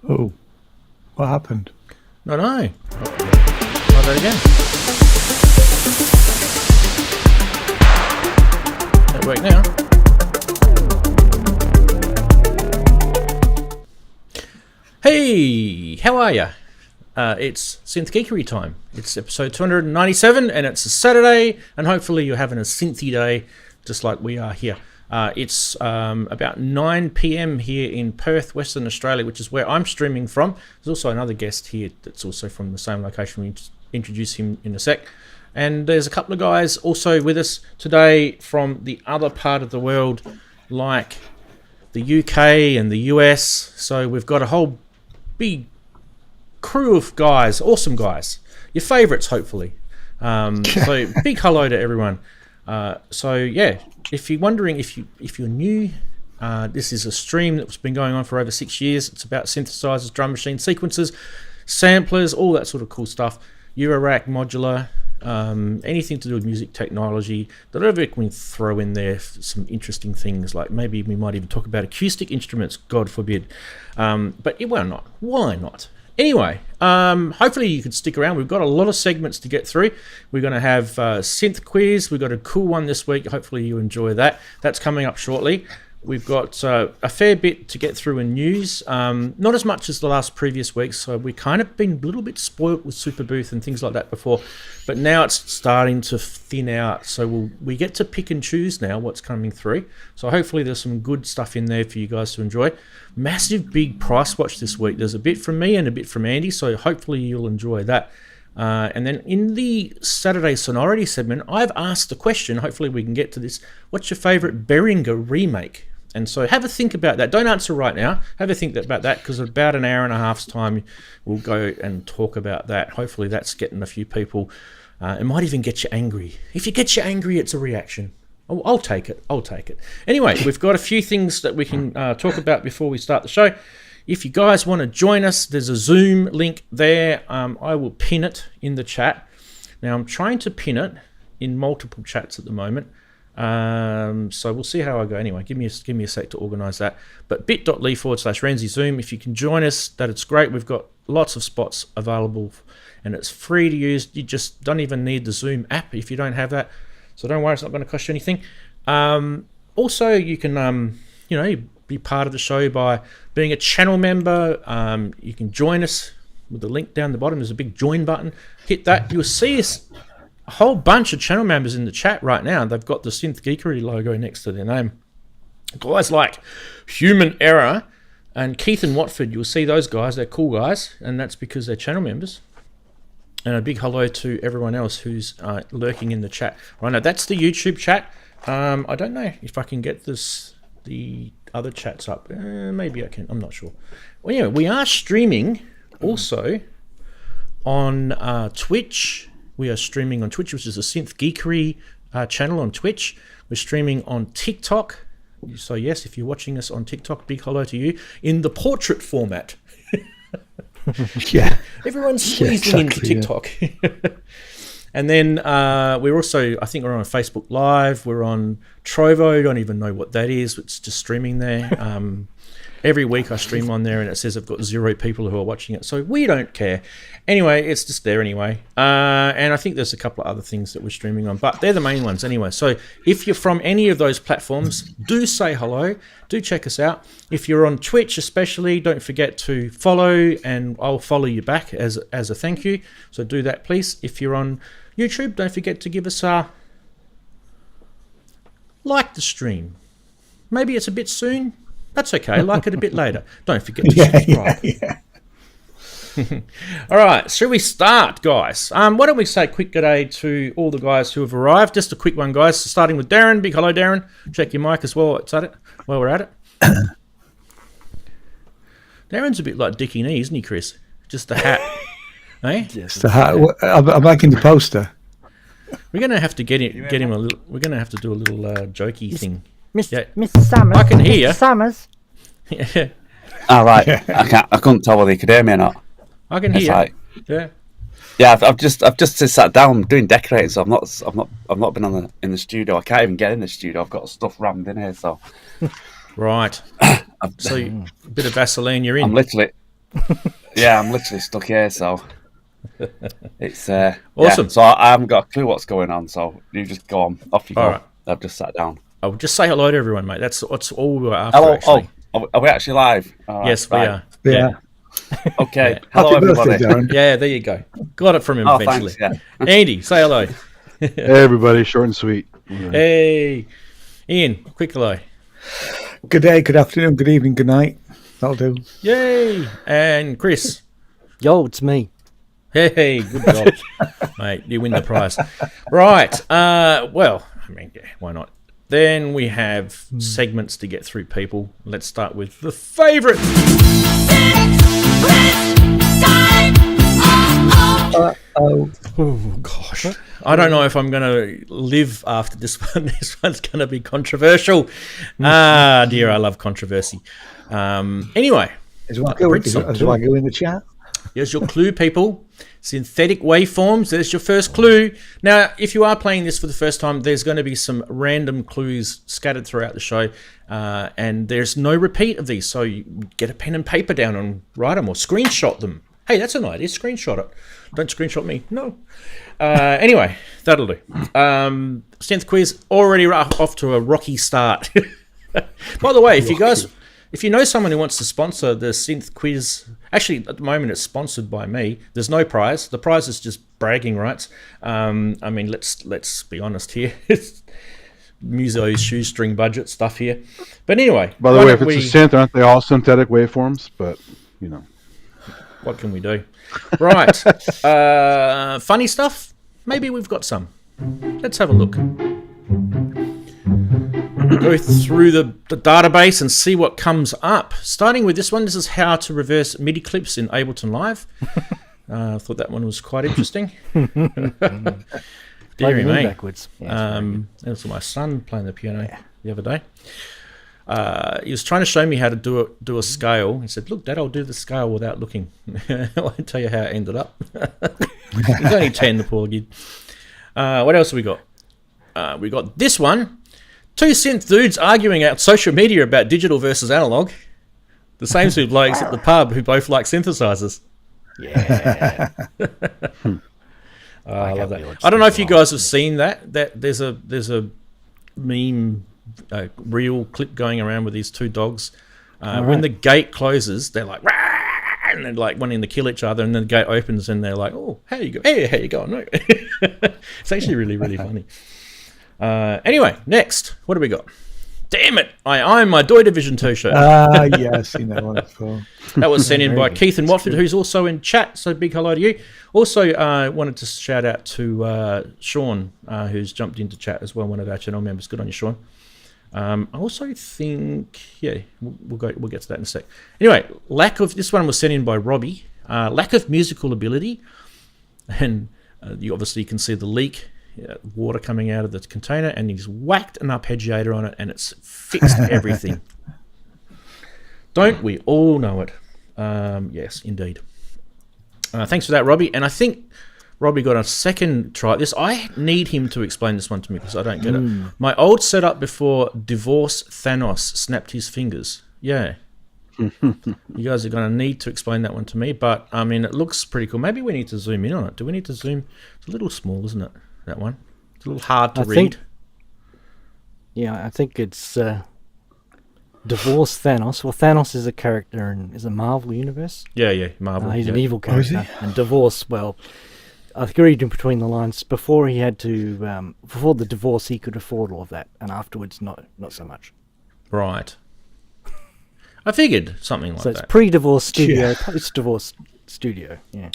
Oh, what happened? No. Try that again. That work now. Hey, how are ya? It's Synth Geekery time. It's episode 297 and it's a Saturday, and hopefully you're having a synthy day just like we are here. It's about 9 p.m. here in Perth, Western Australia, which is where I'm streaming from. There's also another guest here that's also from the same location. We'll introduce him in a sec. And there's a couple of guys also with us today from the other part of the world, like the UK and the US. So we've got a whole big crew of guys, awesome guys, your favourites hopefully. So big hello to everyone. So yeah, if you're wondering if you're new, this is a stream that's been going on for over 6 years. It's about synthesizers, drum machine sequencers, samplers, all that sort of cool stuff. Eurorack, modular, anything to do with music technology. Whatever we can throw in there, some interesting things, like maybe we might even talk about acoustic instruments, God forbid. But why not? Why not? Anyway, hopefully you can stick around. We've got a lot of segments to get through. We're going to have synth quiz. We've got a cool one this week. Hopefully you enjoy that. That's coming up shortly. We've got a fair bit to get through in news. Not as much as the last previous weeks. So we kind of been a little bit spoilt with Super Booth and things like that before. But now it's starting to thin out. So we get to pick and choose now what's coming through. So hopefully there's some good stuff in there for you guys to enjoy. Massive big price watch this week. There's a bit from me and a bit from Andy. So hopefully you'll enjoy that. And then in the Saturday Sonority segment, I've asked a question. Hopefully we can get to this. What's your favourite Behringer remake? And so have a think about that. Don't answer right now. Have a think about that, because about an hour and a half's time we'll go and talk about that. Hopefully that's getting a few people. It might even get you angry. If it gets you angry, it's a reaction. I'll take it. Anyway, we've got a few things that we can talk about before we start the show. If you guys want to join us, there's a Zoom link there. I will pin it in the chat. Now, I'm trying to pin it in multiple chats at the moment. So we'll see how I go. Anyway, give me a sec to organise that. But bit.ly/Ranzee Zoom. If you can join us, that's great. We've got lots of spots available and it's free to use. You just don't even need the Zoom app if you don't have that. So don't worry, it's not going to cost you anything. Also, you can be part of the show by being a channel member. You can join us with the link down the bottom. There's a big join button. Hit that. You'll see us, a whole bunch of channel members in the chat right now. They've got the Synth Geekery logo next to their name. Guys like Human Error and Keith and Watford, you'll see those guys. They're cool guys, and that's because they're channel members. And a big hello to everyone else who's lurking in the chat right now. That's the YouTube chat. I don't know if I can get the other chats up. Maybe I can. I'm not sure. Well, yeah, we are streaming also on Twitch. We are streaming on Twitch, which is a Synth Geekery channel on Twitch. We're streaming on TikTok. So yes, if you're watching us on TikTok, big hello to you in the portrait format. Yeah, everyone's squeezing into TikTok. Yeah. And then we're also, I think we're on Facebook Live. We're on Trovo. Don't even know what that is. It's just streaming there. Every week I stream on there and it says I've got 0 people who are watching it. So we don't care. Anyway, it's just there anyway. And I think there's a couple of other things that we're streaming on, but they're the main ones anyway. So if you're from any of those platforms, do say hello. Do check us out. If you're on Twitch especially, don't forget to follow and I'll follow you back as a thank you. So do that, please. If you're on YouTube, don't forget to give us a like the stream. Maybe it's a bit soon. That's okay. Like it a bit later. Don't forget to subscribe. Yeah. All right. Shall we start, guys? Why don't we say a quick good day to all the guys who have arrived? Just a quick one, guys. Starting with Daren. Big hello, Daren. Check your mic as well. While we're at it. Darren's a bit like Dickie Knee, isn't he, Chris? Just a hat. Eh? Just a hat. I'm making the poster. We're going to have to get him a little. We're going to have to do a little jokey thing. Mr. Summers. I can hear you. Summers. Yeah. All right. I couldn't tell whether you could hear me or not. I can hear you. Like, yeah. Yeah, I've just sat down doing decorating, so I've not been in the studio. I can't even get in the studio. I've got stuff rammed in here, so right. So a bit of Vaseline, you're in. I'm literally Yeah, I'm literally stuck here, so it's Awesome. Yeah, so I haven't got a clue what's going on. So you just go on, off you go. All right. I've just sat down. I'll just say hello to everyone, mate. That's all we were after. Hello. Actually. Are we actually live? All right, Yes, we are. Yeah. Okay. Yeah. Hello, Happy birthday, everybody. Daren. Yeah, there you go. Got it from him Oh, eventually. thanks. Yeah. Andy, say hello. Hey, everybody, short and sweet. Hey, Ian, quick hello. Good day, good afternoon, good evening, good night. That'll do. Yay! And Chris. Yo, it's me. Hey, good job, mate. You win the prize. Right. Well, I mean, yeah, why not? Then we have segments to get through, people. Let's start with the favourite. Oh, gosh. I don't know if I'm going to live after this one. This one's going to be controversial. Ah, dear, I love controversy. Anyway. Is Wagyu in the chat? Here's your clue, people. Synthetic waveforms. There's your first clue. Now, if you are playing this for the first time, there's going to be some random clues scattered throughout the show, and there's no repeat of these. So you get a pen and paper down and write them or screenshot them. Hey, that's an idea. Screenshot it. Don't screenshot me. No. Anyway, that'll do. Synth quiz already off to a rocky start. By the way, if you know someone who wants to sponsor the Synth quiz, actually at the moment it's sponsored by me. There's no prize. The prize is just bragging rights. I mean, let's be honest here. It's Muso's shoestring budget stuff here. But anyway, By the way, if it's a synth, aren't they all synthetic waveforms? But you know, what can we do? Right. Funny stuff? Maybe we've got some. Let's have a look. Go through the database and see what comes up. Starting with this one, this is how to reverse MIDI clips in Ableton Live. I thought that one was quite interesting. Deary me. Backwards. Yeah, that was my son playing the piano the other day. He was trying to show me how to do a scale. He said, "Look, Dad, I'll do the scale without looking." I won't tell you how it ended up. He's only 10, the poor kid. What else have we got? We got this one. Two synth dudes arguing out social media about digital versus analog. The same two blokes at the pub who both like synthesizers. Yeah. I love that. I don't know if you guys have seen that. That there's a meme, real clip going around with these two dogs. When the gate closes, they're like, "Rah!" and they're like wanting to kill each other, and then the gate opens and they're like, "Oh, how you go? Hey, how you going?" No. It's actually really, really funny. Anyway, next, what do we got? Damn it! I own my Doy Division t-shirt. Yeah, I've seen that one before. That was sent in by Keith in Watford, who's also in chat. So big hello to you. Also, wanted to shout out to Sean, who's jumped into chat as well. One of our channel members. Good on you, Sean. I also think, we'll get to that in a sec. Anyway, this one was sent in by Robbie. Lack of musical ability, and you obviously can see the leak. Water coming out of the container, and he's whacked an arpeggiator on it, and it's fixed everything. Don't we all know it? Yes, indeed. Thanks for that, Robbie. And I think Robbie got a second try at this. I need him to explain this one to me because I don't get it. My old setup before Divorce Thanos snapped his fingers. Yeah. You guys are going to need to explain that one to me, but I mean, it looks pretty cool. Maybe we need to zoom in on it. Do we need to zoom? It's a little small, isn't it? That one. It's a little hard to read. I think it's Divorce Thanos. Well, Thanos is a character is a Marvel universe. Yeah, Marvel. He's an evil character. And Divorce, well, I think reading between the lines, before he had to, before the divorce, he could afford all of that, and afterwards, not so much. Right. I figured something like that. So it's pre-divorce studio, post-divorce studio. Yeah.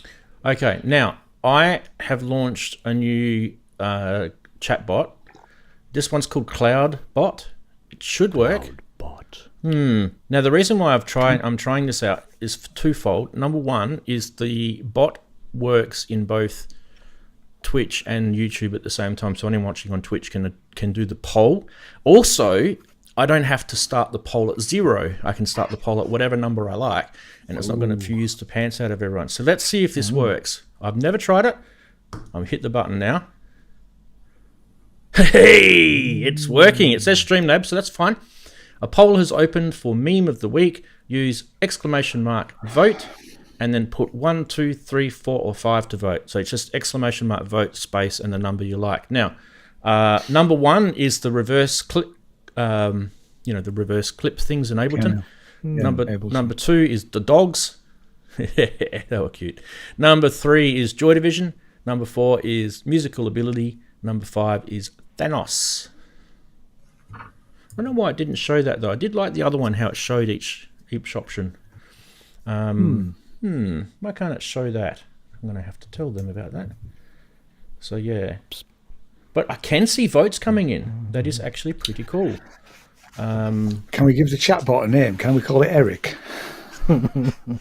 Okay, now I have launched a new chatbot. This one's called CloudBot. It should work. CloudBot. Now the reason why I'm trying this out is twofold. Number one is the bot works in both Twitch and YouTube at the same time, so anyone watching on Twitch can do the poll. Also, I don't have to start the poll at 0. I can start the poll at whatever number I like, and it's not going to fuse the pants out of everyone. So let's see if this works. I've never tried it. I'm hit the button now. Hey, it's working. It says Streamlabs, so that's fine. A poll has opened for Meme of the Week. use exclamation mark vote, and then put 1, 2, 3, 4, or 5 to vote. So it's just exclamation mark vote space and the number you like. Now, number 1 is the reverse clip, the reverse clip things in Ableton. Number 2 is the dogs. They were cute. Number 3 is Joy Division. Number 4 is musical ability. Number 5 is Thanos. I don't know why it didn't show that though. I did like the other one, how it showed each option. Why can't it show that? I'm going to have to tell them about that. So yeah. But I can see votes coming in. That is actually pretty cool. Can we give the chatbot a name? Can we call it Eric? Eric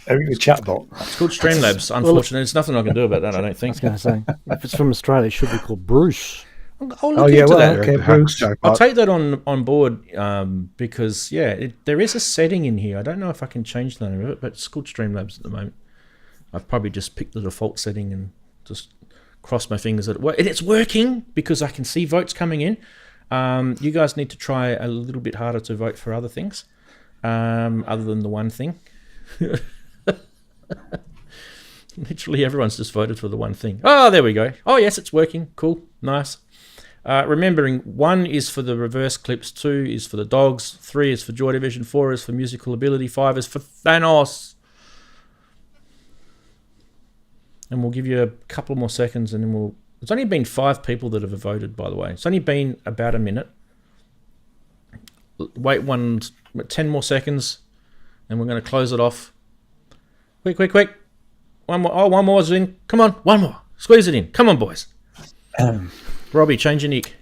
the chatbot. It's called Streamlabs, unfortunately. There's nothing I can do about that, I don't think. I was going to say, if it's from Australia, it should be called Bruce. I'll look into that. Okay, Bruce. I'll take that on board because, there is a setting in here. I don't know if I can change the name of it, but it's called Streamlabs at the moment. I've probably just picked the default setting and just crossed my fingers that it works. And it's working because I can see votes coming in. You guys need to try a little bit harder to vote for other things other than the one thing. Literally everyone's just voted for the one thing. Oh, there we go. Oh, yes, it's working. Cool. Nice. Remembering 1 is for the reverse clips, 2 is for the dogs, 3 is for Joy Division, 4 is for musical ability, 5 is for Thanos. And we'll give you a couple more seconds and then It's only been 5 people that have voted, by the way. It's only been about a minute. Wait 10 more seconds and we're going to close it off. Quick. One more. Oh, one more's in. Come on, one more. Squeeze it in. Come on, boys. Robbie, change your nick.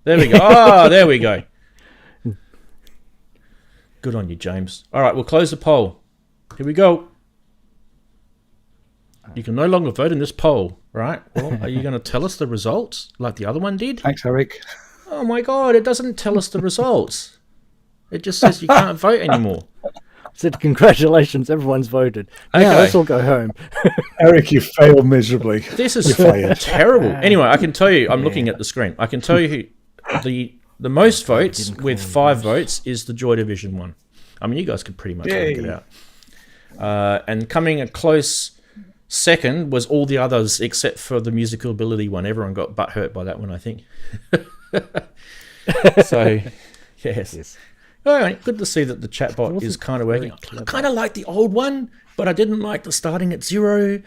There we go. Oh, there we go. Good on you, James. All right, we'll close the poll. Here we go. You can no longer vote in this poll, right? Well, are you going to tell us the results like the other one did? Thanks, Eric. Oh my God, it doesn't tell us the results. It just says you can't vote anymore. Said congratulations, everyone's voted. Okay. Now let's all go home. Eric, you failed miserably. This is terrible. Anyway, I can tell you, I'm looking at the screen. I can tell you the most votes with 5 votes is the Joy Division one. I mean, you guys could pretty much work it out. And coming a close second was all the others except for the musical ability one. Everyone got butt hurt by that one, I think. So, yes. All right, good to see that the chatbot is kind of working. I kind of like the old one, but I didn't like the starting at 0.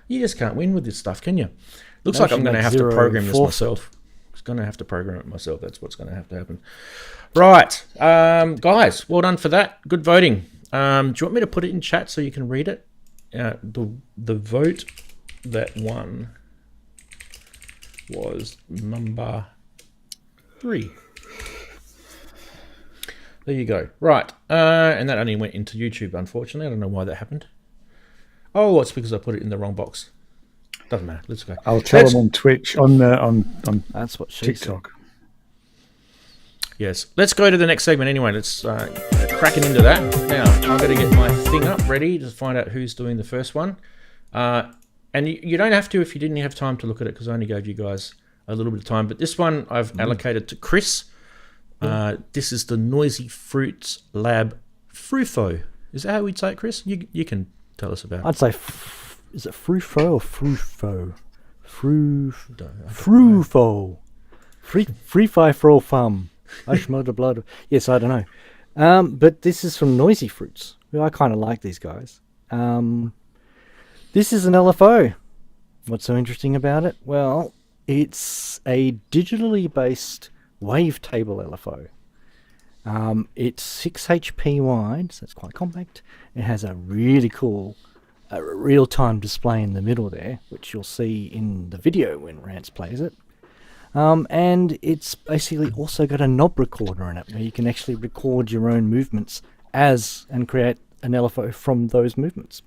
You just can't win with this stuff, can you? Looks like I'm going to have to program this myself. I'm going to have to program it myself. That's what's going to have to happen. Right, guys, well done for that. Good voting. Do you want me to put it in chat so you can read it? The vote that won was number 3. There you go. Right, and that only went into YouTube, unfortunately. I don't know why that happened. Oh, it's because I put it in the wrong box. Doesn't matter. Let's go. I'll tell them on Twitch, on That's what she TikTok. said. Yes. Let's go to the next segment anyway. Let's cracking into that. Now, I've got to get my thing up ready to find out who's doing the first one. And you don't have to if you didn't have time to look at it because I only gave you guys a little bit of time. But this one I've allocated to Chris. This is the NoisyFruits Lab FruFo. Is that how we'd say it, Chris? You can tell us about it. I'd say, is it FruFo or FruFo? FruFo. Free Fire for all fun. Blood. Yes, I don't know. But this is from NoisyFruits. I kind of like these guys. This is an LFO. What's so interesting about it? Well, it's a digitally based wavetable LFO. It's 6 HP wide, so it's quite compact. It has a really cool real-time display in the middle there, which you'll see in the video when Rant plays it. And it's basically also got a knob recorder in it, where you can actually record your own movements and create an LFO from those movements.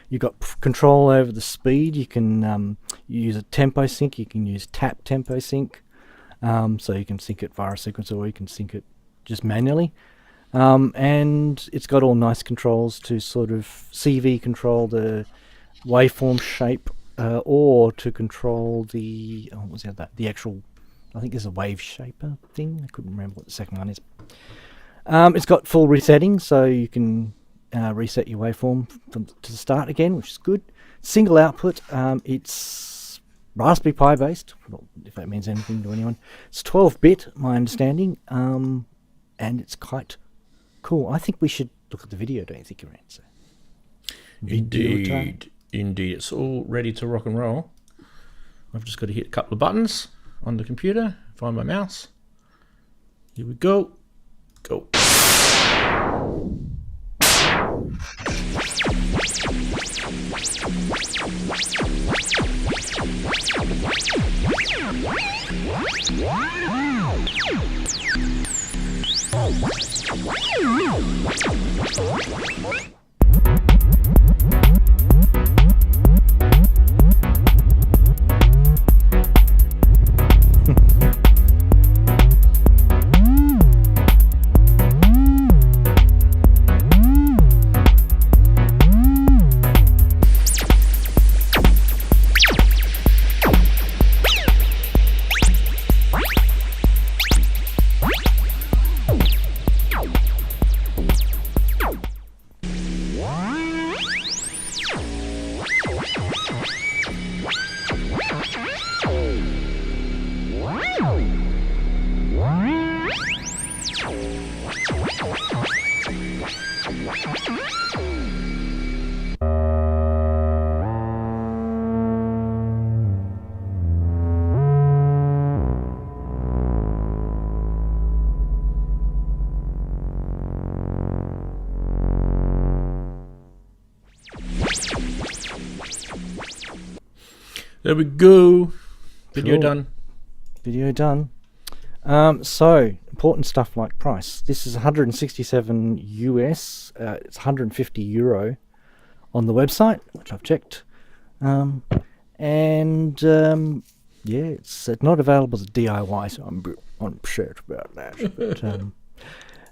You've got control over the speed. You can use a tempo sync. You can use tap tempo sync. So you can sync it via a sequencer or you can sync it just manually. And it's got all nice controls to sort of CV control the waveform shape or to control the actual I think there's a wave shaper thing. I couldn't remember what the second one is. It's got full resetting, so you can reset your waveform to the start again, which is good. Single output. It's Raspberry Pi based, if that means anything to anyone. It's 12-bit, my understanding, and it's quite cool. I think we should look at the video, don't you think, Rant? Indeed. It's all ready to rock and roll. I've just got to hit a couple of buttons on the computer, find my mouse. Here we go. Go. There we go. Video Cool. done. Video done. So important stuff like price. This is 167 US. It's 150 euro on the website, which I've checked. Yeah, it's not available as a DIY, so I'm upset about that.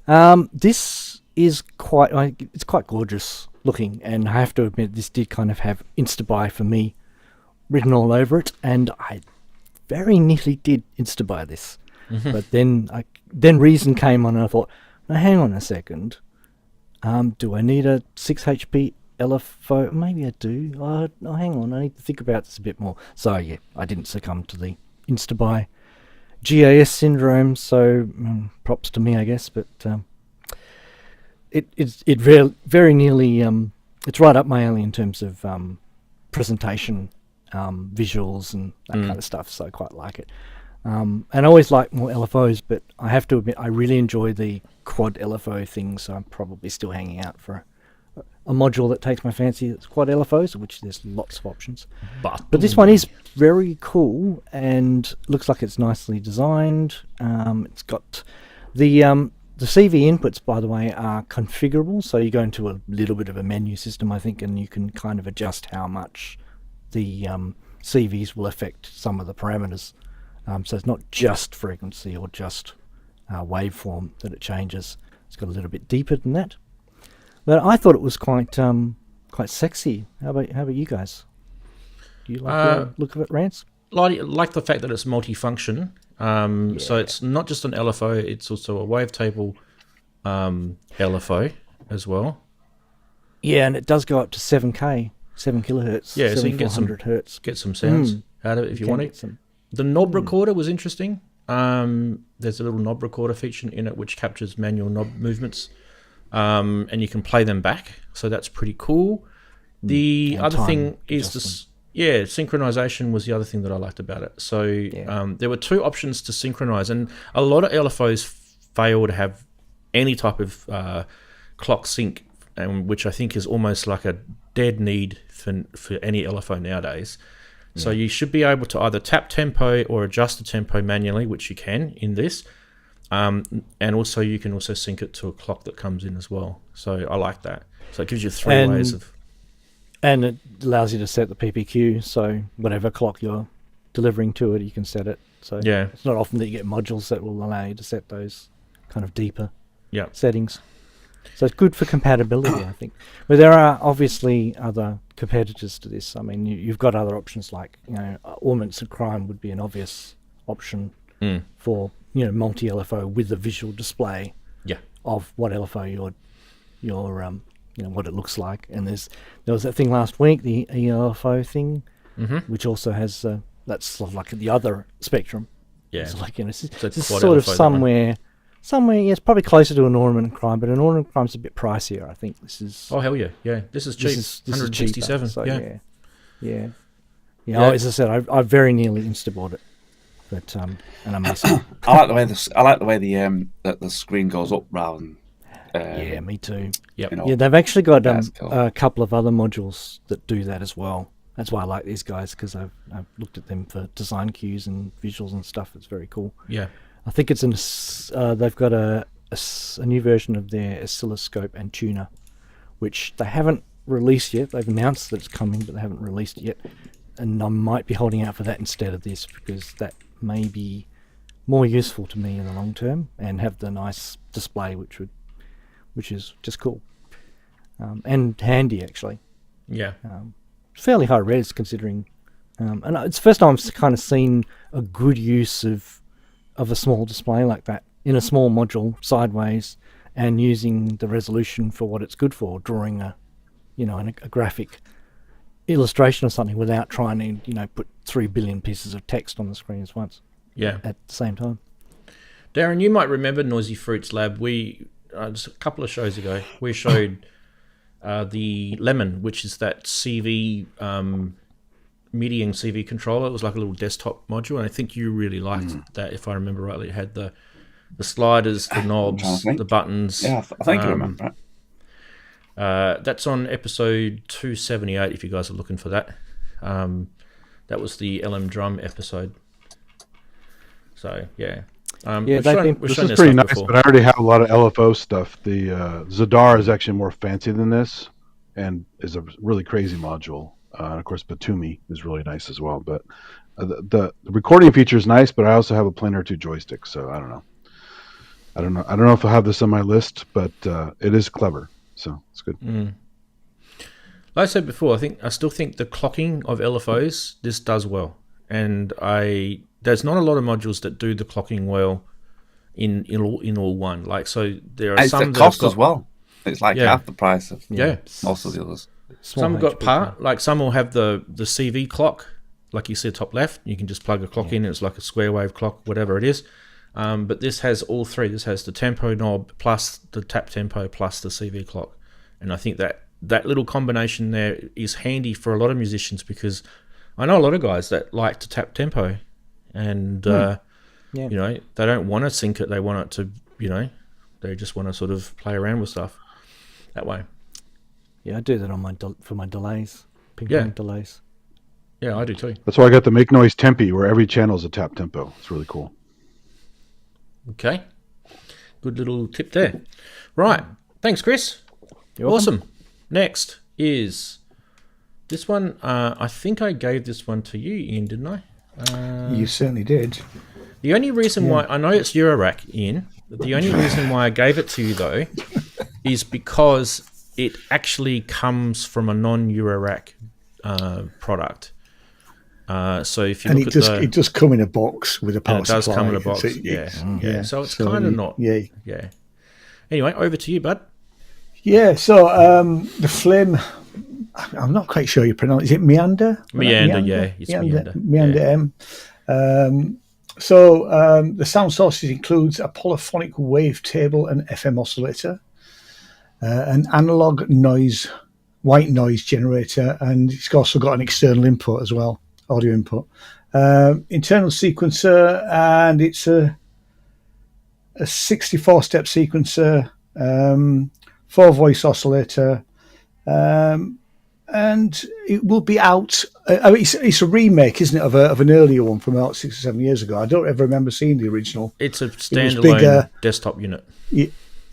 But this is it's quite gorgeous looking, and I have to admit this did kind of have Instabuy for me written all over it, and I very nearly did Instabuy this. But then reason came on, and I thought, now hang on a second. Do I need a 6 HP LFO? Maybe I do. Oh, hang on, I need to think about this a bit more. So yeah, I didn't succumb to the Instabuy GAS syndrome. So props to me, I guess. But it's very nearly it's right up my alley in terms of presentation, visuals, and that kind of stuff. So I quite like it. And I always like more LFOs, but I have to admit I really enjoy the quad LFO thing, so I'm probably still hanging out for a module that takes my fancy. That's quad LFOs, which there's lots of options. But this one is very cool and looks like it's nicely designed. It's got the CV inputs, by the way, are configurable, so you go into a little bit of a menu system, I think, and you can kind of adjust how much the CVs will affect some of the parameters. So it's not just frequency or just waveform that it changes. It's got a little bit deeper than that. But I thought it was quite sexy. How about you guys? Do you like the look of it, Rance? Like the fact that it's multifunction. So it's not just an LFO; it's also a wavetable LFO as well. Yeah, and it does go up to 7K, 7 kilohertz. Yeah, so you can get some sounds out of it if you want it. The knob recorder was interesting. There's a little knob recorder feature in it which captures manual knob movements, and you can play them back. So that's pretty cool. The other thing is synchronization was the other thing that I liked about it. So there were two options to synchronize, and a lot of LFOs fail to have any type of clock sync, which I think is almost like a dead need for any LFO nowadays. So you should be able to either tap tempo or adjust the tempo manually, which you can in this. And also you can also sync it to a clock that comes in as well. So I like that. So it gives you three ways of... And it allows you to set the PPQ, so whatever clock you're delivering to it, you can set it. So it's not often that you get modules that will allow you to set those kind of deeper settings. So it's good for compatibility, I think. But there are obviously other competitors to this. I mean, you've got other options like, Ornaments of Crime would be an obvious option. for multi LFO with a visual display Yeah. of what LFO your what it looks like. And there was that thing last week, the ELFO thing, which also has that's sort of like the other spectrum. Yeah. It's like it's quad sort of LFO, that one. somewhere. Yeah, it's probably closer to an ornament crime, but an ornament crime's a bit pricier. I think this is. Oh hell yeah, yeah. This is cheap. This is 167. cheaper, so yeah. Yeah. Yeah. As I said, I very nearly insta-bought it, but and I missed it. I like the way the screen goes up rather than. Yeah, me too. Yep. Yeah, they've actually got That's cool. a couple of other modules that do that as well. That's why I like these guys, because I've looked at them for design cues and visuals and stuff. It's very cool. Yeah. I think it's they've got a new version of their oscilloscope and tuner, which they haven't released yet. They've announced that it's coming, but they haven't released it yet. And I might be holding out for that instead of this, because that may be more useful to me in the long term and have the nice display, which is just cool and handy actually. Yeah. Fairly high res considering, and it's the first time I've kind of seen a good use of a small display like that in a small module sideways, and using the resolution for what it's good for, drawing a graphic illustration or something without trying to put 3 billion pieces of text on the screen at once. Yeah. At the same time. Darren, you might remember NoisyFruits Lab. We just a couple of shows ago we showed the Lemon, which is that CV MIDI and CV controller. It was like a little desktop module, and I think you really liked that, if I remember rightly. It had the sliders, the knobs, the buttons. Yeah, I think I remember it. That's on episode 278 if you guys are looking for that. That was the LM Drum episode. So yeah. This is pretty nice, but I already have a lot of LFO stuff. The Zadar is actually more fancy than this, and is a really crazy module. And of course, Batumi is really nice as well. But the recording feature is nice, but I also have a planar 2 joystick, so I don't know. I don't know if I have this on my list, but it is clever, so it's good. Like I said before, I still think the clocking of LFOs this does well, and there's not a lot of modules that do the clocking well in all one. Like, so there are And some it's that the cost have got, as well. It's like half the price of Yeah. most of the others. Some got part, like some will have the CV clock, like you see top left. You can just plug a clock in. It's like a square wave clock, whatever it is. But this has all three. This has the tempo knob plus the tap tempo plus the CV clock. And I think that little combination there is handy for a lot of musicians, because I know a lot of guys that like to tap tempo, and they don't want to sync it. They want it to, they just want to sort of play around with stuff that way. Yeah, I do that on for my delays, ping-pong delays. Yeah, I do too. That's why I got the Make Noise Tempi, where every channel is a tap tempo. It's really cool. Okay, good little tip there. Right, thanks, Chris. You're welcome. Awesome. Next is this one. I think I gave this one to you, Ian, didn't I? You certainly did. The only reason why I know it's Eurorack, Ian. The only reason why I gave it to you though is because it actually comes from a non-Eurorack product. So if you look at it does come in a box with a power supply. It does come in a box. So So it's kind of not. Yeah. Anyway, over to you, bud. Yeah. So the Flame. I'm not quite sure you pronounce. Is it Meander? Meander, yeah. It's Meander. Meander-M. The sound sources includes a polyphonic wavetable and FM oscillator, an analog white noise generator, and it's also got an external input as well, audio input. Internal sequencer, and it's a 64-step sequencer, 4-voice oscillator, and it will be out. It's a remake, isn't it, of an earlier one from about 6 or 7 years ago. I don't ever remember seeing the original. It's a standalone desktop unit.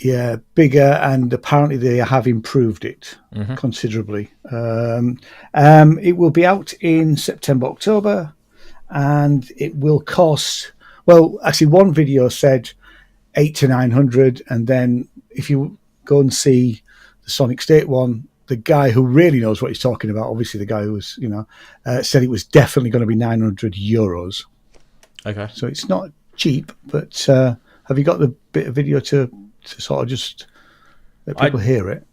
Yeah, bigger, and apparently they have improved it considerably. It will be out in September, October, and it will cost. Well, actually, one video said 800 to 900, and then if you go and see the Sonic State one, the guy who really knows what he's talking about, obviously the guy who was, said it was definitely going to be €900. Okay. So it's not cheap, but have you got the bit of video to sort of just let people hear it?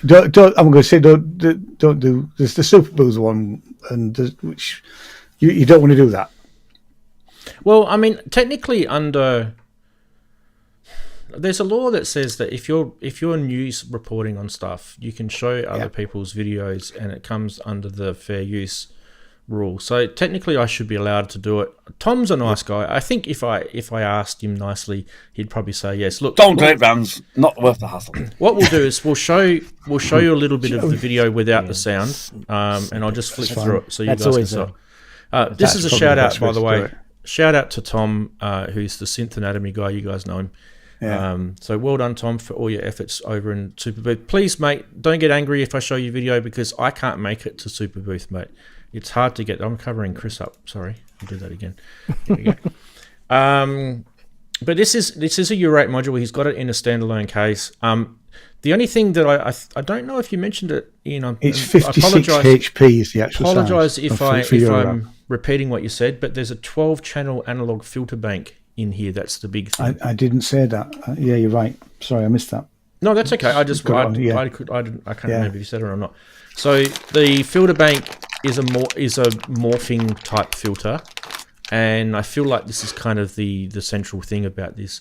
Don't. I'm going to say don't do. There's the Super Booth one, and which you don't want to do that. Well, I mean, technically, there's a law that says that if you're news reporting on stuff, you can show other people's videos, and it comes under the fair use rule. So technically, I should be allowed to do it. Tom's a nice guy. I think if I asked him nicely, he'd probably say yes. Look, don't do it, Rams. Not worth the hassle. What we'll do is we'll show you a little bit of the video without the sound, and I'll just flick through it so you guys can see. This is a shout out, by the way. Shout out to Tom, who's the Synth Anatomy guy. You guys know him. Yeah. So well done, Tom, for all your efforts over in Superbooth. Please, mate, don't get angry if I show you video because I can't make it to Superbooth, mate. It's hard to get. I'm covering Chris up. Sorry, I'll do that again. Here we go. But this is a eurorack module. He's got it in a standalone case. The only thing that I don't know if you mentioned it, Ian. It's 56 HP is the actual size. Apologise if I'm repeating what you said, but there's a 12-channel analog filter bank in here. That's the big thing. I didn't say that. Yeah, you're right. Sorry, I missed that. No, that's okay. I can't remember if you said it or not. So the filter bank is a morphing type filter, and I feel like this is kind of the central thing about this.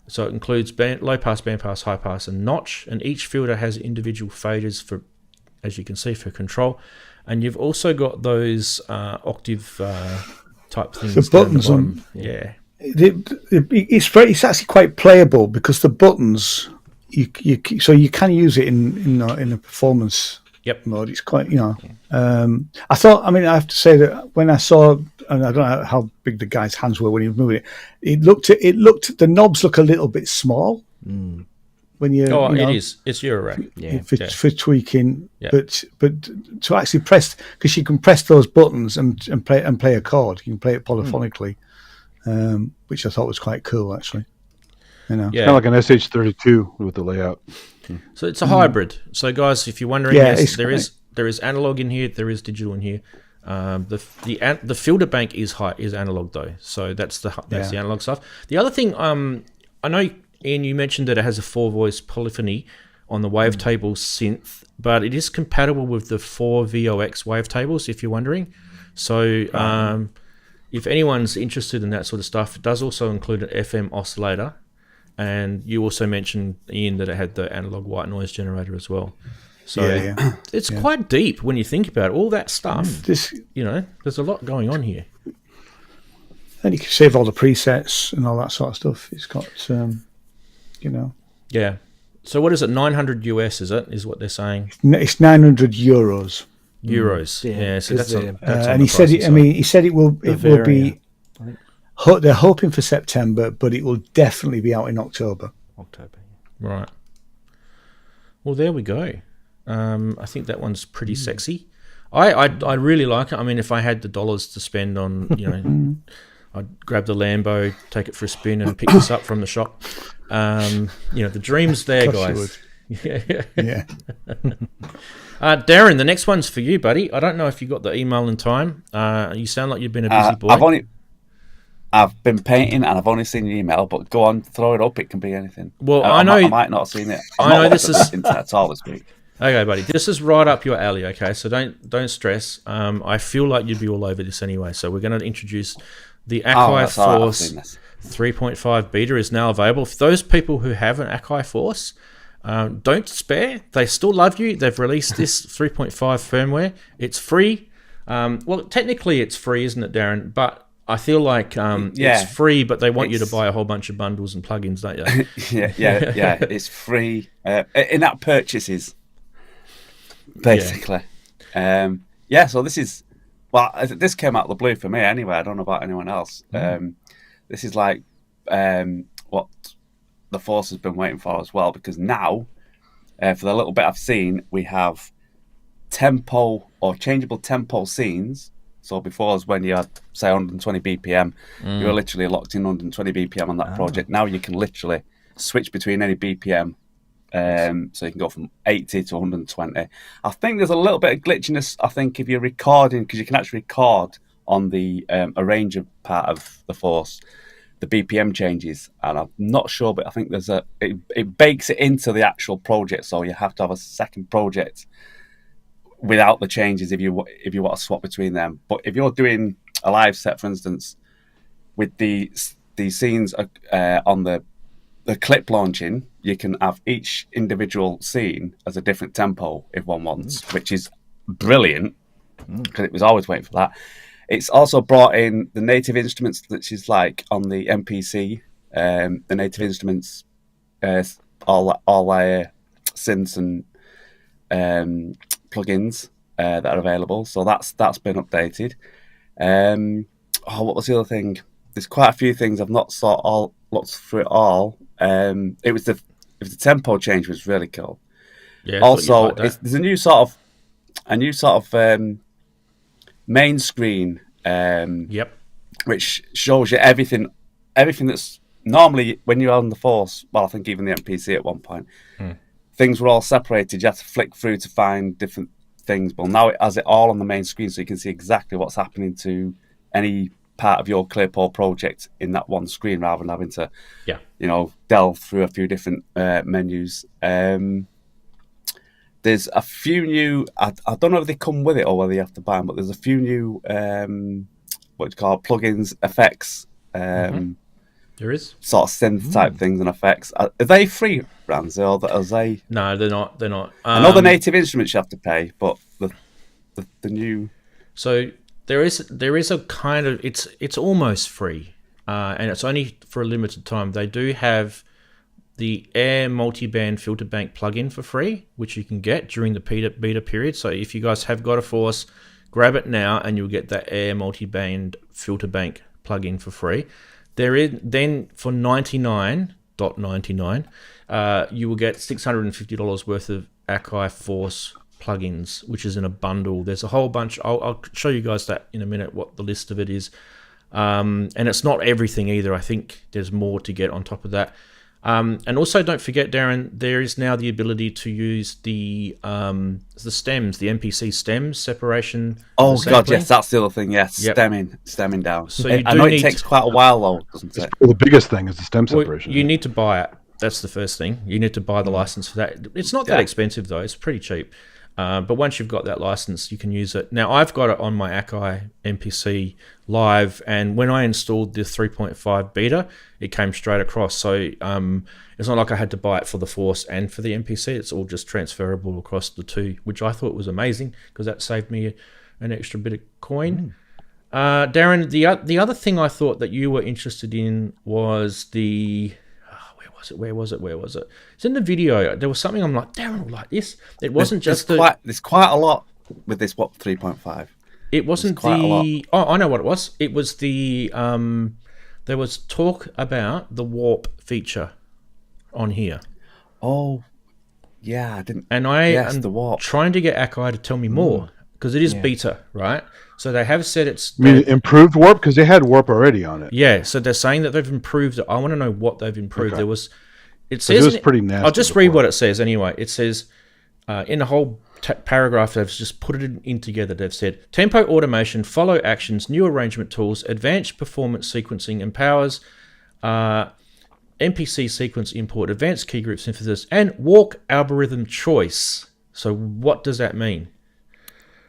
So it includes low pass, band pass, high pass, and notch, and each filter has individual faders for, as you can see, for control. And you've also got those octave type things. The buttons on, yeah. It's actually quite playable because the buttons you can use it in a performance mode. It's quite I have to say that when I saw, and I don't know how big the guy's hands were when he was moving it looked the knobs look a little bit small when you it is, it's eurorack for tweaking, but to actually press, because you can press those buttons and play a chord, you can play it polyphonically, which I thought was quite cool actually. It's kind of like an SH32 with the layout. So it's a hybrid. So guys, if you're wondering, yes, there is analog in here, there is digital in here. The filter bank is analog though, so that's the analog stuff. The other thing, I know, Ian, you mentioned that it has a 4-voice polyphony on the wavetable synth, but it is compatible with the 4 VOX wavetables, if you're wondering. So if anyone's interested in that sort of stuff, it does also include an FM oscillator. And you also mentioned, Ian, that it had the analog white noise generator as well. So it's quite deep when you think about it. All that stuff, there's a lot going on here. And you can save all the presets and all that sort of stuff. It's got, Yeah. So what is it? 900 US, is what they're saying? It's 900 euros. Euros. Yeah. So that's and he said it will be. They're hoping for September, but it will definitely be out in October. Right. Well, there we go. I think that one's pretty sexy. I really like it. I mean, if I had the dollars to spend on, I'd grab the Lambo, take it for a spin, and pick this up from the shop. The dream's there, guys. Yeah. Daren, the next one's for you, buddy. I don't know if you got the email in time. You sound like you've been a busy boy. I've been painting and I've only seen the email, but go on, throw it up. It can be anything. Well, I might not have seen it. I know this is at all this week. Okay, buddy, this is right up your alley. Okay, so don't stress. I feel like you'd be all over this anyway. So we're going to introduce the Akai Force 3.5 beta is now available. For those people who have an Akai Force, don't despair. They still love you. They've released this 3.5 firmware. It's free. Well, technically it's free, isn't it, Daren? But I feel like it's free, but they want you to buy a whole bunch of bundles and plugins, don't you? yeah. It's free. In-app purchases, basically. So this is... Well, this came out of the blue for me anyway. I don't know about anyone else. This is like what the Force has been waiting for as well, because now, for the little bit I've seen, we have tempo or changeable tempo scenes. So before was when you had, say, 120 BPM, you were literally locked in 120 BPM on that project. Now you can literally switch between any BPM. So you can go from 80 to 120. I think there's a little bit of glitchiness, I think, if you're recording, because you can actually record on the arranger part of the Force, the BPM changes, and I'm not sure, but I think there's it bakes it into the actual project, so you have to have a second project without the changes if you want to swap between them. But if you're doing a live set, for instance, with the scenes on the clip launching, you can have each individual scene as a different tempo if one wants, which is brilliant because it was always waiting for that. It's also brought in the native instruments, which is like on the MPC, the native instruments, all synths and plugins that are available. So that's been updated. What was the other thing? There's quite a few things I've not looked through it all. It was the tempo change was really cool. Yeah. Also, there's a new sort of main screen. Which shows you everything that's normally when you're on the Force. Well, I think even the MPC at one point, things were all separated. You had to flick through to find different things. But now it has it all on the main screen, so you can see exactly what's happening to any part of your clip or project in that one screen, rather than having to, delve through a few different menus. There's a few new. I don't know if they come with it or whether you have to buy them, but there's a few new what do you call plugins, effects. There is sort of synth type things and effects. Are they free, Ranzee, or are they? No, they're not. They're not. I know the native instruments you have to pay, but the new. So there is a kind of it's almost free, and it's only for a limited time. They do have the Air Multiband Filter Bank plugin for free, which you can get during the beta period. So if you guys have got a Force, grab it now, and you'll get that Air Multiband Filter Bank plugin for free. Then for $99.99, you will get $650 worth of Akai Force plugins, which is in a bundle. There's a whole bunch. I'll show you guys that in a minute, what the list of it is. And it's not everything either. I think there's more to get on top of that. And also, don't forget, Daren, there is now the ability to use the stems, the MPC stems separation. Oh God, yes, that's the other thing. Yes, yep. stemming down. So I know it takes quite a while, though, doesn't it? The biggest thing is the stem separation. You need to buy it. That's the first thing. You need to buy the license for that. It's not that expensive though. It's pretty cheap. But once you've got that license, you can use it. Now, I've got it on my Akai MPC Live, and when I installed the 3.5 beta, it came straight across. So it's not like I had to buy it for the Force and for the MPC. It's all just transferable across the two, which I thought was amazing because that saved me an extra bit of coin. Daren, the other thing I thought that you were interested in was the... Where was it? It's in the video. There was something I'm like, Daren will like this. It wasn't there's quite a lot with this 3.5. It wasn't the... Oh, I know what it was. It was the... there was talk about the warp feature on here. Oh, yeah, I didn't... And I am trying to get Akai to tell me more, because it is beta, right? So they have said it's... You mean improved warp? Because they had warp already on it. Yeah, so they're saying that they've improved it. I want to know what they've improved. Okay. It says... It was pretty nasty. I'll just read what it says anyway. It says, in the whole paragraph, they've just put it in together. They've said, tempo automation, follow actions, new arrangement tools, advanced performance sequencing empowers MPC sequence import, advanced key group synthesis, and walk algorithm choice. So what does that mean?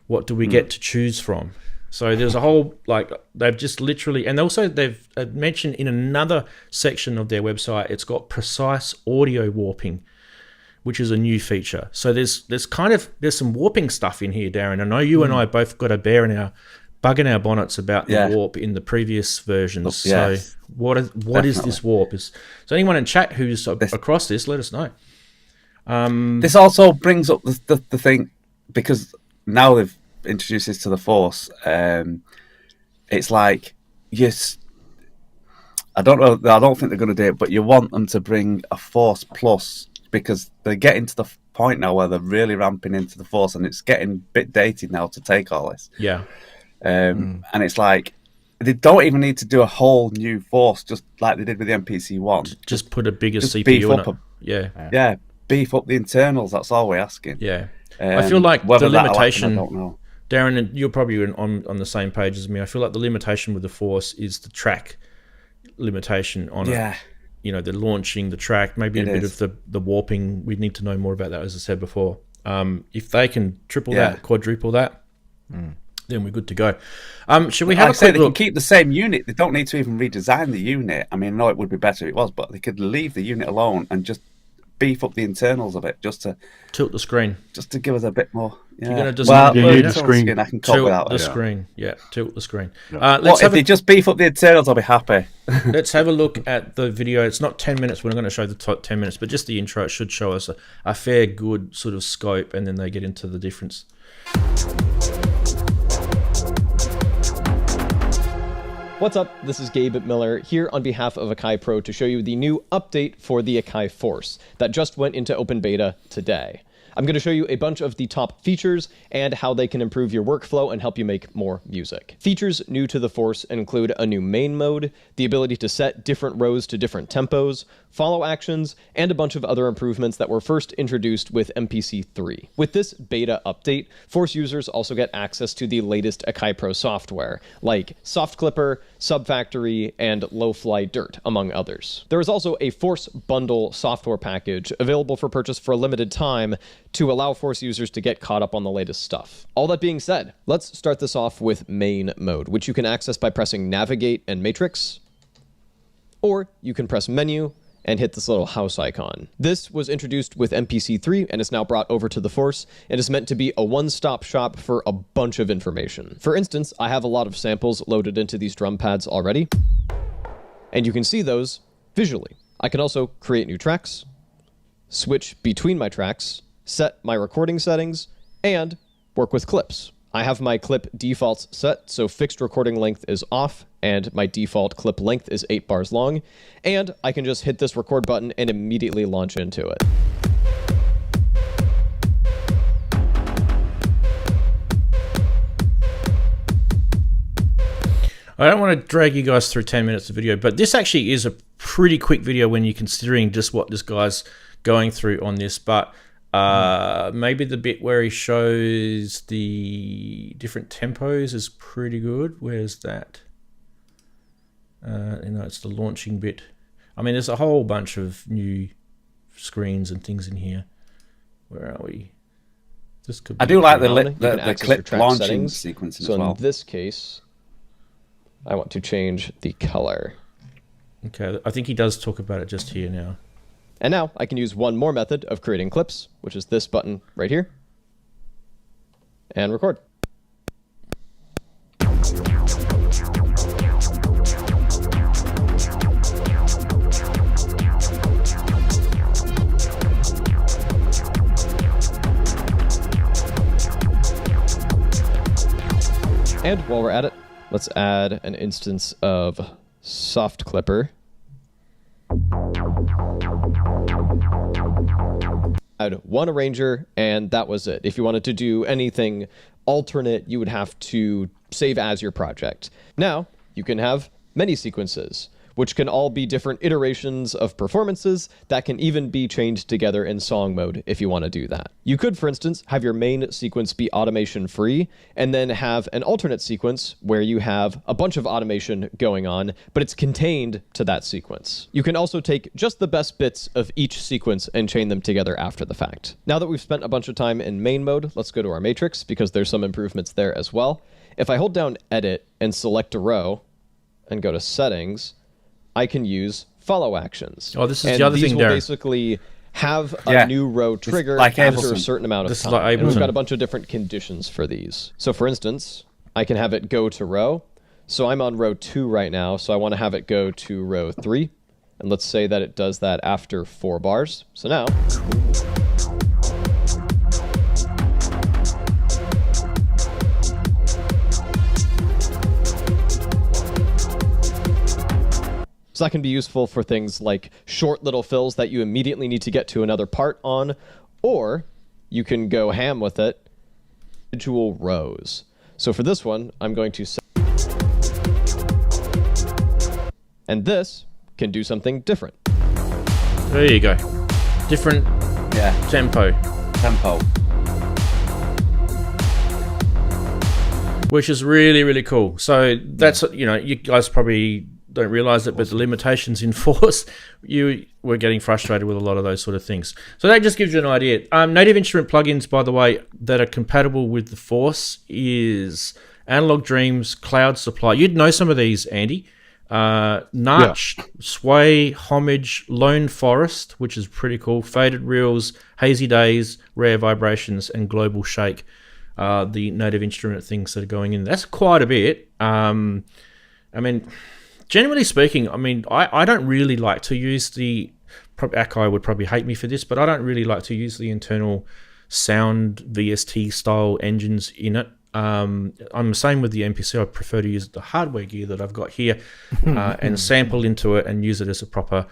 What do we get to choose from? So there's a whole, they've just literally, and also they've mentioned in another section of their website, it's got precise audio warping, which is a new feature. So there's some warping stuff in here, Daren. I know you and I both got a bug in our bonnets about the warp in the previous versions. Yes. So what is this warp? So anyone in chat who's across this, let us know. This also brings up the thing, because now they've introduced this to the Force. It's like, yes, I don't think they're going to do it, but you want them to bring a Force Plus, because they're getting to the point now where they're really ramping into the Force, and it's getting a bit dated now to take all this. Yeah. And it's like, they don't even need to do a whole new Force, just like they did with the MPC one. Just put a bigger CPU in it. Yeah, beef up the internals. That's all we're asking. Yeah. I feel like the limitation, Daren, and you're probably on the same page as me. I feel like the limitation with the Force is the track limitation on it. You know, the launching the track, maybe a bit of the warping. We need to know more about that, as I said before. If they can triple that, quadruple that, then we're good to go. Should we have a quick they look? can keep the same unit. They don't need to even redesign the unit. I mean, no, it would be better if it was, but they could leave the unit alone and just beef up the internals of it, just to tilt the screen, just to give us a bit more. Yeah. You're going to just the screen. I can cope without the screen. Yeah, tilt the screen. Yeah. If they just beef up the internals, I'll be happy. Let's have a look at the video. It's not 10 minutes. We're not going to show the top 10 minutes, but just the intro. It should show us a fair good sort of scope, and then they get into the difference. What's up? This is Gabe Miller here on behalf of Akai Pro to show you the new update for the Akai Force that just went into open beta today. I'm going to show you a bunch of the top features and how they can improve your workflow and help you make more music. Features new to the Force include a new main mode, the ability to set different rows to different tempos, follow actions, and a bunch of other improvements that were first introduced with MPC 3. With this beta update, Force users also get access to the latest Akai Pro software, like Soft Clipper, Subfactory, and Low-Fly Dirt, among others. There is also a Force Bundle software package available for purchase for a limited time to allow Force users to get caught up on the latest stuff. All that being said, let's start this off with main mode, which you can access by pressing Navigate and Matrix, or you can press Menu and hit this little house icon. This was introduced with MPC 3 and is now brought over to the Force and is meant to be a one-stop shop for a bunch of information. For instance, I have a lot of samples loaded into these drum pads already, and you can see those visually. I can also create new tracks, switch between my tracks, set my recording settings, and work with clips. I have my clip defaults set, so fixed recording length is off, and my default clip length is 8 bars long, and I can just hit this record button and immediately launch into it. I don't want to drag you guys through 10 minutes of video, but this actually is a pretty quick video when you're considering just what this guy's going through on this, but maybe the bit where he shows the different tempos is pretty good. Where's that? It's the launching bit. I mean, there's a whole bunch of new screens and things in here. Where are we? This could be I do like the clip launching settings. sequence so as well. In this case, I want to change the color. Okay, I think he does talk about it just here now. And now I can use one more method of creating clips, which is this button right here, and record. And while we're at it, let's add an instance of Soft Clipper. Add one arranger, and that was it. If you wanted to do anything alternate, you would have to save as your project. Now, you can have many sequences, which can all be different iterations of performances that can even be chained together in song mode if you want to do that. You could, for instance, have your main sequence be automation free, and then have an alternate sequence where you have a bunch of automation going on, but it's contained to that sequence. You can also take just the best bits of each sequence and chain them together after the fact. Now that we've spent a bunch of time in main mode, let's go to our matrix because there's some improvements there as well. If I hold down Edit and select a row and go to Settings, I can use follow actions. Oh, this is the other thing there. These will basically have a new row trigger like after a certain amount of time. Like and we've got a bunch of different conditions for these. So for instance, I can have it go to row. So I'm on row 2 right now, so I want to have it go to row 3. And let's say that it does that after 4 bars. So now... So that can be useful for things like short little fills that you immediately need to get to another part on, or you can go ham with it, individual rows. So for this one, I'm going to set, and this can do something different. There you go. Different tempo. which is really, really cool. So that's, you guys probably don't realize it, but the limitations in Force, you were getting frustrated with a lot of those sort of things. So that just gives you an idea. Native instrument plugins, by the way, that are compatible with the Force is Analog Dreams, Cloud Supply. You'd know some of these, Andy. Notch, Sway, Homage, Lone Forest, which is pretty cool, Faded Reels, Hazy Days, Rare Vibrations, and Global Shake. The native instrument things that are going in. That's quite a bit. Generally speaking, I don't really like to use the... Akai would probably hate me for this, but I don't really like to use the internal sound VST style engines in it. I'm the same with the MPC. I prefer to use the hardware gear that I've got here and sample into it and use it as a proper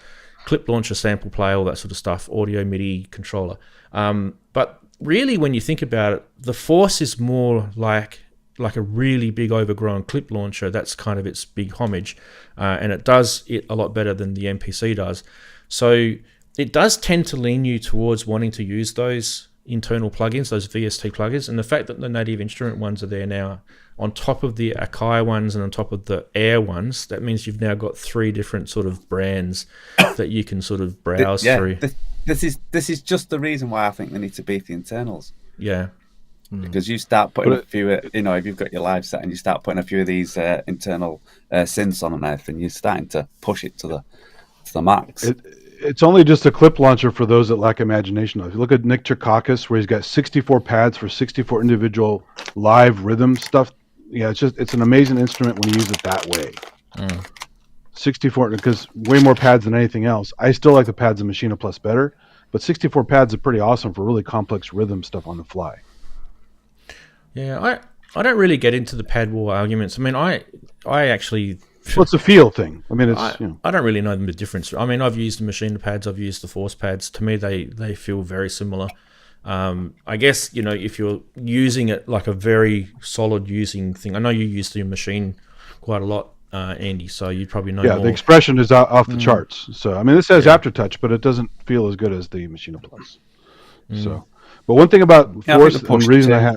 clip launcher, sample player, all that sort of stuff, audio MIDI controller. But really, when you think about it, the Force is more like a really big overgrown clip launcher. That's kind of its big homage, and it does it a lot better than the MPC does. So it does tend to lean you towards wanting to use those internal plugins, those VST plugins, and the fact that the native instrument ones are there now on top of the Akai ones and on top of the Air ones, that means you've now got 3 different sort of brands that you can sort of browse through. This is just the reason why I think they need to beef the internals. Yeah. Because you start putting a few, if you've got your live set and you start putting a few of these internal synths on and everything, you're starting to push it to the max. It's only just a clip launcher for those that lack imagination. If you look at Nick Chikakis, where he's got 64 pads for 64 individual live rhythm stuff, it's an amazing instrument when you use it that way. 64, because way more pads than anything else. I still like the pads in Machina Plus better, but 64 pads are pretty awesome for really complex rhythm stuff on the fly. Yeah, I don't really get into the pad war arguments. I actually... Well, it's a feel thing. It's... I don't really know the difference. I've used the Machina pads. I've used the Force pads. To me, they feel very similar. I guess, if you're using it like a very solid using thing... I know you use the machine quite a lot, Andy, so you probably know more. The expression is off the charts. So, this has aftertouch, but it doesn't feel as good as the Machina Plus. So, but one thing about Force, and the reason I have...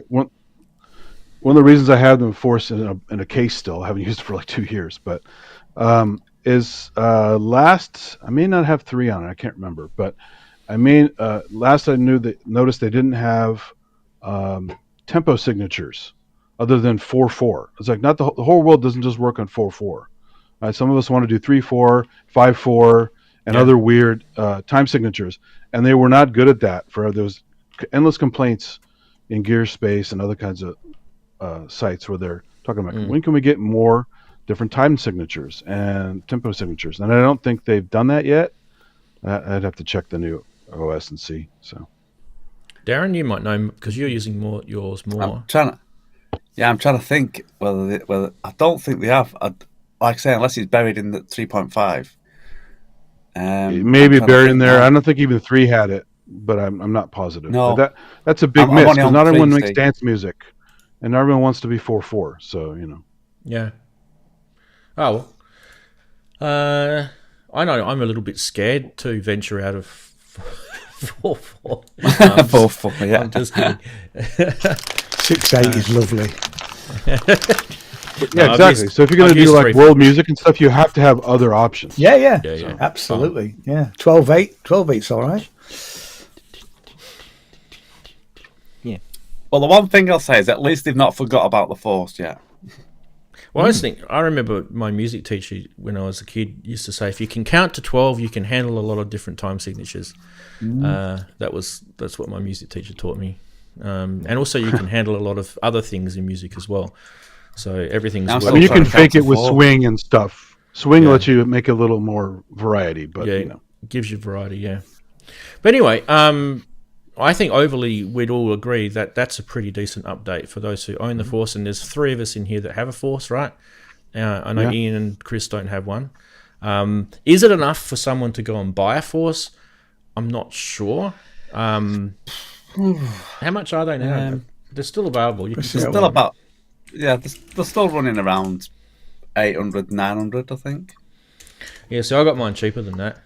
One of the reasons I have them Force in a case still, I haven't used it for like 2 years, but is last, I may not have 3 on it, I can't remember, but last I noticed they didn't have tempo signatures other than 4/4. It's like not the whole world doesn't just work on 4/4. Some of us want to do 3/4, 5/4, and other weird time signatures, and they were not good at that. For those endless complaints in Gearspace and other kinds of sites where they're talking about when can we get more different time signatures and tempo signatures, and I don't think they've done that yet. I'd have to check the new OS and see. So, Daren, you might know because you're using yours more. I'm trying to think whether I don't think they have. Like I say, unless it's buried in the 3.5. It may be buried in there. I don't think even 3 had it, but I'm not positive. No, but that's a big miss because not everyone makes dance music. And everyone wants to be 4/4, so Yeah. Oh well. I know I'm a little bit scared to venture out of 4/4. 4/4, yeah. I'm just kidding. 6/8 is lovely. Yeah, exactly. So if you're going to do like world music and stuff, you have to have other options. Yeah. Absolutely. Yeah. 12/8's all right. Well, the one thing I'll say is at least they've not forgot about the Force yet. Well, I remember my music teacher when I was a kid used to say, if you can count to 12, you can handle a lot of different time signatures. That's what my music teacher taught me. And also you can handle a lot of other things in music as well. So everything's... you can fake it with swing and stuff. Swing lets you make a little more variety, but gives you variety, yeah. But anyway, I think overly we'd all agree that that's a pretty decent update for those who own the Force, and there's 3 of us in here that have a Force, right? I know Ian and Chris don't have one. Is it enough for someone to go and buy a Force? I'm not sure. How much are they now? They're still available. They're still running around 800, 900, I think. Yeah, so I got mine cheaper than that.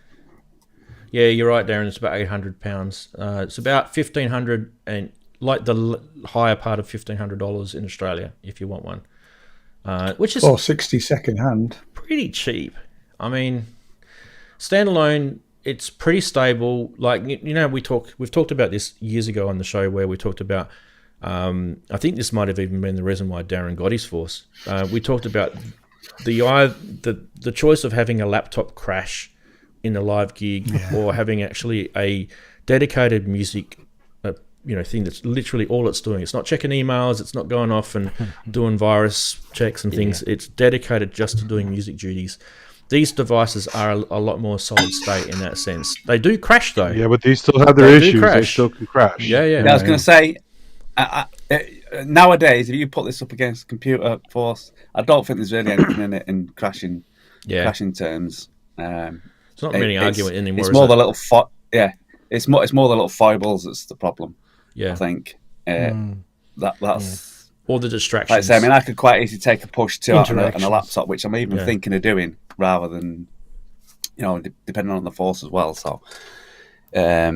Yeah, you're right, Daren. It's about £800. It's about 1,500 and like the higher part of $1,500 in Australia if you want one, which is 60 second hand. pretty cheap. I mean, standalone, it's pretty stable. Like, you know, we've talked about this years ago on the show where we talked about. I think this might have even been the reason why Daren got his Force. We talked about the choice of having a laptop crash in a live gig, or having actually a dedicated music thing that's literally all it's doing. It's not checking emails, it's not going off and doing virus checks and things. It's dedicated just to doing music duties. These devices are a lot more solid state in that sense. They do crash though. Yeah, but these still have their issues. They still can crash. Yeah. I was going to say, nowadays, if you put this up against computer Force, I don't think there's really anything in it in crashing terms. It's not really arguing anymore. It's more the little it's more the little foibles that's the problem. Yeah, I think that's all the distractions. Like I say, I mean, I could quite easily take a push to on a laptop, which I'm even thinking of doing, rather than depending on the Force as well. So, I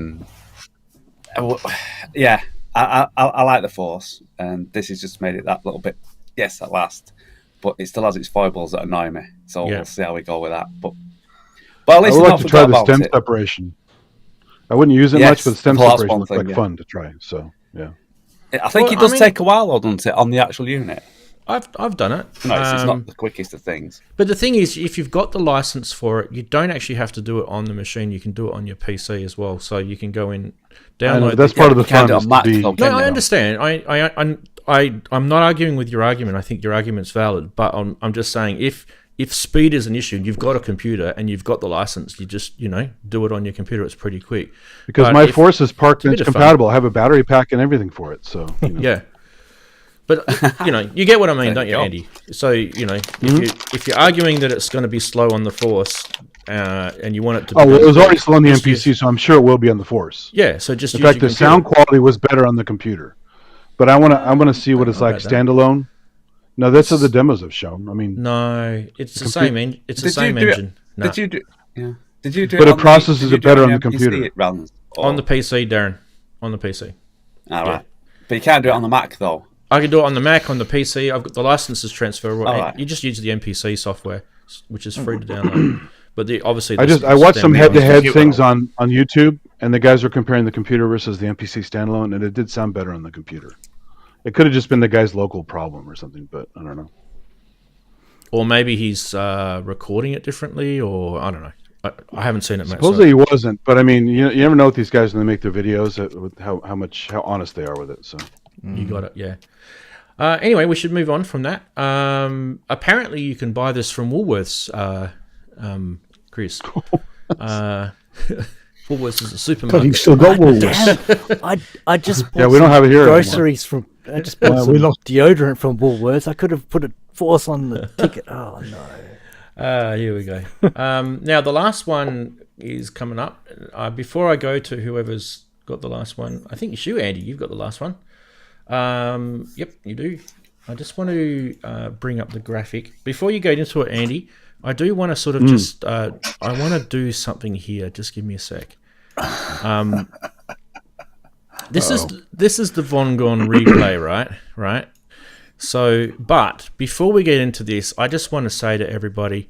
like the Force, and this has just made it that little bit. Yes, at last, but it still has its foibles that annoy me. So we'll see how we go with that. But at least I would like to try the stem separation. I wouldn't use it much, but the stem separation looks like fun to try. So yeah, I think it does take a while, though, doesn't it, on the actual unit? I've done it. No, it's not the quickest of things. But the thing is, if you've got the license for it, you don't actually have to do it on the machine. You can do it on your PC as well. So you can go in, download. That's part of the fun. I understand. I'm not arguing with your argument. I think your argument's valid. But I'm just saying, if speed is an issue, you've got a computer and you've got the license, you just do it on your computer. It's pretty quick. Because my Force is parked and it's compatible. I have a battery pack and everything for it. So yeah. But you get what I mean, don't you, Andy? So if you're arguing that it's going to be slow on the Force, and you want it to be it was already slow on the MPC, so I'm sure it will be on the Force. Yeah, so just in fact, the sound quality was better on the computer. But I want to see what it's like standalone. No, that's the demos have shown. I mean, no, it's the same. It's the same engine. Did you do? Yeah. Did you do? But it processes it better on the computer. On the PC, Daren. On the PC. All right. But you can't do it on the Mac though. I can do it on the Mac, on the PC. I've got the licenses transferable. Right. You just use the MPC software, which is free to download. But I watched some head-to-head things on YouTube, and the guys were comparing the computer versus the MPC standalone, and it did sound better on the computer. It could have just been the guy's local problem or something, but I don't know. Or maybe he's recording it differently, or I don't know. I haven't seen it. Supposedly he wasn't, but I mean, you never know with these guys when they make their videos with how honest they are with it. So you got it, yeah. Anyway, we should move on from that. Apparently, you can buy this from Woolworths, Chris. Woolworths is a supermarket. But you've still got Woolworths. I just bought we don't have it here. Groceries from. I just bought some deodorant from Woolworths. I could have put a Force on the ticket. Oh no. Here we go. Now the last one is coming up. Before I go to whoever's got the last one, I think it's you, Andy. You've got the last one. Yep, you do. I just want to bring up the graphic before you get into it, Andy. I do want to sort of just. I want to do something here. Just give me a sec. This is the Vongon Replay, right? So, but before we get into this, I just want to say to everybody,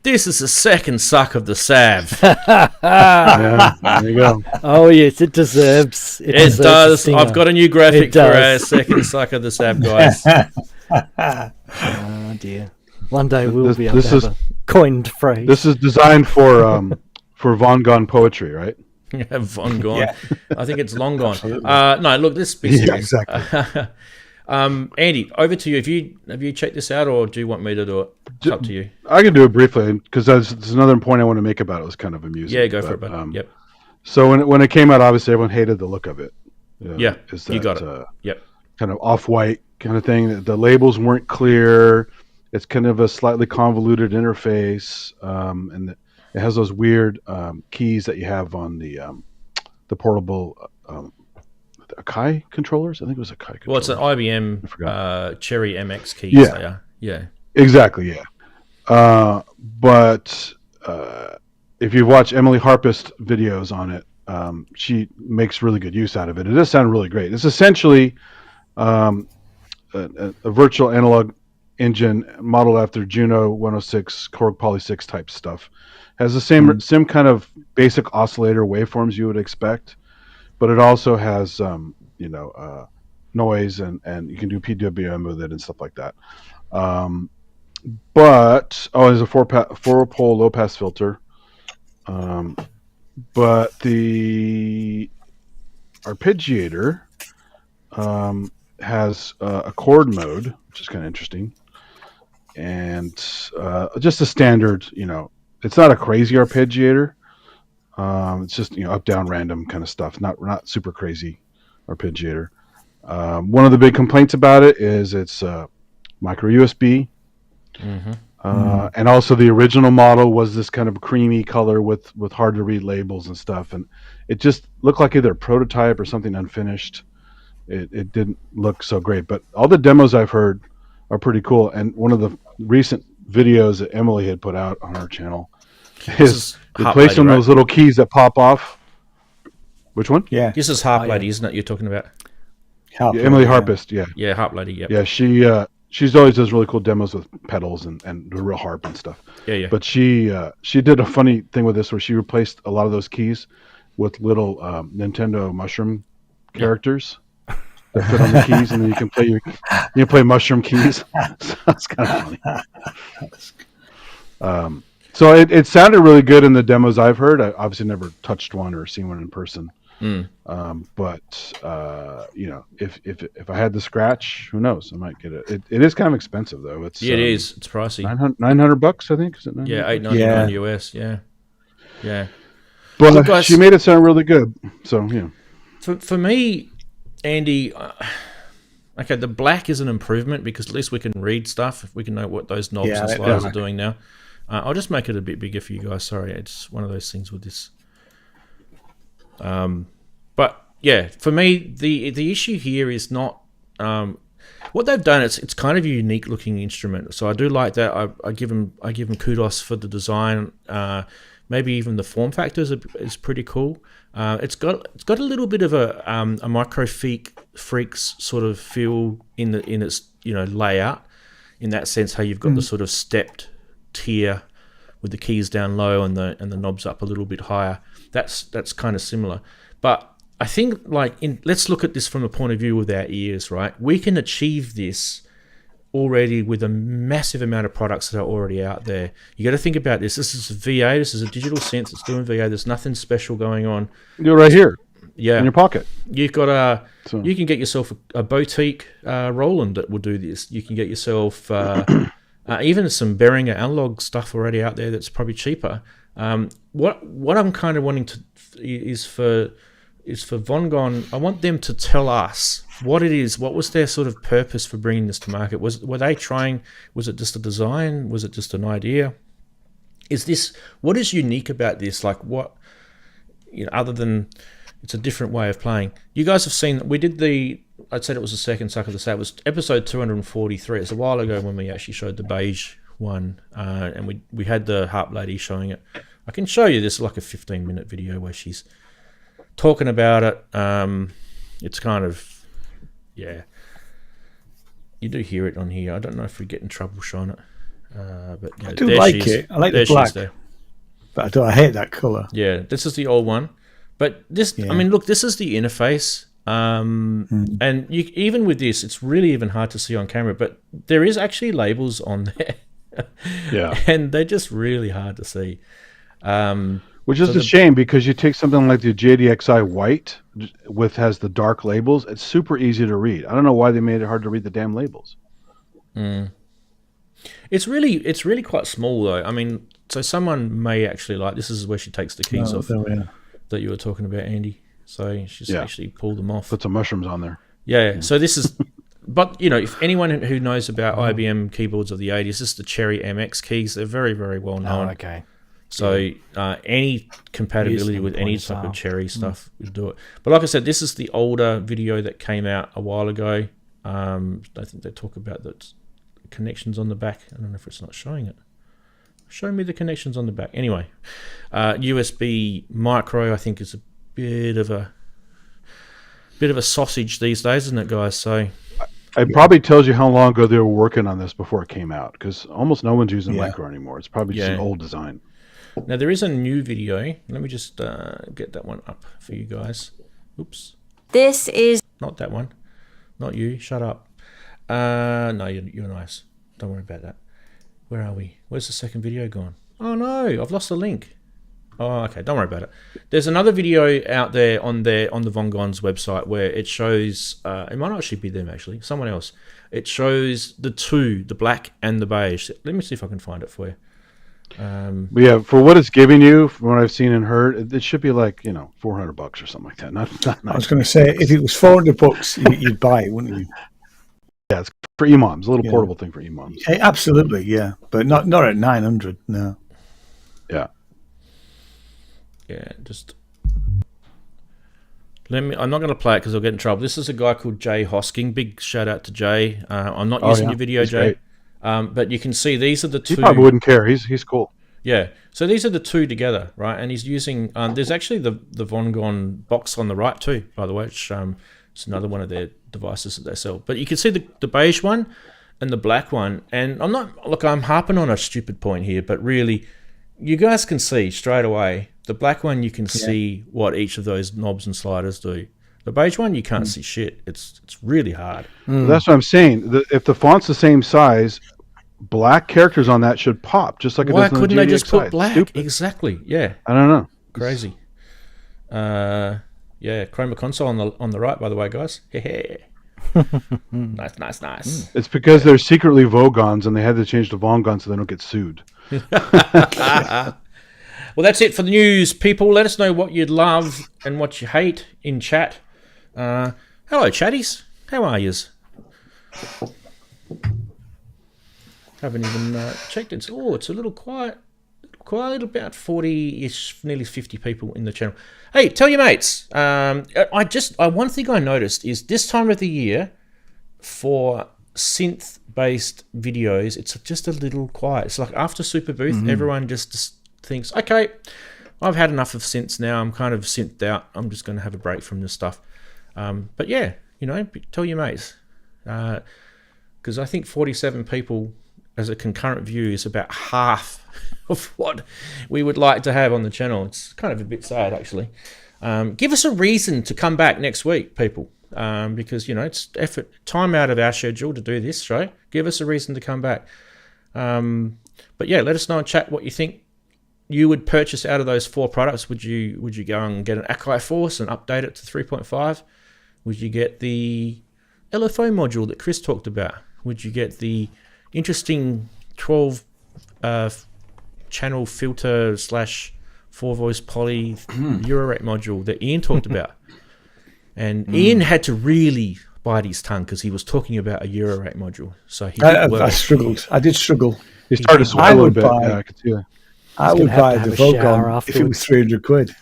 this is the second suck of the SAV. Yeah, there you go. Oh yes, it deserves. It does. I've got a new graphic for our second suck of the SAV, guys. Oh dear. One day we'll be able to have a coined phrase. This is designed for Vongon poetry, right? Yeah, Vongon. Yeah. I think it's long gone. No, look, this is exactly. Andy, over to you. Have you checked this out, or do you want me to do it? It's up to you. I can do it briefly because there's another point I want to make about it. It was kind of amusing. Yeah, go for it, bud. Yep. So when it came out, obviously everyone hated the look of it. Yeah, you got it. Yep. Kind of off-white kind of thing. The labels weren't clear. It's kind of a slightly convoluted interface, and it has those weird keys that you have on the portable Akai controllers. I think it was Akai controller. Well, it's an IBM Cherry MX keys. Yeah. They are. Yeah. Exactly. Yeah. But if you watch Emily Harpist videos on it, she makes really good use out of it. It does sound really great. It's essentially a virtual analog engine modeled after Juno 106 Korg Poly 6 type stuff. Has the same kind of basic oscillator waveforms you would expect, but it also has noise and you can do PWM with it and stuff like that. But there's a four pole low pass filter. But the arpeggiator has a chord mode, which is kind of interesting, and just a standard. It's not a crazy arpeggiator. It's just up down random kind of stuff. Not super crazy arpeggiator. One of the big complaints about it is it's micro USB. And also the original model was this kind of creamy color with hard to read labels and stuff, and it just looked like either a prototype or something unfinished. It didn't look so great, but all the demos I've heard are pretty cool. And one of the recent videos that Emily had put out on our channel is replacing one of those little keys that pop off. Which one? Yeah, this is Harp Lady, isn't it? You're talking about Emily Harpist. Yeah, Harp Lady. Yeah, she's always does really cool demos with pedals and the real harp and stuff. Yeah. But she did a funny thing with this where she replaced a lot of those keys with little Nintendo mushroom characters that fit on the keys, and then you can play mushroom keys. So that's kind of funny. So it sounded really good in the demos I've heard. I obviously never touched one or seen one in person. But if I had the scratch, who knows? I might get it. It is kind of expensive though. It is. It's pricey. $900, I think. Is it? Yeah, $899 US. Yeah. But look, guys, she made it sound really good. So yeah. For me, Andy, okay, the black is an improvement because at least we can read stuff. We can know what those knobs and sliders are doing now. I'll just make it a bit bigger for you guys. Sorry, it's one of those things with this. But yeah, for me, the issue here is not what they've done. It's kind of a unique looking instrument, so I do like that. I give them kudos for the design. Maybe even the form factor is pretty cool. It's got a little bit of a micro freaks sort of feel in its layout, in that sense how you've got the sort of stepped tier with the keys down low and the knobs up a little bit higher. That's kind of similar, but I think let's look at this from a point of view with our ears, right? We can achieve this already with a massive amount of products that are already out there. You got to think about this. This is a VA. This is a digital synth. It's doing VA. There's nothing special going on. You're right here. Yeah, in your pocket. You've got you can get yourself a boutique Roland that will do this. You can get yourself even some Behringer analog stuff already out there that's probably cheaper. What I'm kind of wanting is for Vongon. I want them to tell us what it is. What was their sort of purpose for bringing this to market? Were they trying? Was it just a design? Was it just an idea? What is unique about this? Like what, other than it's a different way of playing. You guys have seen, we did I'd said it was the second Suck of the Sat. It was episode 243. It's a while ago when we actually showed the beige one, and we had the Harp Lady showing it. I can show you this, like a 15-minute video where she's talking about it. It's kind of, yeah. You do hear it on here. I don't know if we get in trouble showing it. But I do like it. I like the black. But I hate that colour. Yeah, this is the old one. But this, I mean, look, this is the interface. And even with this, it's really even hard to see on camera, but there is actually labels on there. Yeah. And they're just really hard to see. Which is a shame, because you take something like the JDXI White, has the dark labels. It's super easy to read. I don't know why they made it hard to read the damn labels. It's really quite small though. I mean, so someone may actually this is where she takes the keys off that you were talking about, Andy. So she's actually pulled them off. Put some mushrooms on there. Yeah. So this is, but if anyone who knows about IBM keyboards of the 80s, this is the Cherry MX keys. They're very, very well known. Oh, okay. So any compatibility with any type of Cherry stuff would do it. But like I said, this is the older video that came out a while ago. I think they talk about the connections on the back. I don't know if it's not showing it. Show me the connections on the back. Anyway, USB micro, I think, is bit of a sausage these days, isn't it, guys? So it probably tells you how long ago they were working on this before it came out, because almost no one's using micro anymore. It's probably just an old design. Now there is a new video. Let me just get that one up for you guys. Oops. This is not that one. Not you. Shut up. No, you're nice. Don't worry about that. Where are we? Where's the second video gone? Oh no, I've lost the link. Oh, okay. Don't worry about it. There's another video out there on the Vongon's website where it shows. It might not actually be them. Actually, someone else. It shows the two, the black and the beige. Let me see if I can find it for you. But yeah, for what it's giving you, from what I've seen and heard, it should be like $400 or something like that. Not I was going to say, if it was $400, you'd buy it, wouldn't you? Yeah, it's for imams, a little portable thing for imams. Hey, absolutely, yeah, but not at 900. No. Yeah. Yeah, just I'm not going to play it because I'll get in trouble. This is a guy called Jay Hosking. Big shout out to Jay. I'm not using your video, He's Jay. But you can see these are the two. He probably wouldn't care. He's cool. Yeah. So these are the two together, right? And he's using. There's actually the Vongon box on the right too, by the way. Which, it's another one of their devices that they sell. But you can see the beige one and the black one. And I'm harping on a stupid point here, but really, you guys can see straight away. The black one, you can see what each of those knobs and sliders do. The beige one, you can't see shit. It's really hard. That's what I'm saying. If the font's the same size, black characters on that should pop, just like it Why does on couldn't the they just JDX put side. black? Stupid. Exactly. Yeah. I don't know. Crazy. Yeah, Chroma console on the right, by the way, guys. Nice. It's because they're secretly Vogons, and they had to change to Vongon so they don't get sued. Well, that's it for the news, people. Let us know what you'd love and what you hate in chat. Hello, chatties. How are yous? Haven't even checked it. It's a little quiet. Quite about 40-ish, nearly 50 people in the channel. Hey, tell your mates. One thing I noticed is this time of the year for synth-based videos, it's just a little quiet. It's like after Super Booth, everyone just thinks, okay, I've had enough of synths now. I'm kind of synthed out. I'm just going to have a break from this stuff. But yeah, tell your mates. Because I think 47 people as a concurrent view is about half of what we would like to have on the channel. It's kind of a bit sad, actually. Give us a reason to come back next week, people. Because, it's time out of our schedule to do this show. Give us a reason to come back. But yeah, let us know in chat what you think you would purchase out of those 4 products. Would you go and get an Akai Force and update it to 3.5? Would you get the LFO module that Chris talked about? Would you get the interesting 12 channel filter / 4-voice poly eurorack module that Ian talked about? And Ian had to really bite his tongue because he was talking about a eurorack module. So I struggled. I did struggle. He started to sweat a little bit. Yeah, I could see that. I would buy the Vongon if it was 300 quid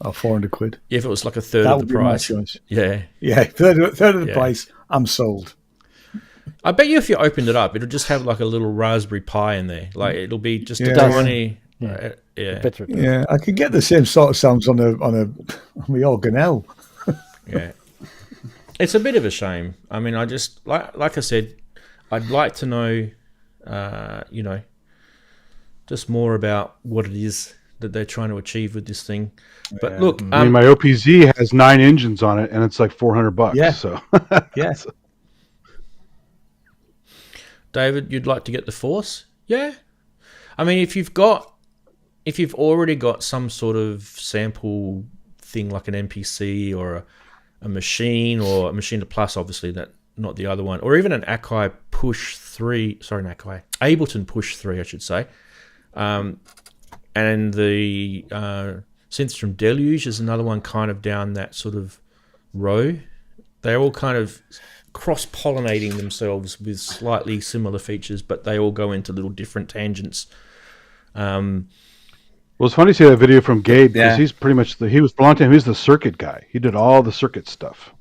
or 400 quid. If it was like a third of the price. Yeah. Yeah, third of the price, I'm sold. I bet you if you opened it up, it'll just have like a little Raspberry Pi in there. Like it'll be just a tiny. Yeah, I could get the same sort of sounds on the organelle. Yeah, it's a bit of a shame. I mean, I just like I said, I'd like to know, just more about what it is that they're trying to achieve with this thing. But look, I mean, my OPZ has 9 engines on it, and it's like $400. Yeah. So yes. David, you'd like to get the Force? Yeah. I mean, if you've already got some sort of sample thing like an MPC or a machine or a Machine to Plus, obviously that not the other one, or even an Akai Push 3. Sorry, an Akai Ableton Push 3, I should say. And the synths from Deluge is another one kind of down that sort of row. They're all kind of cross-pollinating themselves with slightly similar features, but they all go into little different tangents. Well, it's funny to see that video from Gabe because he's pretty much he was for a long time. He was the circuit guy. He did all the circuit stuff.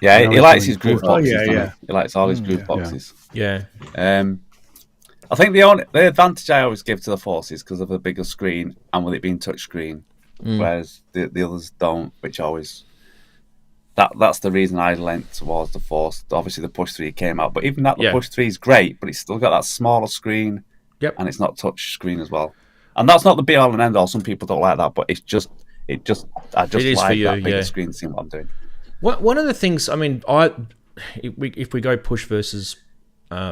Yeah, he likes his groove boxes. Yeah. He likes all his groove boxes. Yeah. I think the advantage I always give to the Force is because of the bigger screen and with it being touchscreen, whereas the others don't, which always... That's the reason I leant towards the Force. Obviously, the Push 3 came out, but even that, the Push 3 is great, but it's still got that smaller screen, and it's not touch screen as well. And that's not the be all and end all. Some people don't like that, but I just like that bigger screen, seeing what I'm doing. One of the things, I mean, if we go Push versus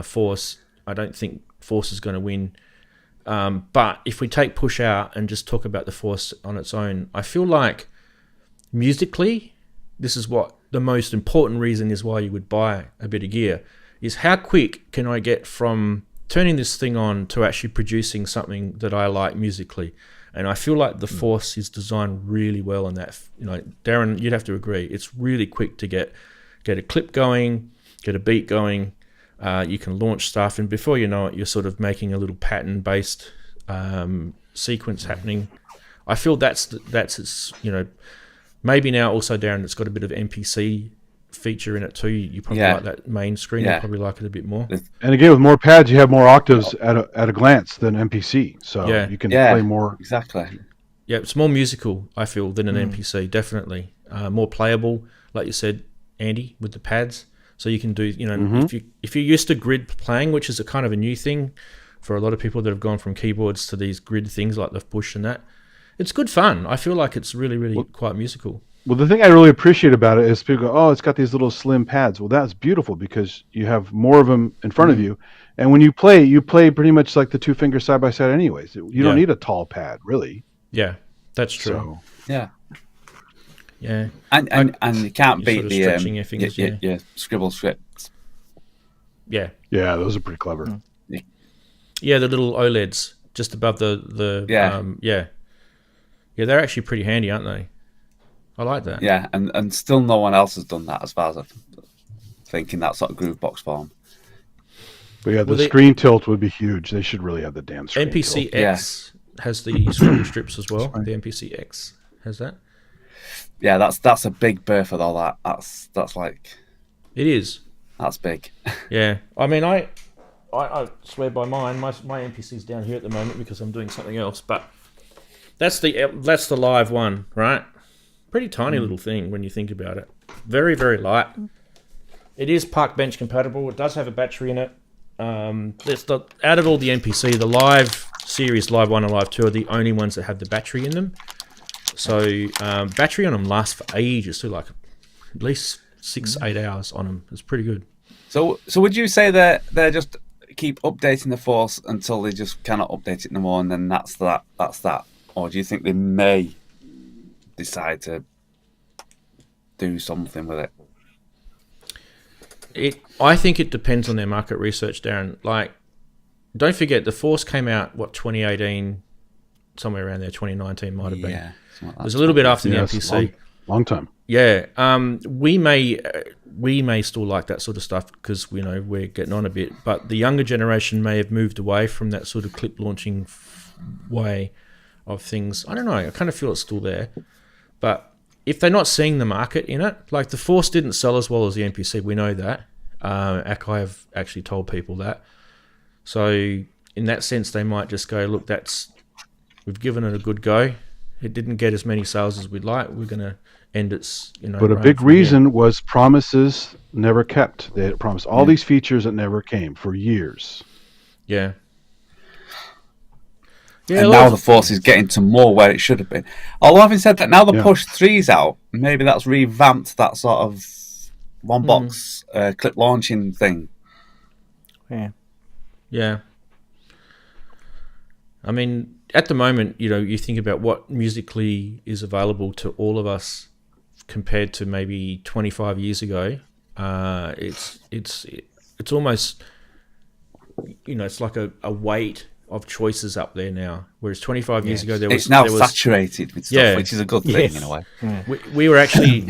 Force, I don't think Force is going to win. But if we take Push out and just talk about the Force on its own, I feel like musically, this is what the most important reason is why you would buy a bit of gear, is how quick can I get from turning this thing on to actually producing something that I like musically. And I feel like the Force is designed really well in that. You know, Daren, you'd have to agree. It's really quick to get a clip going, get a beat going. You can launch stuff, and before you know it, you're sort of making a little pattern-based sequence happening. I feel that's its, you know, maybe now also, Daren, it's got a bit of MPC feature in it too. You probably like that main screen. You probably like it a bit more. And again, with more pads, you have more octaves at a glance than MPC, so you can play more. Exactly. Yeah, it's more musical, I feel, than an MPC. Definitely more playable, like you said, Andy, with the pads. So you can do, you know, if you're used to grid playing, which is a kind of a new thing for a lot of people that have gone from keyboards to these grid things like the Push and that, it's good fun. I feel like it's really quite musical. Well, the thing I really appreciate about it is people go, oh, it's got these little slim pads. Well, that's beautiful because you have more of them in front of you. And when you play pretty much like the two fingers side by side anyways. You don't need a tall pad, really. Yeah, that's true. So, yeah. And you can't beat the stretching your fingers, your scribble scripts. Yeah. Yeah, those are pretty clever. Yeah, the little OLEDs just above the yeah, they're actually pretty handy, aren't they? I like that. Yeah, and still no one else has done that as far as I'm thinking, that sort of groove box form. But yeah, the screen tilt would be huge. They should really have the damn screen MPC tilt. X has the scribble strips as well. The MPC X has that. Yeah, that's a big berth with all that. That's like... It is. That's big. Yeah. I mean, I swear by mine. My MPC's down here at the moment because I'm doing something else, but that's the live one, right? Pretty tiny little thing when you think about it. Very, very light. It is park bench compatible. It does have a battery in it. Out of all the MPC, the Live series, Live 1 and Live 2 are the only ones that have the battery in them. So battery on them lasts for ages too, like at least 6-8 hours on them. It's pretty good. So would you say that they're just keep updating the Force until they just cannot update it no more, and then that's that? Or do you think they may decide to do something with it? I think it depends on their market research, Daren. Like, don't forget, the Force came out, 2018, somewhere around there, 2019 might have been. Yeah, it was a little bit after the MPC. Long time. Yeah, we may still like that sort of stuff because we're getting on a bit, but the younger generation may have moved away from that sort of clip launching way of things. I don't know. I kind of feel it's still there, but if they're not seeing the market in it, like the Force didn't sell as well as the MPC, we know that. Akai have actually told people that. So in that sense, they might just go, look, we've given it a good go. It didn't get as many sales as we'd like. We're going to end its, But a big reason was promises never kept. They had promised all these features that never came for years. Yeah. And now the Force is getting to more where it should have been. Although having said that, now the Push 3's out, maybe that's revamped that sort of one box clip launching thing. Yeah. I mean, at the moment, you think about what musically is available to all of us compared to maybe 25 years ago. It's almost, it's like a weight of choices up there now. Whereas 25 years ago, it's now saturated with stuff, which is a good thing in a way.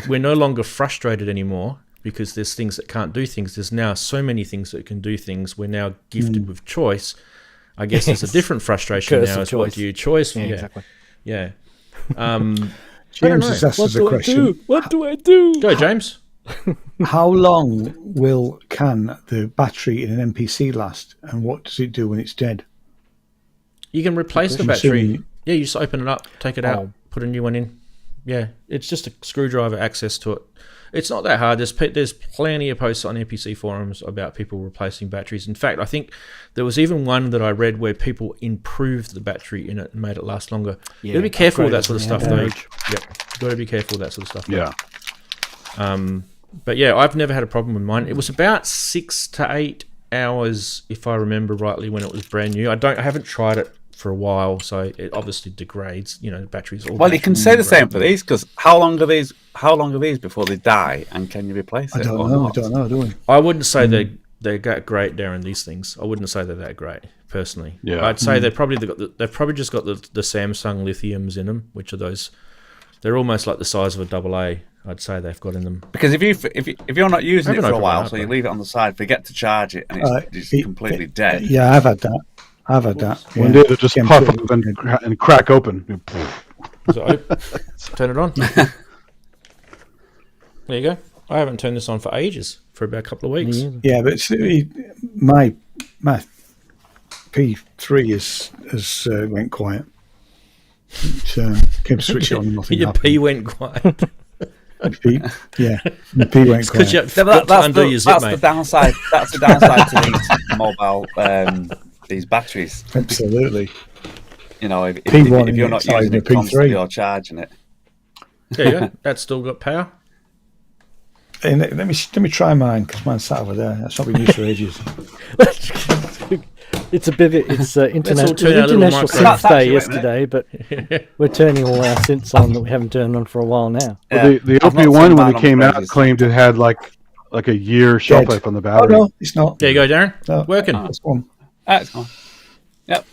We're no longer frustrated anymore because there's things that can't do things. There's now so many things that can do things. We're now gifted with choice. I guess there's a different frustration now. Is what do you choice? Yeah, exactly. Yeah. James has asked us a question. What do I do? Go, James. How long can the battery in an MPC last, and what does it do when it's dead? You can replace the battery. Yeah, you just open it up, take it out. put a new one in. Yeah, it's just a screwdriver access to it. It's not that hard. There's plenty of posts on NPC forums about people replacing batteries. In fact, I think there was even one that I read where people improved the battery in it and made it last longer. You gotta be careful with that sort of stuff, though. Yep, you gotta be careful with that sort of stuff. Yeah. But yeah, I've never had a problem with mine. It was about 6 to 8 hours, if I remember rightly, when it was brand new. I haven't tried it for a while, so it obviously degrades. You know, the batteries. Well, you can say the same for these, because how long are these before they die, and can you replace it? I don't know, do we? I wouldn't say they're great, Darren. These things, I wouldn't say they're that great personally. Yeah. I'd say they've probably just got the Samsung lithiums in them, which are those. They're almost like the size of a AA. I'd say they've got in them. Because if you're not using it for a while, so you leave it on the side, forget to charge it, and it's completely dead. Yeah, I've had that. One day it'll just puff up and crack open. So turn it on. There you go. I haven't turned this on for ages, for about a couple of weeks. Yeah, but my P3 has went quiet. Came to switch it on and nothing Your happened. P went quiet. My P went quiet. That's the downside. That's the downside to these mobile these batteries. Absolutely. You know, if P1 you're not using it P3. constantly or charging it. There you go. That's still got power. And let me try mine, because mine's sat over there. That's not been used for ages. It's a bit. It's International micro- Synth Day yesterday, but we're turning all our synths on that we haven't turned on for a while now. Well, the OP1 when it came out claimed it had like a year shelf life on the battery. Oh no, it's not. There you go, Darren. No, Working. It's gone. It's gone. Yep.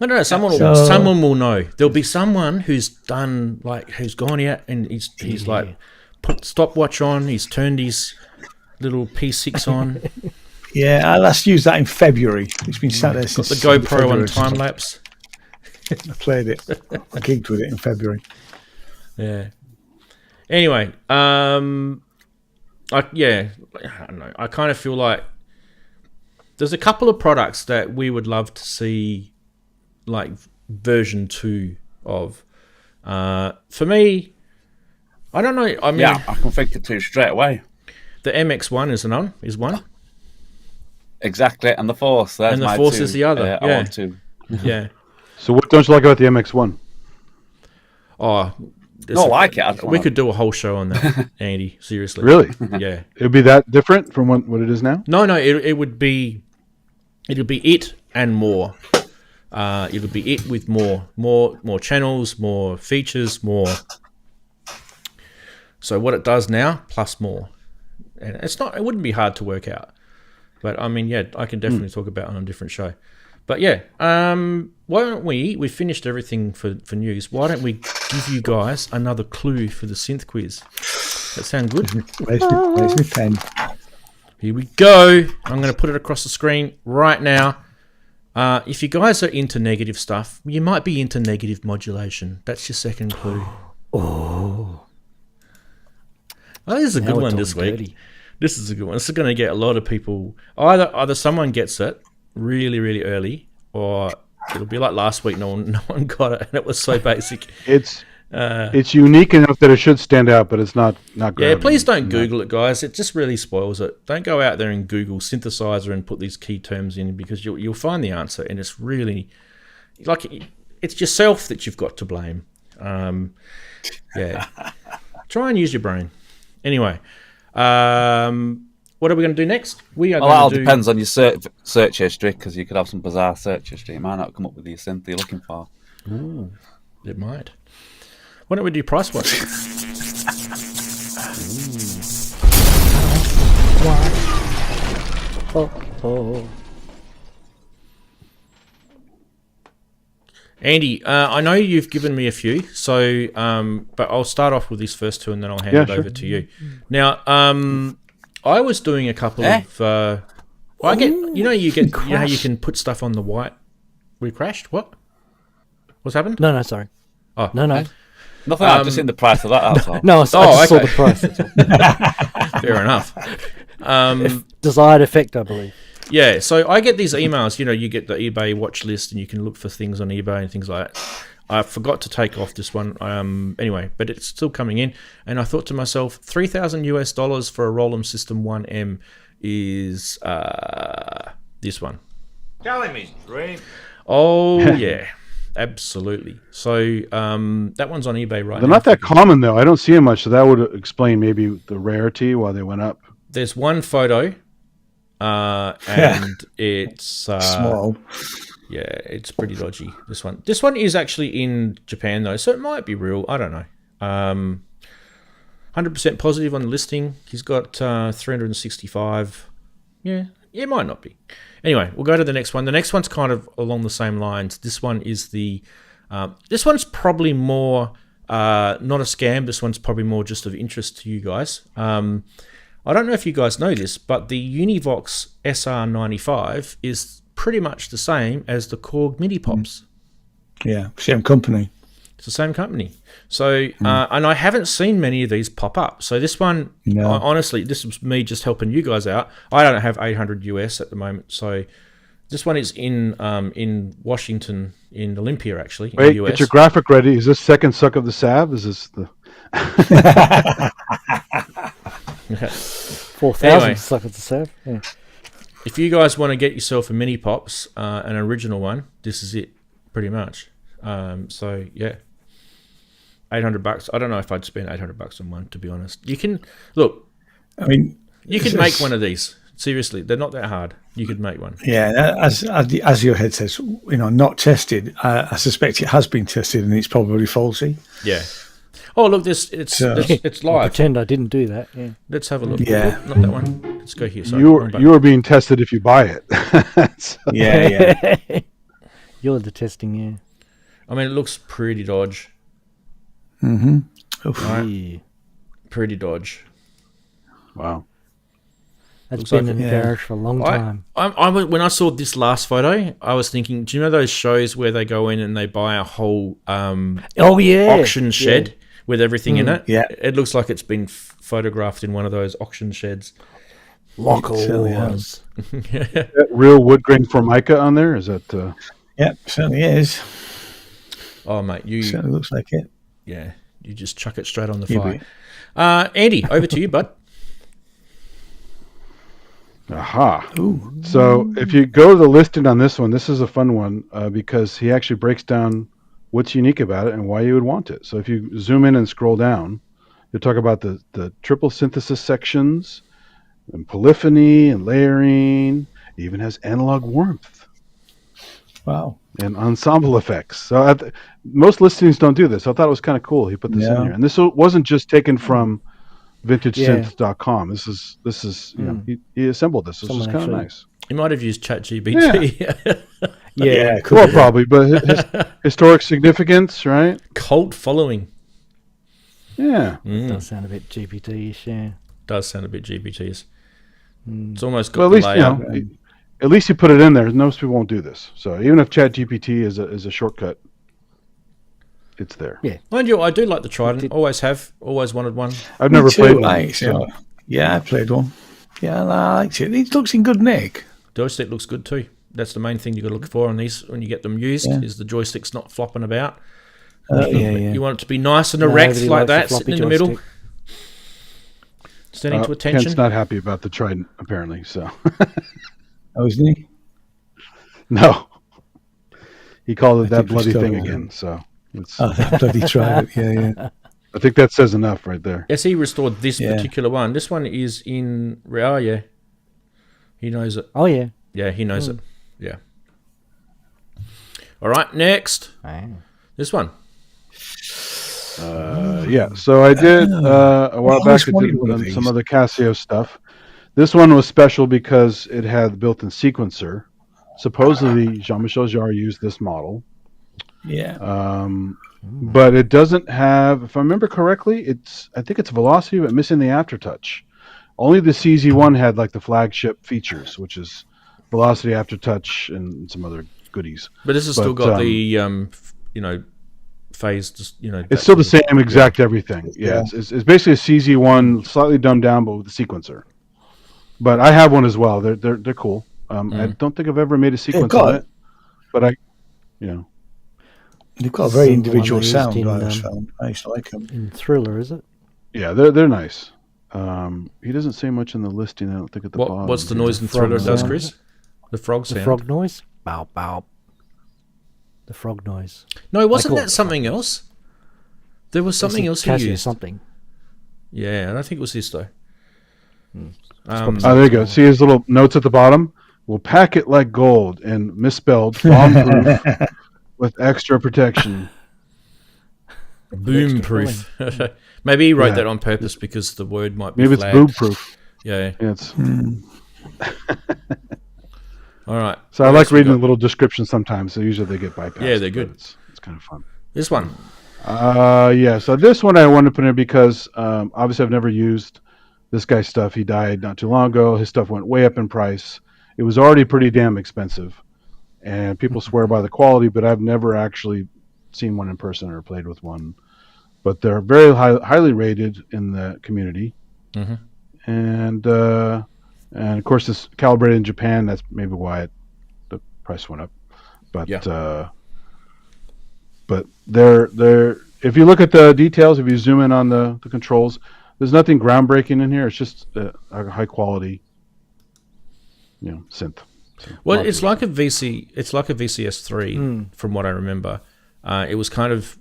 I don't know. Someone will know. There'll be someone who's gone out and he's like put stopwatch on. He's turned his little P6 on. Yeah, I last used that in February. It's been sat there since. Got the GoPro on time lapse. I played it. I gigged with it in February. Yeah. Anyway, I don't know. I kind of feel like there's a couple of products that we would love to see, like version 2 of. For me, I don't know. I mean, I can think of 2 straight away. The MX1 is one. Exactly, and the Force. And the Force is the other. I want to. Yeah. So what don't you like about the MX1? Oh, I like it. We could do a whole show on that, Andy. Seriously. Really? Yeah. It would be that different from what it is now? No. It would be it and more. It would be it with more channels, more features, more. So what it does now plus more, and it wouldn't be hard to work out. But I mean, yeah, I can definitely talk about it on a different show. But yeah, why don't we finished everything for news. Why don't we give you guys another clue for the synth quiz? That sound good? Where's my pen? Here we go. I'm going to put it across the screen right now. If you guys are into negative stuff, you might be into negative modulation. That's your second clue. Oh, this is a good one this week. Dirty. This is a good one. This is going to get a lot of people. Either someone gets it really, really early, or it'll be like last week. No one got it, and it was so basic. It's unique enough that it should stand out, but it's not great. Yeah, please don't Google it, guys. It just really spoils it. Don't go out there and Google synthesizer and put these key terms in, because you'll find the answer, and it's really like it's yourself that you've got to blame. Yeah, try and use your brain. Anyway. What are we going to do next? Depends on your search history, because you could have some bizarre search history. You might not come up with the synth you're looking for. Ooh, it might. Why don't we do price watch? Andy, I know you've given me a few, so but I'll start off with these first 2, and then I'll hand it over to you. Now, I was doing a couple of. I get, you know how you can put stuff on the white. We crashed. What? What's happened? No, sorry. Oh no. Nothing. I've just seen the price of that. That's all. No, I just saw the price. That's all. Fair enough. Desired effect, I believe. Yeah, so I get these emails. You know, you get the eBay watch list, and you can look for things on eBay and things like that. I forgot to take off this one. Anyway, but it's still coming in. And I thought to myself, $3,000 for a Roland System 1M is this one. Telling me, Ray. Oh, yeah. Absolutely. So that one's on eBay right now. They're not that common, though. I don't see them much, so that would explain maybe the rarity why they went up. There's one photo, and it's Small. Yeah, it's pretty dodgy. This one is actually in Japan though, so it might be real. I don't know. 100% positive on the listing. He's got 365. Yeah, it might not be. Anyway, we'll go to the next one. The next one's kind of along the same lines. This one is this one's probably more not a scam. This one's probably more just of interest to you guys. I don't know if you guys know this, but the Univox SR95 is pretty much the same as the Korg MIDI Pops. Yeah, same company. It's the same company. So, and I haven't seen many of these pop up. So this one, honestly, this was me just helping you guys out. I don't have 800 US at the moment. So this one is in Washington, in Olympia, actually, in the US. Get your graphic ready. Is this second suck of the salve? Is this the... 4,000 Anyway. suckers to serve. Yeah. If you guys want to get yourself a Mini Pops, an original one, this is it, pretty much. So yeah, $800. I don't know if I'd spend $800 on one, to be honest. You can look. I mean, you could make one of these. Seriously, they're not that hard. You could make one. Yeah, as your head says, not tested. I suspect it has been tested, and it's probably faulty. Yeah. Oh, look, it's live. Pretend I didn't do that. Yeah. Let's have a look. Yeah. Oh, not that one. Let's go here. Sorry, You are being tested if you buy it. So- Yeah. You're the testing, yeah. I mean, it looks pretty dodge. Mm-hmm. Yeah. Pretty dodge. Wow. That's Looks been like in the garage for a long time. When I saw this last photo, I was thinking, do you know those shows where they go in and they buy a whole auction shed with everything in it? Yeah. It looks like it's been photographed in one of those auction sheds. Lockers. That real wood grain Formica on there? Is that... Yep, certainly is. Oh, mate, Certainly looks like it. yeah, you just chuck it straight on the Yeah, fire. Andy, over to you, bud. Aha. Ooh. So if you go to the listing on this one, this is a fun one because he actually breaks down what's unique about it and why you would want it. So if you zoom in and scroll down, you'll talk about the triple synthesis sections and polyphony and layering. It even has analog warmth. Wow. And ensemble effects. So most listings don't do this. I thought it was kind of cool. He put this in here. And this wasn't just taken from VintageSynth.com. This is he assembled this. This is kind of nice. You might have used ChatGPT. Yeah. Well, probably, but historic significance, right? Cult following. Yeah. Does sound a bit GPT-ish, yeah. Does sound a bit GPTs. It's almost got Well, at the least layout. at least you put it in there. Most people won't do this. So even if ChatGPT is a shortcut, it's there. Yeah. Mind you, I do like the Trident. Always have. Always wanted one. I've never played one. I played one. Yeah, and I liked it. It looks in good nick. Joystick looks good too. That's the main thing you've got to look for on these when you get them used, is the joystick's not flopping about. You want it to be nice and erect like that, sitting in the middle. Standing to attention. Kent's not happy about the Trident, apparently. So. Oh, isn't he? No. He called it that think bloody it's thing terrible. again. So. That bloody Trident. Yeah. I think that says enough right there. Yes, he restored this particular one. This one is in... Oh, yeah. He knows it. Oh, yeah. Yeah, he knows it. Yeah. All right, next. This one. So I did a while back. I did some other Casio stuff. This one was special because it had built-in sequencer. Supposedly, Jean-Michel Jarre used this model. Yeah. But it doesn't have, if I remember correctly, I think it's velocity, but missing the aftertouch. Only the CZ1 had like the flagship features, which is velocity, aftertouch, and some other goodies. But this has still got the, phase, it's still the same exact everything. Yeah, it's basically a CZ1, slightly dumbed down, but with a sequencer. But I have one as well. They're cool. I don't think I've ever made a sequence on it, but They've got a very Same one individual they used sound. in, I found. I used to like them. in Thriller, is it? Yeah, they're nice. He doesn't say much in the listing. I don't think at the bottom. What's the noise in Thriller Frog does, sound. Chris? The frog sound. The frog noise? Bow, bow. The frog noise. No, wasn't call that it something else? There was something else he Casio used. something. Yeah, I don't think it was this though. Oh, there you go. See his little notes at the bottom? We'll pack it like gold and misspelled, bomb-proof, with extra protection. Boom proof. Maybe he wrote that on purpose because the word might be Maybe it's flagged. boob-proof. Yeah. Yeah, it's... All right. So I like reading the little descriptions sometimes. So usually they get bypassed. Yeah, they're good. It's kind of fun. This one. Yeah. So this one I wanted to put in because obviously I've never used this guy's stuff. He died not too long ago. His stuff went way up in price. It was already pretty damn expensive, and people swear by the quality, but I've never actually seen one in person or played with one. But they're very highly rated in the community, and of course it's calibrated in Japan. That's maybe why the price went up. But but they're if you look at the details, if you zoom in on the controls, there's nothing groundbreaking in here. It's just a high quality, synth. Well, it's like a VC. It's like a VCS3 from what I remember. It was kind of,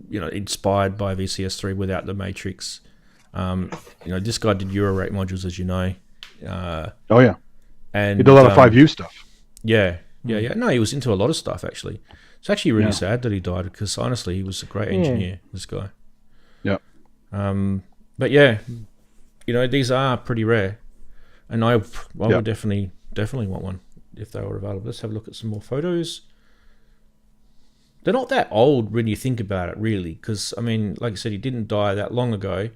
inspired by VCS3 without the matrix. This guy did eurorack modules, as you know. Oh yeah, and he did a lot of 5U stuff. Yeah. No, he was into a lot of stuff actually. It's actually really sad that he died because honestly, he was a great engineer. This guy. Yeah. But yeah, these are pretty rare, and I would definitely want one if they were available. Let's have a look at some more photos. They're not that old when you think about it, really, because I mean, like I said, he didn't die that long ago,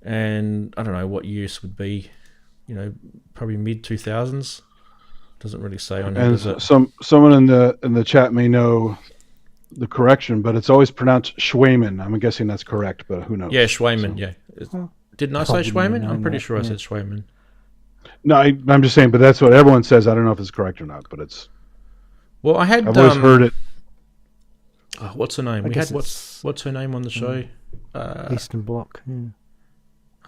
and I don't know what years would be, probably mid 2000s. Doesn't really say on here. And someone in the chat may know the correction, but it's always pronounced Schwayman. I'm guessing that's correct, but who knows? Yeah, Schwayman. Yeah, didn't I say Schwayman? I'm pretty sure I said Schwayman. No, I'm just saying, but that's what everyone says. I don't know if it's correct or not, but it's. Well, I've always heard it. What's her name? What's her name on the show? Eastern Bloc. Yeah.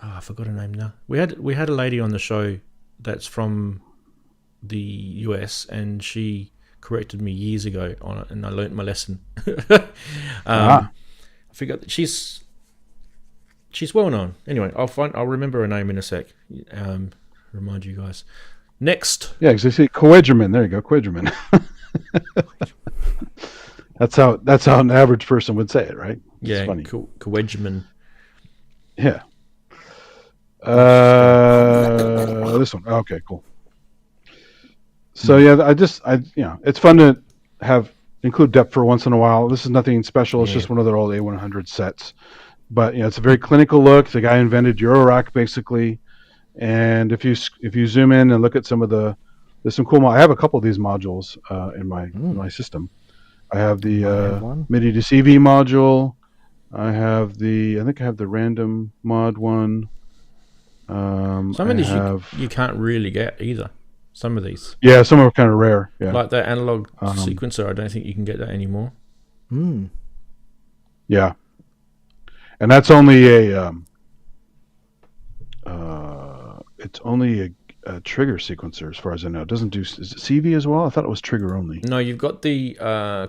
I forgot her name now. We had a lady on the show that's from the US, and she corrected me years ago on it, and I learnt my lesson. I forgot that she's well known. Anyway, I'll remember her name in a sec. Remind you guys. Next. Yeah, because I see Quedgerman. There you go, Quedgerman. That's how an average person would say it, right? It's funny. Quedgerman. Yeah. This one. Okay, cool. So yeah, it's fun to include depth for once in a while. This is nothing special. It's just one of their old A100 sets, but it's a very clinical look. The guy invented eurorack basically, and if you zoom in and look at there's some cool. I have a couple of these modules in my system. I have the MIDI to CV module. I think I have the random mod one. Some of these you can't really get either. Some of these. Yeah, some are kind of rare. Yeah. Like the analog sequencer, I don't think you can get that anymore. Yeah. And that's only it's only a trigger sequencer as far as I know. It doesn't do, is it CV as well? I thought it was trigger only. No, you've got the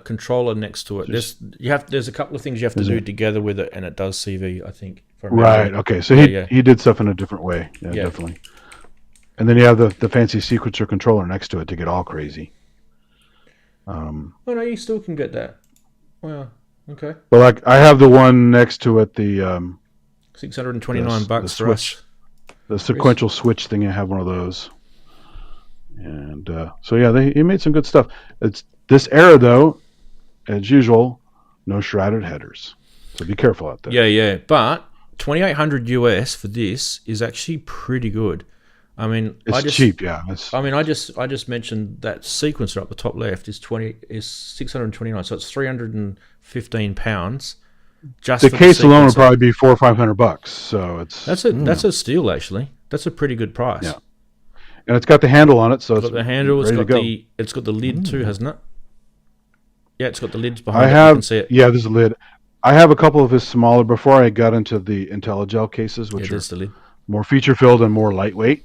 controller next to it. There's a couple of things you have to do together with it, and it does CV, I think. Right, okay. So he did stuff in a different way. Yeah, definitely. And then you have the fancy sequencer controller next to it to get all crazy. Oh no, you still can get that. Well, okay. Well, I have the one next to it, the $629 for us. The sequential switch thing. I have one of those. And so yeah, he made some good stuff. It's this era though, as usual, no shrouded headers. So be careful out there. Yeah. But $2,800 US for this is actually pretty good. I mean, it's cheap, yeah. I just mentioned that sequencer up the top left is $629, so it's £315. Just the case alone would probably be $400 or $500. So that's a steal actually. That's a pretty good price. Yeah, and it's got the handle on it, so it's got the handle. It's got the lid too, hasn't it? Yeah, it's got the lids behind I it. have, You can see it. yeah, there's a lid. I have a couple of his smaller before I got into the IntelliGel cases, which are there's the lid. more feature filled and more lightweight.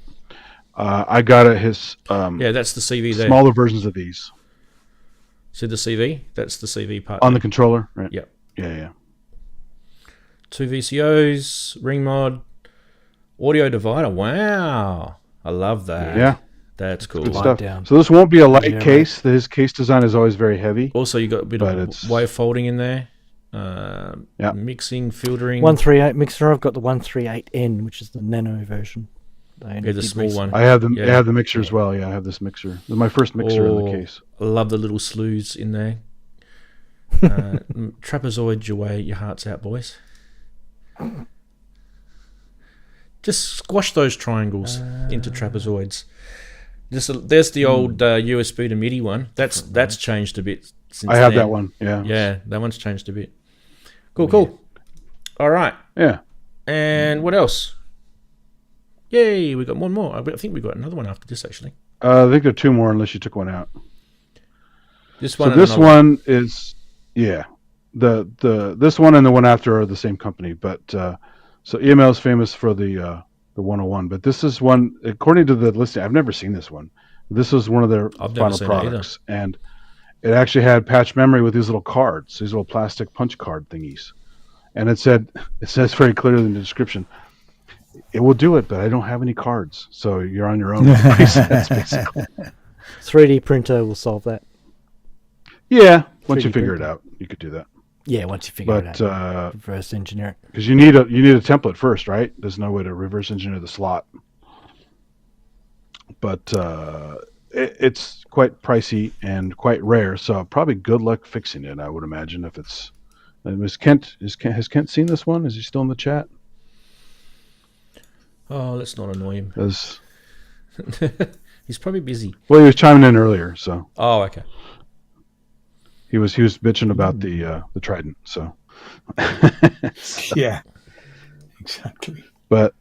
I got his that's the CV there. smaller versions of these See the CV? That's the CV part. on the controller, right? Yep. Yeah. 2 VCOs, ring mod, audio divider. Wow. I love that. Yeah. That's cool. Good Light stuff. down. So this won't be a light Yeah, case. His case design is always very heavy. Also, you got a bit But of it's- wave folding in there. Yeah. Mixing, filtering. 138 mixer. I've got the 138N, which is the nano version. The small one. I have the Yeah. I have the mixer as well. Yeah, I have this mixer. This is my first mixer in the case. I love the little slews in there. Trapezoid your way, your heart's out, boys. Just squash those triangles into trapezoids. There's the old USB to MIDI one. That's changed a bit since I have then. that one. Yeah. Yeah, that one's changed a bit. Cool. All right. Yeah. And what else? Yay, we got one more. I think we got another one after this, actually. I think there are two more unless you took one out. This So one. this one is the this one and the one after are the same company, but so EML is famous for the 101, but this is one according to the listing. I've never seen this one. This is one of their I've never final seen it either. products, and it actually had patch memory with these little cards, these little plastic punch card thingies, and it says very clearly in the description, it will do it, but I don't have any cards, so you're on your own with the presets, basically. 3D printer will solve that. Yeah, once 3D you figure it printer. out, you could do that. Yeah, once you figure But it out. Reverse engineer it. because you need a template first, right? There's no way to reverse engineer the slot. But it's quite pricey and quite rare, so probably good luck fixing it. I would imagine if it's. Has Kent seen this one? Is he still in the chat? Oh, let's not annoy him. He's probably busy. Well, he was chiming in earlier, so Oh, okay. he was bitching about the Trident. So, Yeah, exactly. but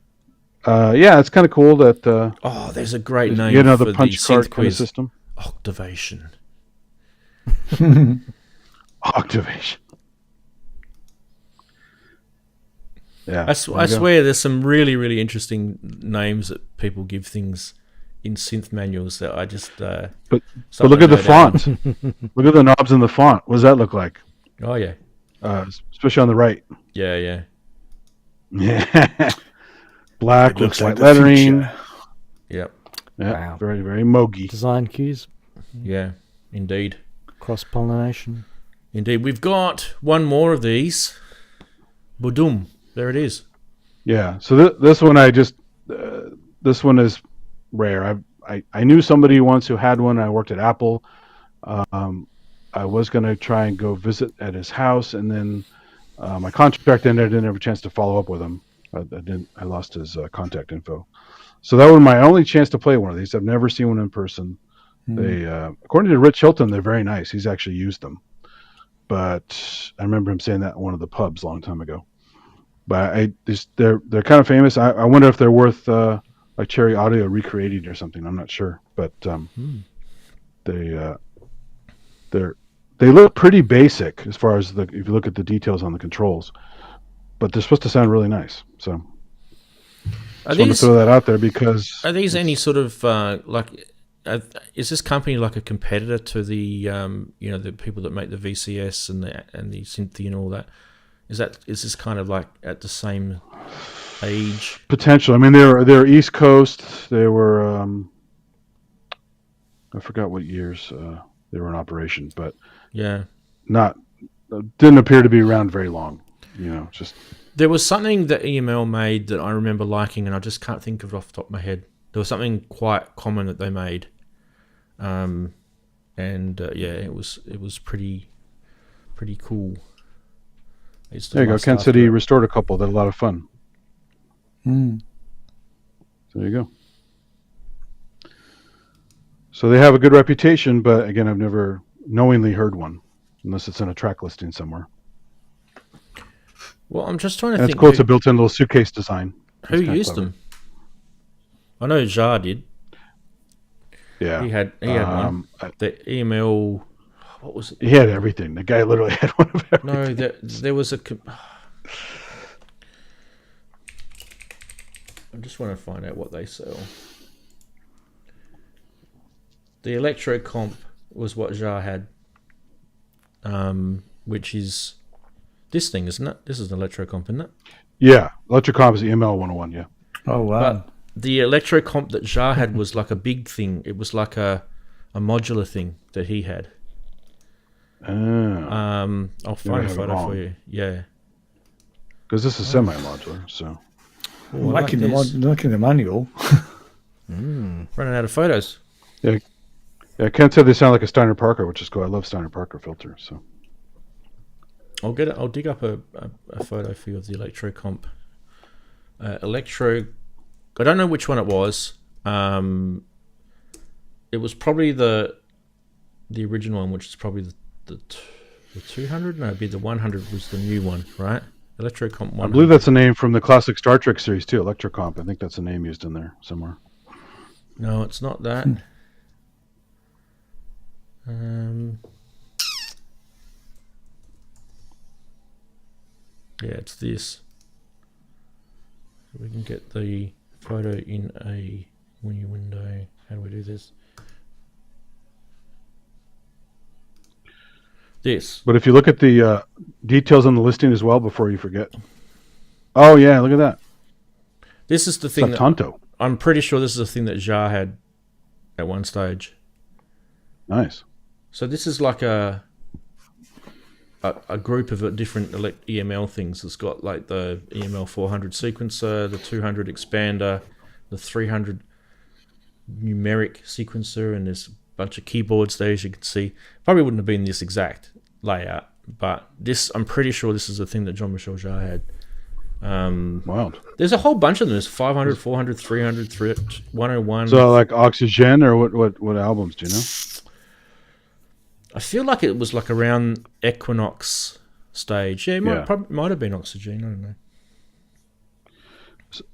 yeah, it's kind of cool that Oh, there's a great name you get another for the punch card synth kind of quiz. system. Octavation. Octavation. Yeah, I there you go. swear there's some really, really interesting names that people give things in synth manuals that I just... But look at the font. Look at the knobs in the font. What does that look like? Oh, yeah. Especially on the right. Yeah. Yeah. Black It with looks like white the lettering. future. Yep. Yeah, Wow. very, very mogi. Design cues, Yeah, indeed. cross pollination. Indeed. We've got one more of these. Boom. There it is. Yeah. So this one, this one is rare. I knew somebody once who had one. I worked at Apple. I was going to try and go visit at his house, and then my contract ended. I didn't have a chance to follow up with him. I lost his contact info. So that was my only chance to play one of these. I've never seen one in person. They, according to Rich Hilton, they're very nice. He's actually used them. But I remember him saying that at one of the pubs a long time ago. But they're kind of famous. I wonder if they're worth like Cherry Audio recreating or something. I'm not sure, but they look pretty basic as far as if you look at the details on the controls. But they're supposed to sound really nice. So I just want to throw that out there because Are these any sort of is this company like a competitor to the the people that make the VCS and the Synthi and all that? Is this kind of like at the same age? potential. I mean, they're East Coast. They were I forgot what years they were in operation, but Yeah. didn't appear to be around very long. Just There was something that EML made that I remember liking, and I just can't think of it off the top of my head. There was something quite common that they made, it was pretty cool. there you go. Kansas City restored a couple. They're a lot of fun. So there you go. So they have a good reputation, but again, I've never knowingly heard one, unless it's in a track listing somewhere. Well, I'm just trying to And think. it's cool. It's a built-in little suitcase design. Who It's kinda used clever. them? I know Jar did. Yeah. He had one. The EML. what was it? He had everything. The guy literally had one of everything. No, there was a. I just want to find out what they sell. The Electro Comp was what Jar had, which is this thing, isn't it? This is an Electro Comp, isn't it? Yeah, Electrocomp is the ML101. Yeah. Oh wow! But the Electro Comp that Jar had was like a big thing. It was like a modular thing that he had. I'll find a photo for you. Yeah, because this is semi-modular, so. Like in the manual. Running out of photos. Yeah, Ken said they sound like a Steiner Parker, which is cool. I love Steiner Parker filters. So I'll get it. I'll dig up a photo for you of the Electro Comp. Electro. I don't know which one it was. It was probably the original one, which is probably the 200. No, it'd be the 100 was the new one, right? Electrocomp 100. I believe that's a name from the classic Star Trek series too, Electrocomp. I think that's a name used in there somewhere. No, it's not that. Yeah, it's this. So we can get the photo in a new window. How do we do this? This. But if you look at the details on the listing as well, before you forget. Oh yeah, look at that. This is the thing that Tonto. I'm pretty sure this is the thing that Jar had at one stage. Nice. So this is like a group of different EML things. It's got like the EML 400 sequencer, the 200 expander, the 300 numeric sequencer, and there's a bunch of keyboards there, as you can see. Probably wouldn't have been this exact layout, but this, I'm pretty sure this is the thing that Jean-Michel Jarre had. Wild. There's a whole bunch of them. There's 500, 400, 300, 101. So like Oxygen, or what albums do you know? I feel like it was like around Equinox stage. Yeah, it might have been Oxygen. I don't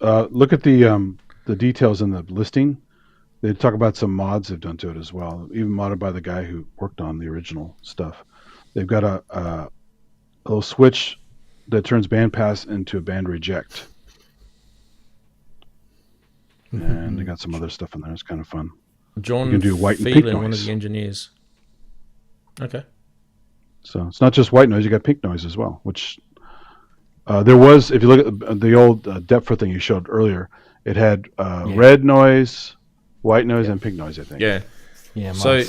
know. Look at the details in the listing. They talk about some mods they've done to it as well, even modded by the guy who worked on the original stuff. They've got a little switch that turns bandpass into a band reject. And they got some other stuff in there. It's kind of fun. John you can do white and pink noise. One of the engineers. Okay. So it's not just white noise, you got pink noise as well, which there was, if you look at the old Deptford thing you showed earlier, it had red noise, white noise, and pink noise, I think. Yeah. Yeah, so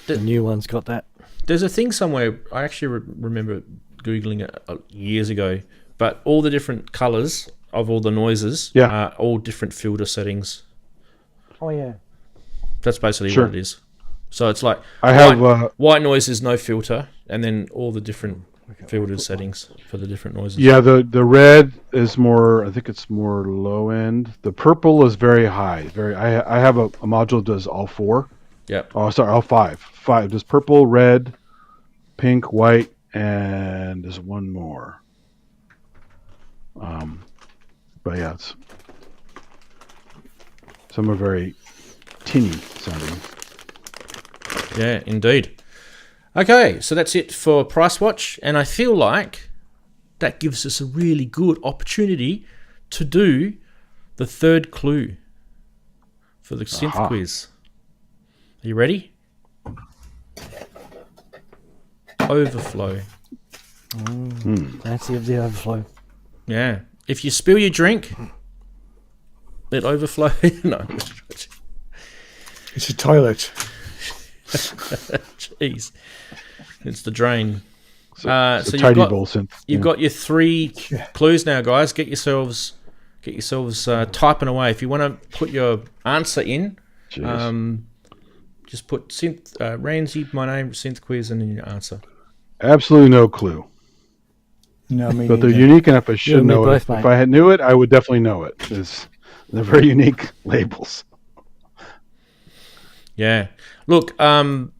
the new one's got that. There's a thing somewhere, I actually remember Googling it years ago, but all the different colors of all the noises are all different filter settings. Oh, yeah. That's basically what it is. So it's like white noise is no filter, and then all the different filtered settings for the different noises. Yeah, the red is more, I think it's more low end. The purple is very high. I have a module that does all four. Yeah. Oh, sorry, all five. Five. There's purple, red, pink, white, and there's one more. But yeah, some are very tinny sounding. Yeah, indeed. Okay, so that's it for Price Watch, and I feel like that gives us a really good opportunity to do the third clue for the synth quiz. Are you ready? Overflow. Fancy of the overflow. Yeah. If you spill your drink, it overflow. No. It's a toilet. Jeez. It's the drain. So you've got your three clues now, guys. Get yourselves typing away. If you want to put your answer in, just put synth Ranzee, my name, synth quiz, and then your answer. Absolutely no clue. No, but they're unique enough. I should know it. If I had knew it, I would definitely know it. They're very unique labels. Yeah. Look, you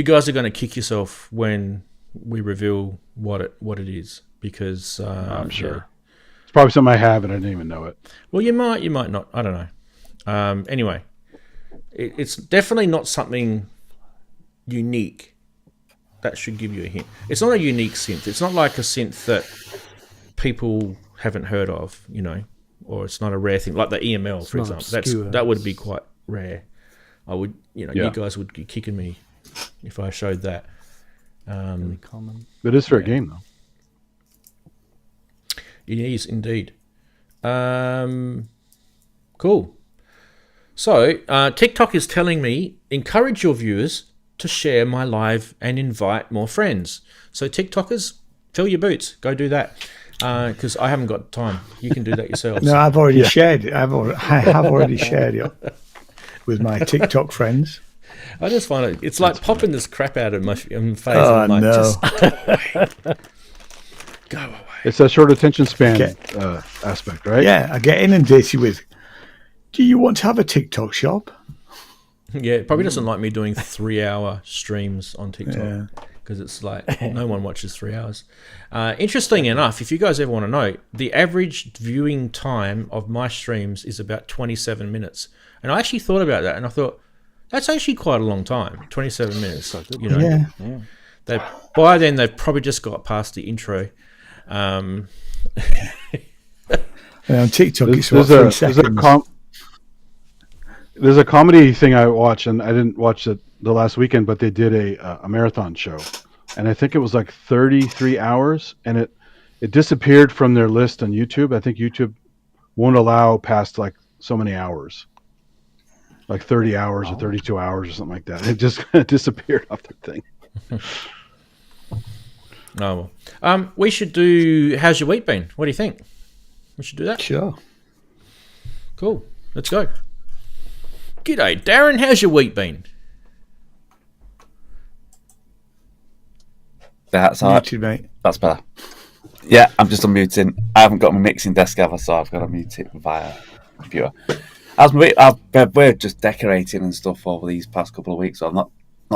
guys are going to kick yourself when we reveal what it is, because I'm sure it's probably something I have and I didn't even know it. Well, you might not. I don't know. Anyway, it's definitely not something unique. That should give you a hint. It's not a unique synth. It's not like a synth that people haven't heard of, you know, or it's not a rare thing like the EML, for example. That would be quite rare. I would, you know, you guys would be kicking me if I showed that. Really common. It is for a game, though. It is indeed. Cool. So TikTok is telling me encourage your viewers to share my live and invite more friends. So TikTokers, fill your boots. Go do that. Because I haven't got time. You can do that yourselves. No, I've already shared it. I have already shared it with my TikTok friends. I just find it's like popping this crap out of my face. Oh, I'm like, no. just go away. Go away. It's that short attention span aspect, right? Yeah, I get inundated with, do you want to have a TikTok shop? Yeah, it probably doesn't like me doing 3-hour streams on TikTok because it's like no one watches 3 hours. Interesting enough, if you guys ever want to know, the average viewing time of my streams is about 27 minutes. And I actually thought about that and I thought, that's actually quite a long time, 27 minutes. You know, by then they've probably just got past the intro. On TikTok, it's what, 3 seconds. There's a comedy thing I watch, and I didn't watch it the last weekend, but they did a marathon show, and I think it was like 33 hours, and it disappeared from their list on YouTube. I think YouTube won't allow past like so many hours. Like 30 hours or 32 hours or something like that. It just disappeared off the thing. Oh, well. We should do How's Your Week Been? What do you think? We should do that? Sure. Cool. Let's go. G'day, Daren. How's your week been? That's all right. YouTube, mate. That's better. Yeah, I'm just unmuting. I haven't got my mixing desk ever, so I've got to mute it via computer. We're just decorating and stuff over these past couple of weeks. So I've not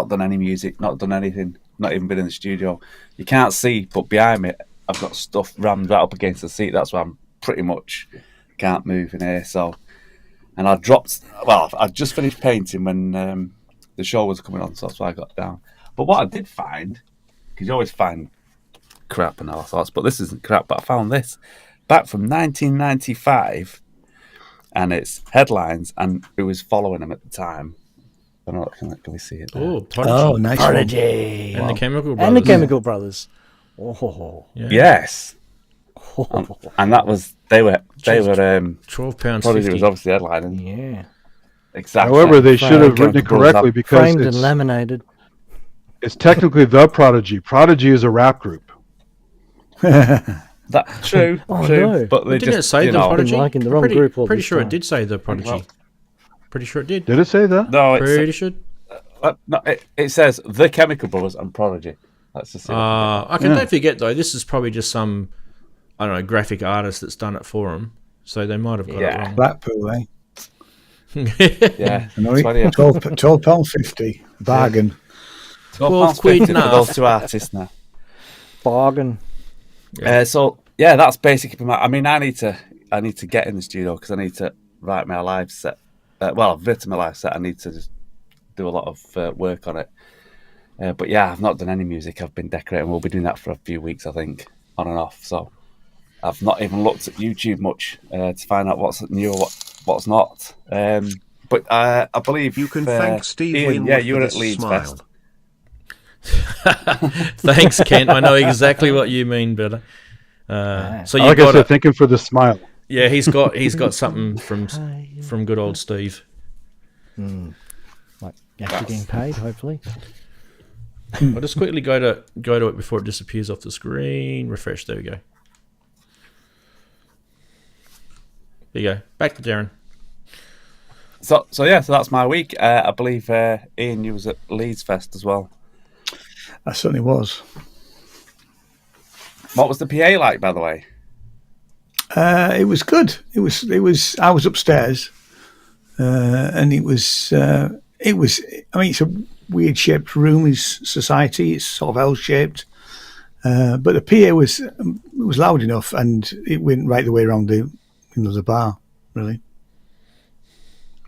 done any music, not done anything, not even been in the studio. You can't see, but behind me, I've got stuff rammed right up against the seat. That's why I'm pretty much can't move in here. So, and I just finished painting when the show was coming on, so that's why I got down. But what I did find, because you always find crap and all sorts, but this isn't crap. But I found this back from 1995. And it's headlines, and who was following them at the time. I don't know, can we see it there? Oh, Prodigy. Oh, nice. Prodigy. And the Chemical Brothers. And the Chemical Brothers. Oh. Yeah. Yes. And that was, they were £12.50. Prodigy was obviously headlining. Yeah. Exactly. However, they should have written it correctly because Framed and laminated. It's technically the Prodigy. Prodigy is a rap group. That's true. Oh, true. no. But they Didn't just, it say the Prodigy? Been liking the wrong group all pretty this sure time. it did say the Prodigy. Well, Pretty sure it did. Did it say that? No, Pretty sure. no, it says the Chemical Brothers and Prodigy. That's just Don't forget though. This is probably just some, I don't know, graphic artist that's done it for them. So they might have got it wrong. Blackpool, eh? yeah. £12.50 bargain. £12 for now. those two artists now. Bargain. So yeah, that's basically I need to get in the studio because I need to write my live set. I've written my live set. I need to just do a lot of work on it. But yeah, I've not done any music. I've been decorating. We'll be doing that for a few weeks, I think, on and off. So I've not even looked at YouTube much to find out what's new or what's not. But I believe you can thank Steve. Ian, you were at Leeds Fest. Thanks, Kent. I know exactly what you mean, but so you like I said, thank him for the smile. Yeah, he's got something from good old Steve. Like after getting paid, hopefully. I'll just quickly go to it before it disappears off the screen. Refresh. There we go. There you go. Back to Daren. So that's my week. I believe Ian, you was at Leeds Fest as well. I certainly was. What was the PA like, by the way? It was good. It was. I was upstairs, and it was. I mean, it's a weird shaped room. It's society. It's sort of L-shaped, but the PA was loud enough, and it went right the way around the bar, really.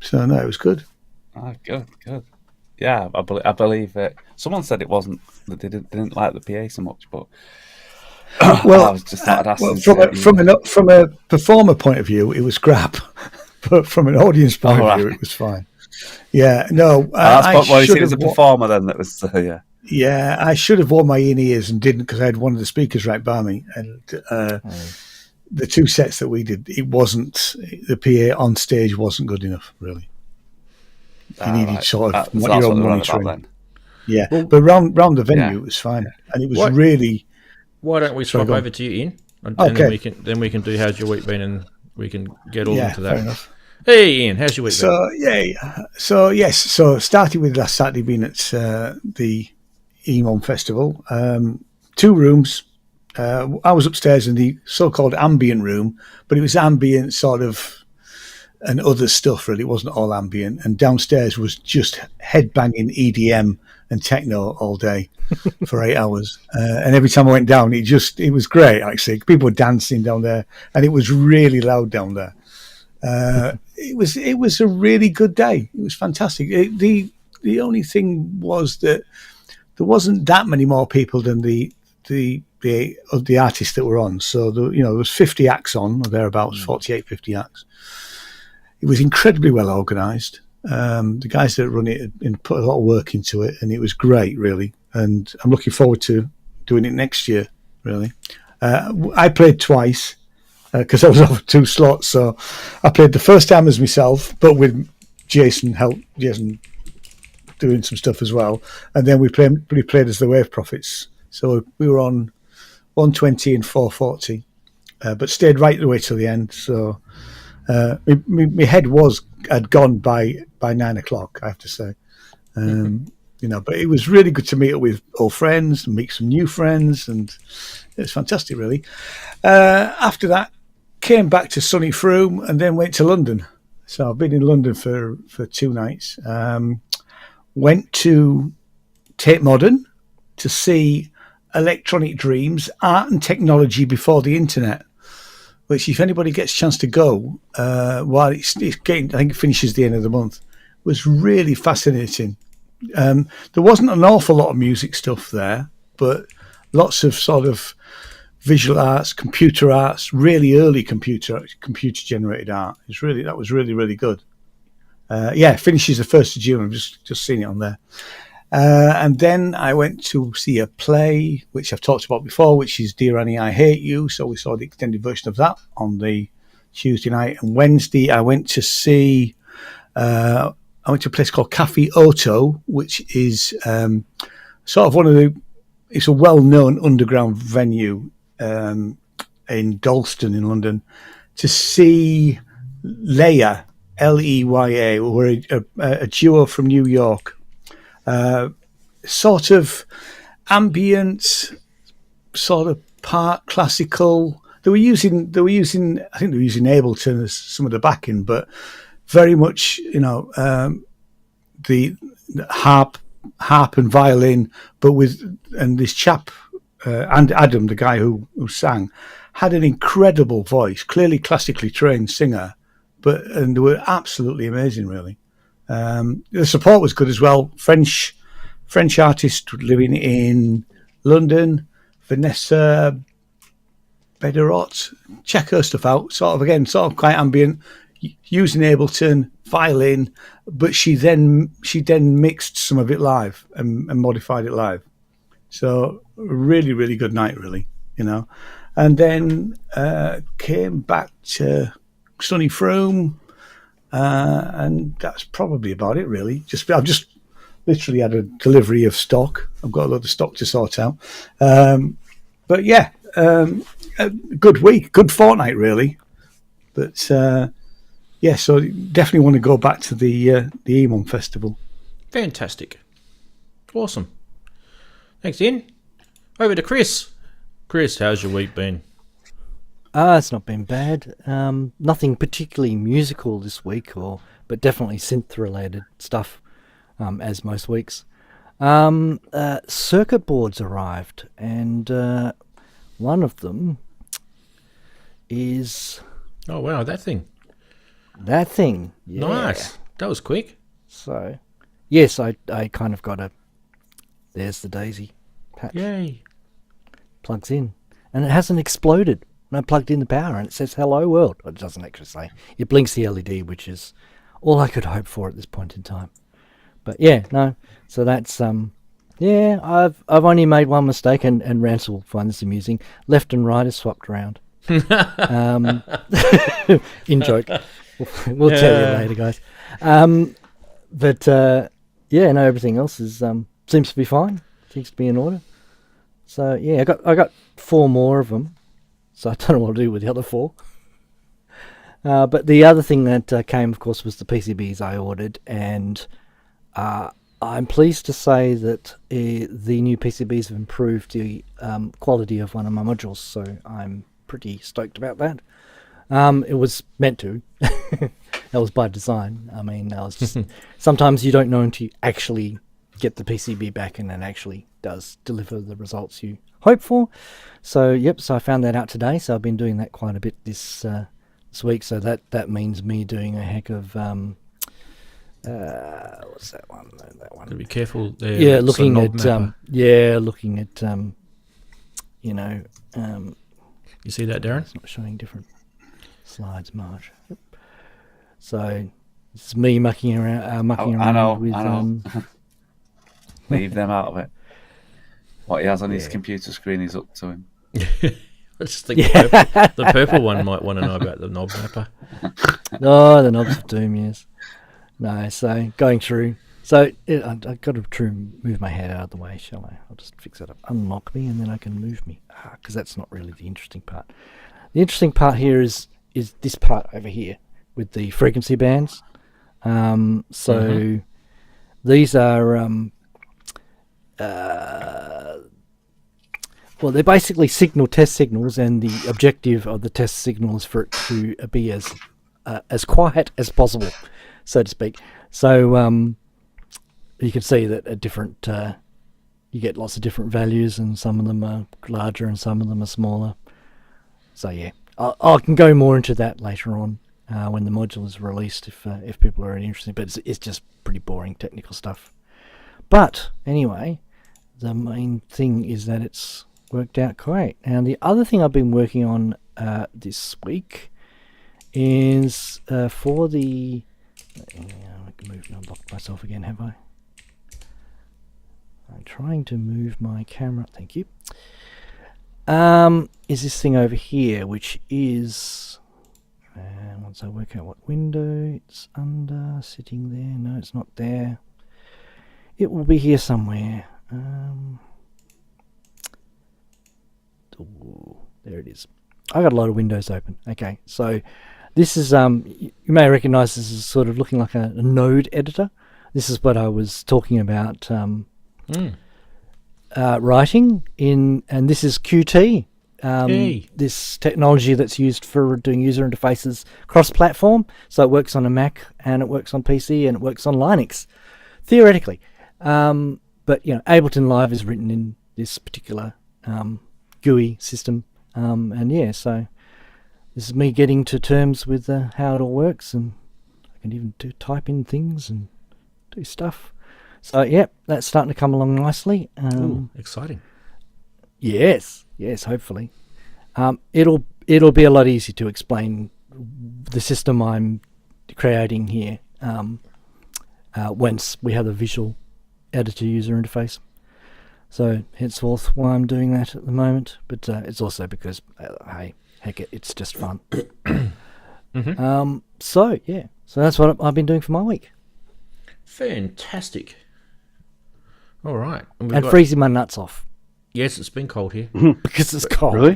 So no, it was good. Oh, good. Yeah, I believe it. Someone said it wasn't. They didn't like the PA so much, but Well, I was just thought I'd ask from a performer point of view, it was crap, but from an audience point of view, it was fine. Yeah, no, that's what you see as a performer. Then that was yeah. Yeah, I should have worn my in-ears and didn't because I had one of the speakers right by me, and the two sets that we did, it wasn't the PA on stage wasn't good enough, really. You needed sort of your own monitoring. Yeah, well, but round the venue it was fine, and it was really. Why don't we swap over to you, Ian? And then we can do how's your week been, and we can get all into that. Fair enough. Hey, Ian, how's your week been? So started with last Saturday being at the EMOM Festival. 2 rooms. I was upstairs in the so-called ambient room, but it was ambient sort of and other stuff, really. It wasn't all ambient. And downstairs was just headbanging EDM and techno all day for 8 hours. And every time I went down, it was great, actually. People were dancing down there, and it was really loud down there. It was a really good day. It was fantastic. The only thing was that there wasn't that many more people than the artists that were on. So there was 50 acts on, or thereabouts, 48, 50 acts. It was incredibly well organised. The guys that run it put a lot of work into it, and it was great, really. And I'm looking forward to doing it next year, really. I played twice because I was offered 2 slots. So I played the first time as myself, but with Jason doing some stuff as well. And then we played as the Wave Prophets. So we were on 120 and 440, but stayed right the way till the end. So my head had gone by 9 o'clock, I have to say. But it was really good to meet up with old friends and meet some new friends, and it was fantastic, really. After that, came back to sunny Frome and then went to London. So I've been in London for 2 nights. Went to Tate Modern to see Electronic Dreams, Art and Technology Before the Internet, which if anybody gets a chance to go, while it's getting, I think it finishes the end of the month, was really fascinating. There wasn't an awful lot of music stuff there, but lots of sort of visual arts, computer arts, really early computer generated art. That was really, really good. Finishes the 1st of June. I've just seen it on there. And then I went to see a play, which I've talked about before, which is Dear Annie, I Hate You. So we saw the extended version of that on the Tuesday night. And Wednesday, I went to see, I went to a place called Cafe Oto, which is sort of it's a well-known underground venue in Dalston in London, to see Leia, Leya, who were a duo from New York. Sort of ambient, sort of part classical. They were using I think they were using Ableton as some of the backing, but very much, the harp and violin, but and this chap, and Adam, the guy who sang, had an incredible voice, clearly classically trained singer, and they were absolutely amazing, really. The support was good as well. French artist living in London, Vanessa Bederot. Check her stuff out. Sort of quite ambient, using Ableton, violin, but she then mixed some of it live and modified it live. So really, really good night, really, And then came back to sunny Frome. And that's probably about it, really. I've just literally had a delivery of stock. I've got a lot of stock to sort out. But yeah, a good week, good fortnight, really. But so definitely want to go back to the EMOM Festival. Fantastic. Awesome. Thanks, Ian. Over to Chris. Chris, how's your week been? It's not been bad. Nothing particularly musical this week, but definitely synth-related stuff, as most weeks. Circuit boards arrived, and one of them is... Oh, wow, that thing. That thing, yeah. Nice. That was quick. So, yes, I kind of got a. There's the daisy patch. Yay! Plugs in, and it hasn't exploded. And I plugged in the power, and it says "Hello World." It doesn't actually say. It blinks the LED, which is all I could hope for at this point in time. But yeah, no. So that's yeah. I've only made one mistake, and Ranzee will find this amusing. Left and right is swapped around. In joke. We'll tell you later, guys. But yeah, no. Everything else is seems to be fine. Seems to be in order. So yeah, I got 4 more of them. So I don't know what to do with the other 4. But the other thing that came, of course, was the PCBs I ordered, and I'm pleased to say that the new PCBs have improved the quality of one of my modules, so I'm pretty stoked about that. It was meant to. That was by design. I mean, that was just sometimes you don't know until you actually get the PCB back and it actually does deliver the results you hope for. So, yep, so I found that out today, so I've been doing that quite a bit this week, so that means me doing a heck of... what's that one? That one. Gotta be careful there. Yeah, It's a looking knob at mapper. looking at you know, You see that, Darren? it's not showing different slides much. Yep. So it's me mucking around I know. with Leave them out of it. What he has on his computer screen is up to him. I just think the purple one might want to know about the knob mapper. oh, the knobs of doom, yes. No, so going through. So I've got to move my head out of the way, shall I? I'll just fix it up. Unlock me, and then I can move me. Because that's not really the interesting part. The interesting part here is this part over here with the frequency bands. These are well, they're basically test signals, and the objective of the test signal is for it to be as quiet as possible, so to speak. So you can see that at different you get lots of different values, and some of them are larger and some of them are smaller. So yeah, I can go more into that later on when the module is released if people are interested. But it's just pretty boring technical stuff. But anyway, the main thing is that it's worked out great. And the other thing I've been working on this week is for the... I can move and unlock myself again, have I? I'm trying to move my camera. Thank you. Is this thing over here, which is... once I work out what window it's under, sitting there. No, it's not there. It will be here somewhere. There it is. I got a lot of windows open. Okay, so this is you may recognize this as sort of looking like a node editor. This is what I was talking about writing in, and this is Qt. This technology that's used for doing user interfaces cross-platform. So it works on a Mac and it works on PC and it works on Linux, theoretically. But you know, Ableton Live is written in this particular GUI system, and yeah, so this is me getting to terms with how it all works, and I can even type in things and do stuff. So yeah, that's starting to come along nicely. Ooh, exciting. Yes, hopefully. It'll be a lot easier to explain the system I'm creating here once we have the visual editor user interface. So henceforth why I'm doing that at the moment, but it's also because hey, heck it, it's just fun. So yeah, so that's what I've been doing for my week. Fantastic. All right, and freezing my nuts off. Yes, it's been cold here. Because it's cold. Really?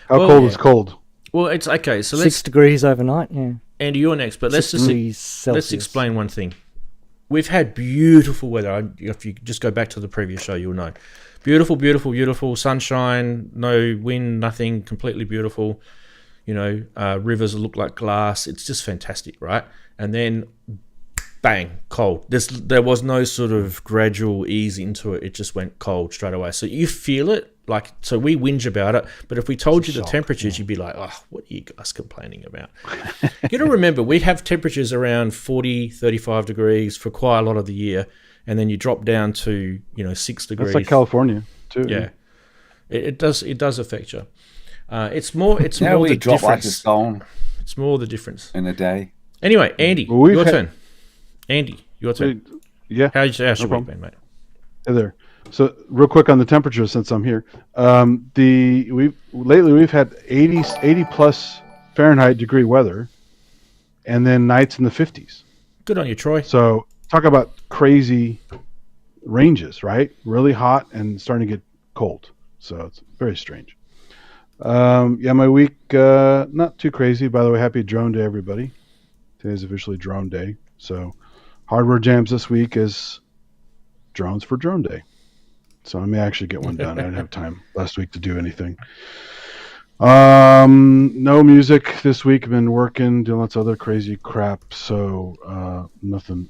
How cold is cold? Well, it's okay. So 6 degrees overnight. Yeah. Andy, you're next, but let's Celsius. explain one thing. We've had beautiful weather. If you just go back to the previous show, you'll know. Beautiful, beautiful, beautiful. Sunshine, no wind, nothing. Completely beautiful. You know, rivers look like glass. It's just fantastic, right? And then, bang, cold. There was no sort of gradual ease into it. It just went cold straight away. So you feel it like, so we whinge about it, but if we told you the temperatures, you'd be like, oh, what are you guys complaining about? You got to remember, we have temperatures around 40, 35 degrees for quite a lot of the year, and then you drop down to, 6 degrees. That's like California too. Yeah, it does affect you. It's more the drop difference. like a stone It's more the difference in a day. Anyway, Andy, your turn. Andy, your turn. Yeah. How's your week been, mate? Hey there. So real quick on the temperature, since I'm here, we've had 80 plus Fahrenheit degree weather, and then nights in the 50s. Good on you, Troy. So talk about crazy ranges, right? Really hot and starting to get cold. So it's very strange. My week not too crazy. By the way, happy Drone Day, everybody. Today's officially Drone Day. So hardware jams this week is drones for Drone Day. So I may actually get one done. I didn't have time last week to do anything. No music this week. I've been working, doing lots of other crazy crap. So nothing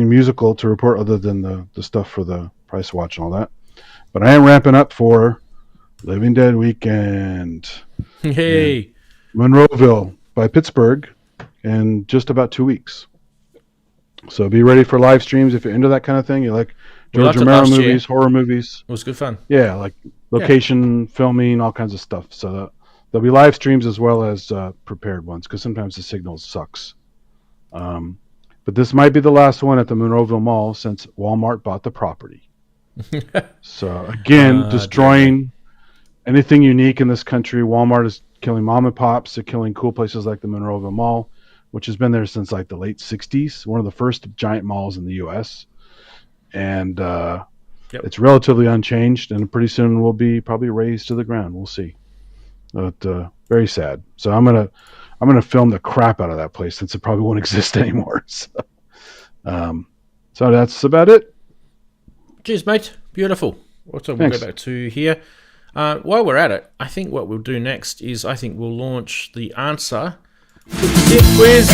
musical to report other than the stuff for the price watch and all that. But I am ramping up for Living Dead weekend. Hey, Monroeville by Pittsburgh in just about 2 weeks. So be ready for live streams if you're into that kind of thing. You like George Romero movies, horror movies. It was good fun. Yeah, like location filming, all kinds of stuff. So there'll be live streams as well as prepared ones, because sometimes the signal sucks. But this might be the last one at the Monroeville Mall since Walmart bought the property. So again, destroying anything unique in this country. Walmart is killing mom and pops. They're killing cool places like the Monroeville Mall, which has been there since like the late 60s. One of the first giant malls in the U.S. And it's relatively unchanged, and pretty soon will be probably razed to the ground. We'll see. But very sad. So I'm gonna film the crap out of that place since it probably won't exist anymore. So that's about it. Cheers, mate. Beautiful. We'll go back to here. While we're at it, I think what we'll do next is we'll launch the answer to the Synth quiz.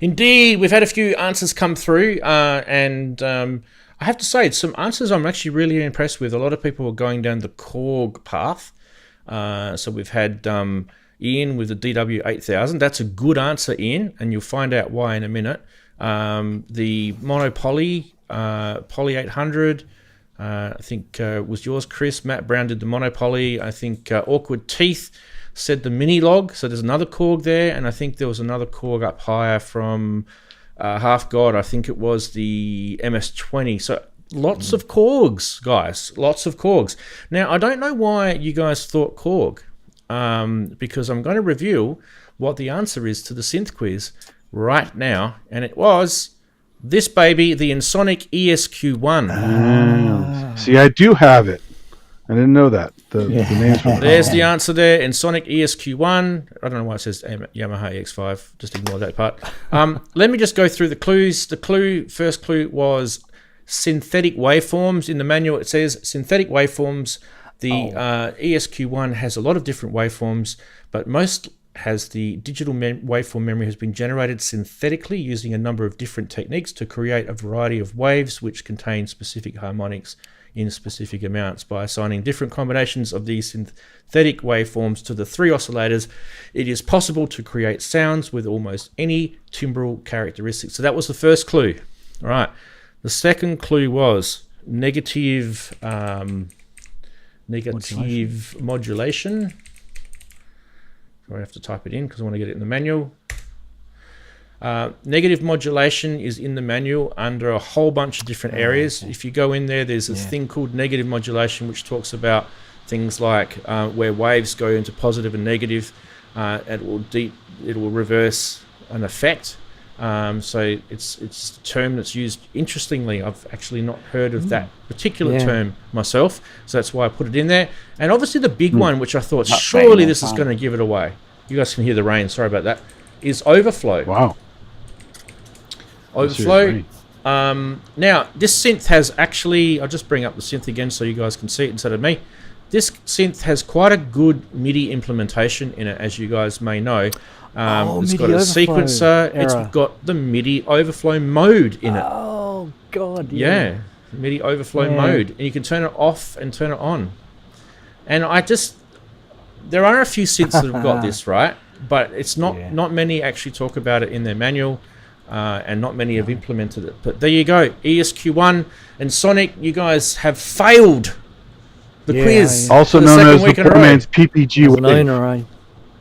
Indeed, we've had a few answers come through, and I have to say, some answers I'm actually really impressed with. A lot of people are going down the Korg path. So we've had Ian with the DW8000. That's a good answer, Ian, and you'll find out why in a minute. The Monopoly, Poly 800, I think was yours, Chris. Matt Brown did the Monopoly. I think Awkward Teeth said the Mini Log. So there's another Korg there, and I think there was another Korg up higher from Half God. I think it was the MS-20. So lots of Korgs, guys. Lots of Korgs. Now, I don't know why you guys thought Korg, because I'm going to reveal what the answer is to the synth quiz right now, and it was this baby, the Ensoniq ESQ1. See, I do have it. I didn't know that. The name's There's the answer there, Ensoniq ESQ1. I don't know why it says Yamaha EX5. Just ignore that part. Let me just go through the clues. The first clue was synthetic waveforms. In the manual, it says synthetic waveforms. The ESQ1 has a lot of different waveforms, but most has the digital waveform memory has been generated synthetically using a number of different techniques to create a variety of waves which contain specific harmonics in specific amounts. By assigning different combinations of these synthetic waveforms to the three oscillators, it is possible to create sounds with almost any timbral characteristics. So that was the first clue. All right. The second clue was negative modulation. I have to type it in because I want to get it in the manual. Negative modulation is in the manual under a whole bunch of different areas. If you go in there, there's a thing called negative modulation, which talks about things like where waves go into positive and negative. It will reverse an effect. So it's a term that's used. Interestingly, I've actually not heard of that particular term myself, so that's why I put it in there. And obviously the big one, which I thought surely this is going to give it away. You guys can hear the rain. Sorry about that. Is overflow. Wow. Overflow. Now this synth has actually. I'll just bring up the synth again so you guys can see it instead of me. This synth has quite a good MIDI implementation in it, as you guys may know. It's MIDI got a overflow sequencer. error. It's got the MIDI overflow mode in it. Oh God! Yeah, MIDI overflow mode, and you can turn it off and turn it on. And there are a few synths that have got this, right? But it's not many actually talk about it in their manual, and not many have implemented it. But there you go, ESQ1 and Sonic, you guys have failed the quiz. Also known as the poor man's PPG wave.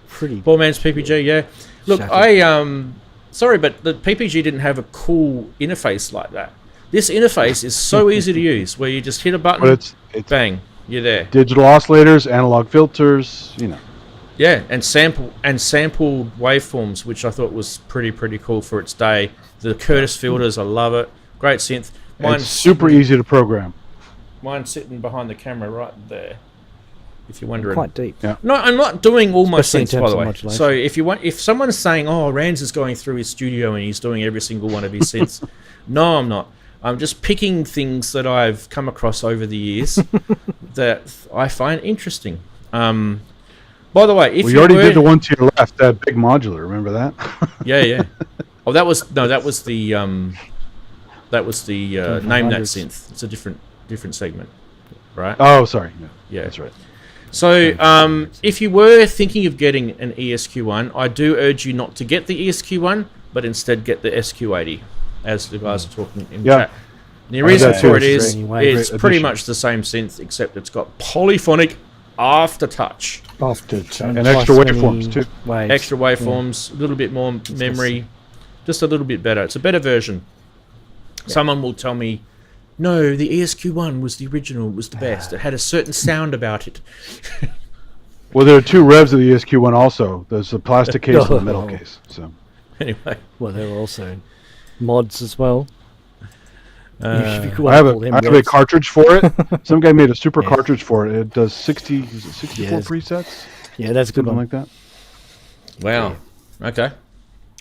Pretty Poor man's PPG, yeah. Look, shattered. Sorry, but the PPG didn't have a cool interface like that. This interface is so easy to use, where you just hit a button, But it's bang, you're there. digital oscillators, analog filters, Yeah, and sampled waveforms, which I thought was pretty cool for its day. The Curtis filters, I love it. Great synth. It's super easy to program. Mine's sitting behind the camera right there, if you're wondering. Quite deep. Yeah. No, I'm not doing all my Especially in synths, by terms the of way. modulation. So if someone's saying, "Oh, Ranz is going through his studio and he's doing every single one of his synths," no, I'm not. I'm just picking things that I've come across over the years that I find interesting. By the way, if you already did the one to your left, that big modular. Remember that? Yeah. Oh, that was the name that synth. It's a different segment, right? Oh, sorry. Yeah, that's right. So, if you were thinking of getting an ESQ1, I do urge you not to get the ESQ1, but instead get the SQ80, as the guys are talking in chat. And the reason for it is it's pretty much the same synth, except it's got polyphonic aftertouch. And extra waveforms, too. Extra waveforms, a little bit more memory, just a little bit better. It's a better version. Yeah. Someone will tell me, no, the ESQ1 was the original, it was the best. It had a certain sound about it. Well, there are two revs of the ESQ1 also. There's a plastic case and a metal case. So anyway. Well, there are also mods as well. I have a cartridge for it. Some guy made a super cartridge for it. It does 64 presets? Yeah, that's a good one. Like that. Wow. Okay.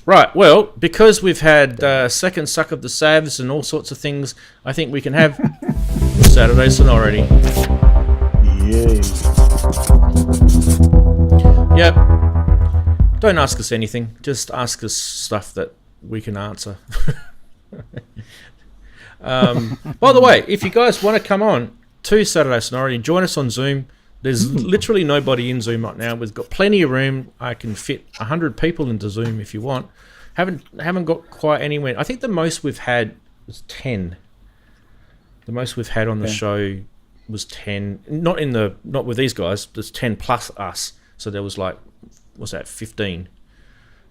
Right, well, because we've had second suck of the Savs and all sorts of things, I think we can have Saturday Sonority. Yay. Yep. Don't ask us anything. Just ask us stuff that we can answer. By the way, if you guys want to come on to Saturday Sonority, join us on Zoom. There's literally nobody in Zoom right now. We've got plenty of room. I can fit 100 people into Zoom if you want. Haven't got quite anywhere. I think the most we've had was 10. The most we've had on the show was 10. Not with these guys. There's 10 plus us. So there was 15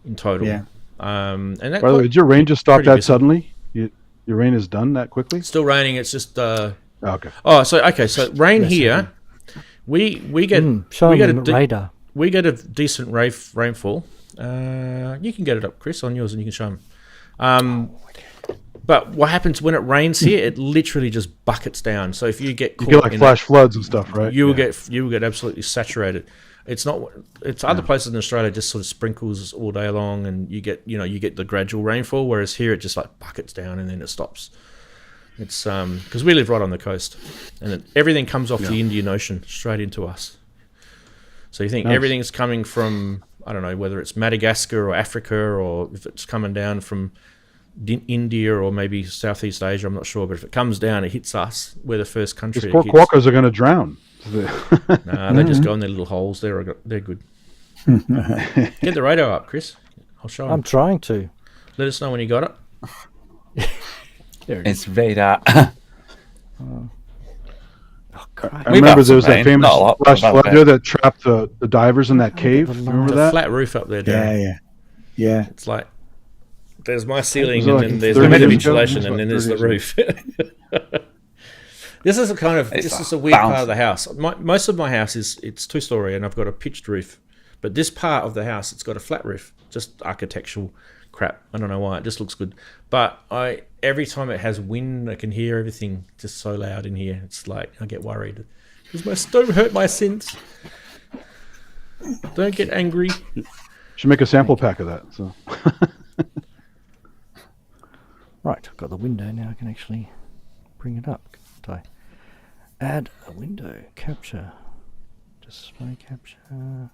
in total. Yeah. And that By the way, did your rain just stop that suddenly? Your rain is done that quickly? Still raining. It's just. Okay. Oh, so rain here. We get a decent rainfall. You can get it up, Chris, on yours, and you can show them. But what happens when it rains here? It literally just buckets down. So if you get caught, you get flash floods and stuff, right? You will get absolutely saturated. It's not. It's other places in Australia just sort of sprinkles all day long, and you get the gradual rainfall. Whereas here it just buckets down and then it stops. It's because we live right on the coast, and everything comes off the Indian Ocean straight into us. So you think everything's coming from, I don't know, whether it's Madagascar or Africa, or if it's coming down from India or maybe Southeast Asia, I'm not sure. But if it comes down, it hits us. We're the first country. These poor quokkas are going to drown. Nah, they just go in their little holes. They're good. Get the radio up, Chris. I'll show them. I'm trying to. Let us know when you got it. It's radar. I remember there was that famous flash flood there that trapped the divers in that cave. Remember that? Flat roof up there, Daren. Yeah. It's like there's my ceiling, and then there's a bit of insulation, and then there's the roof. This is a weird part of the house. Most of my house it's 2-story, and I've got a pitched roof. But this part of the house, it's got a flat roof. Just architectural crap. I don't know why. It just looks good. But every time it has wind, I can hear everything just so loud in here. It's like I get worried. Don't hurt my synths. Don't get angry. Should make a sample pack of that. So. Right, I've got the window now. I can actually bring it up. Can't I? Add a window. Capture. Display capture.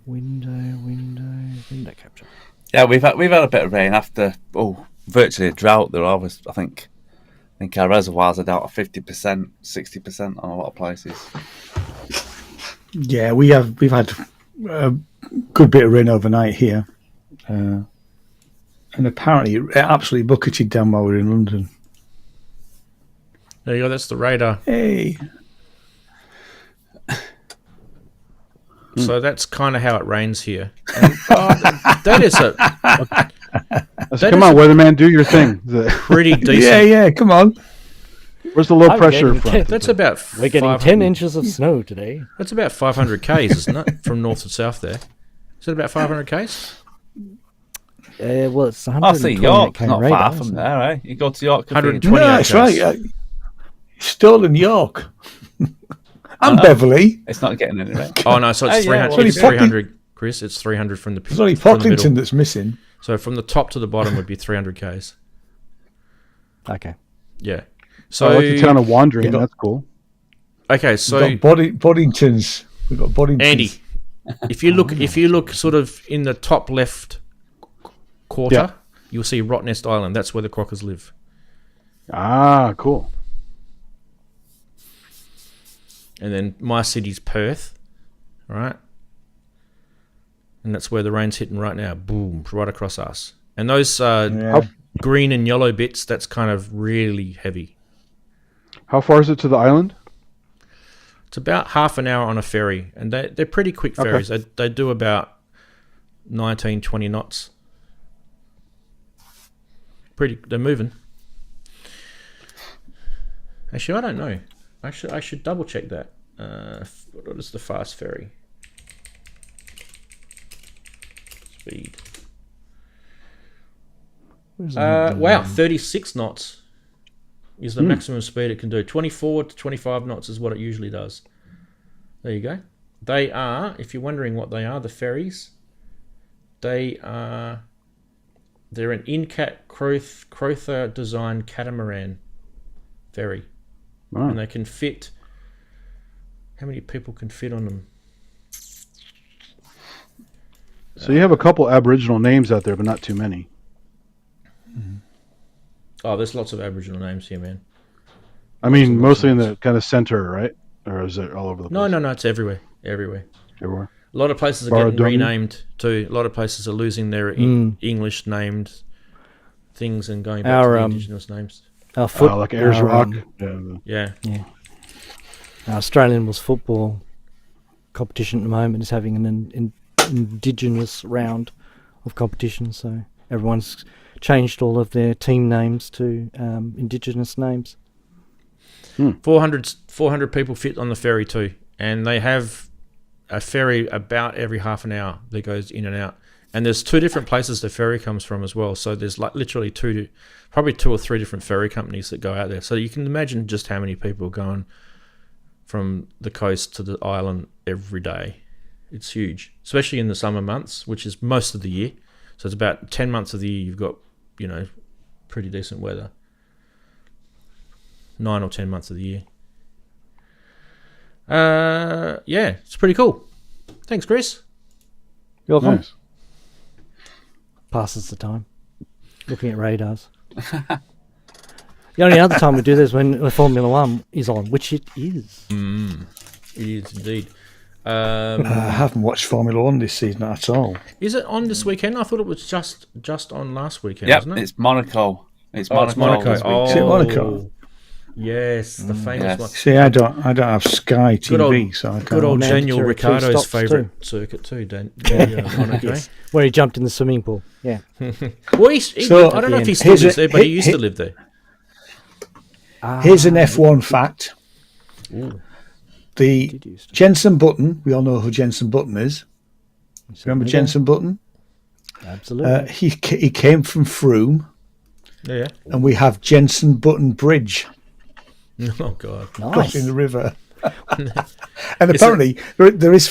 Window capture. Yeah, we've had a bit of rain after virtually a drought. There always, I think our reservoirs are down to 50%, 60% on a lot of places. Yeah, we've had a good bit of rain overnight here, and apparently it absolutely bucketed down while we were in London. There you go. That's the radar. Hey. So that's kind of how it rains here. And, that is Come on, weatherman, do your thing. pretty decent. Yeah, come on. Where's the low pressure front? That's about We're getting 10 inches of snow today. That's about 500 k's, isn't it? From north to south there. Is it about 500 k's? Well, it's 128 I see York, not radar, far from isn't it? there, right? You go to York. 128 No, that's k's. right. Stolen York. And Beverly. It's not getting any rain. Oh no, so it's 300. well, It's it's 300, Chris. It's 300 from the. It's only from the Pocklington middle. that's missing. So from the top to the bottom would be 300 k's. Okay. Yeah. So So I like the town of Wandering. That's cool. okay, so We've got Boddingtons. We've got Boddingtons. Andy, if you look sort of in the top left quarter, Yeah. you'll see Rottnest Island. That's where the crockers live. Ah, cool. And then my city's Perth, right? And that's where the rain's hitting right now. Boom, right across us. And those green and yellow bits, that's kind of really heavy. How far is it to the island? It's about half an hour on a ferry, and they're pretty quick ferries. They do about 19, 20 knots. They're moving. Actually, I don't know. I should double check that. What is the fast ferry? Speed. Wow, 36 knots is the maximum speed it can do. 24 to 25 knots is what it usually does. There you go. They are, if you're wondering what they are, the ferries. They're an Incat Crowther designed catamaran ferry. Oh. And they can fit. How many people can fit on them? So you have a couple Aboriginal names out there, but not too many. Oh, there's lots of Aboriginal names here, man. I mean, mostly in the kind of center, right? Or is it all over the place? No, it's everywhere. Everywhere. Everywhere. A lot of places are getting Baradungi. renamed too. A lot of places are losing their English named things and going back to the indigenous names. Like Ayers Rock. Yeah. Our Australian Rules football competition at the moment is having an indigenous round of competition, so everyone's changed all of their team names to indigenous names. 400 people fit on the ferry too, and they have a ferry about every half an hour that goes in and out. And there's two different places the ferry comes from as well. So there's like literally probably two or three different ferry companies that go out there. So you can imagine just how many people are going from the coast to the island every day. It's huge, especially in the summer months, which is most of the year. So it's about 10 months of the year you've got, pretty decent weather. 9 or 10 months of the year. Yeah, it's pretty cool. Thanks, Chris. You're welcome. Nice. Passes the time. Looking at radars. The only other time we do this when Formula One is on, which it is. It is indeed. I haven't watched Formula One this season at all. Is it on this weekend? I thought it was just on last weekend, Yep, wasn't it? it's Monaco. It's Monaco. this week. Is it Monaco? Yes, the famous Yes. one. See, I don't have Sky TV, so I can't. Good old watch. Daniel Mandatory two Ricciardo's stops favourite circuit too, Monaco. Yes. Where he jumped in the swimming pool. Yeah. Well, So, I don't know if he still here's lives a- there, but he he- used to live there. Here's an F1 fact. Ooh. The Jensen Button, we all know who Jensen Button is. Remember Jensen Button? Absolutely. He came from Froome, Yeah. and we have Jensen Button Bridge Oh God. crossing the river. And Is apparently, there is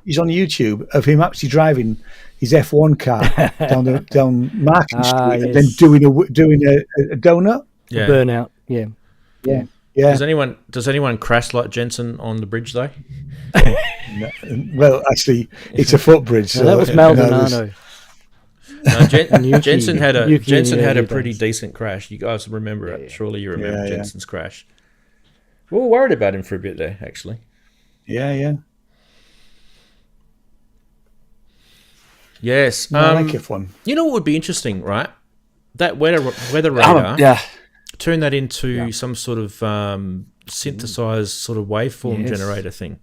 he's on YouTube of him actually driving his F1 car down Market Street and then yes. doing a donut. Yeah. Burnout. Yeah. Yeah. Yeah. Does anyone crash like Jensen on the bridge though? No, well, actually, it's a footbridge. So that was Maldonado. No, Jensen had a pretty days. decent crash. You guys remember it? Surely you remember Yeah, Jensen's crash. We were worried about him for a bit there, actually. Yeah. Yes. I like F1. You know what would be interesting, right? That weather radar. Turn that into some sort of synthesized sort of waveform generator thing.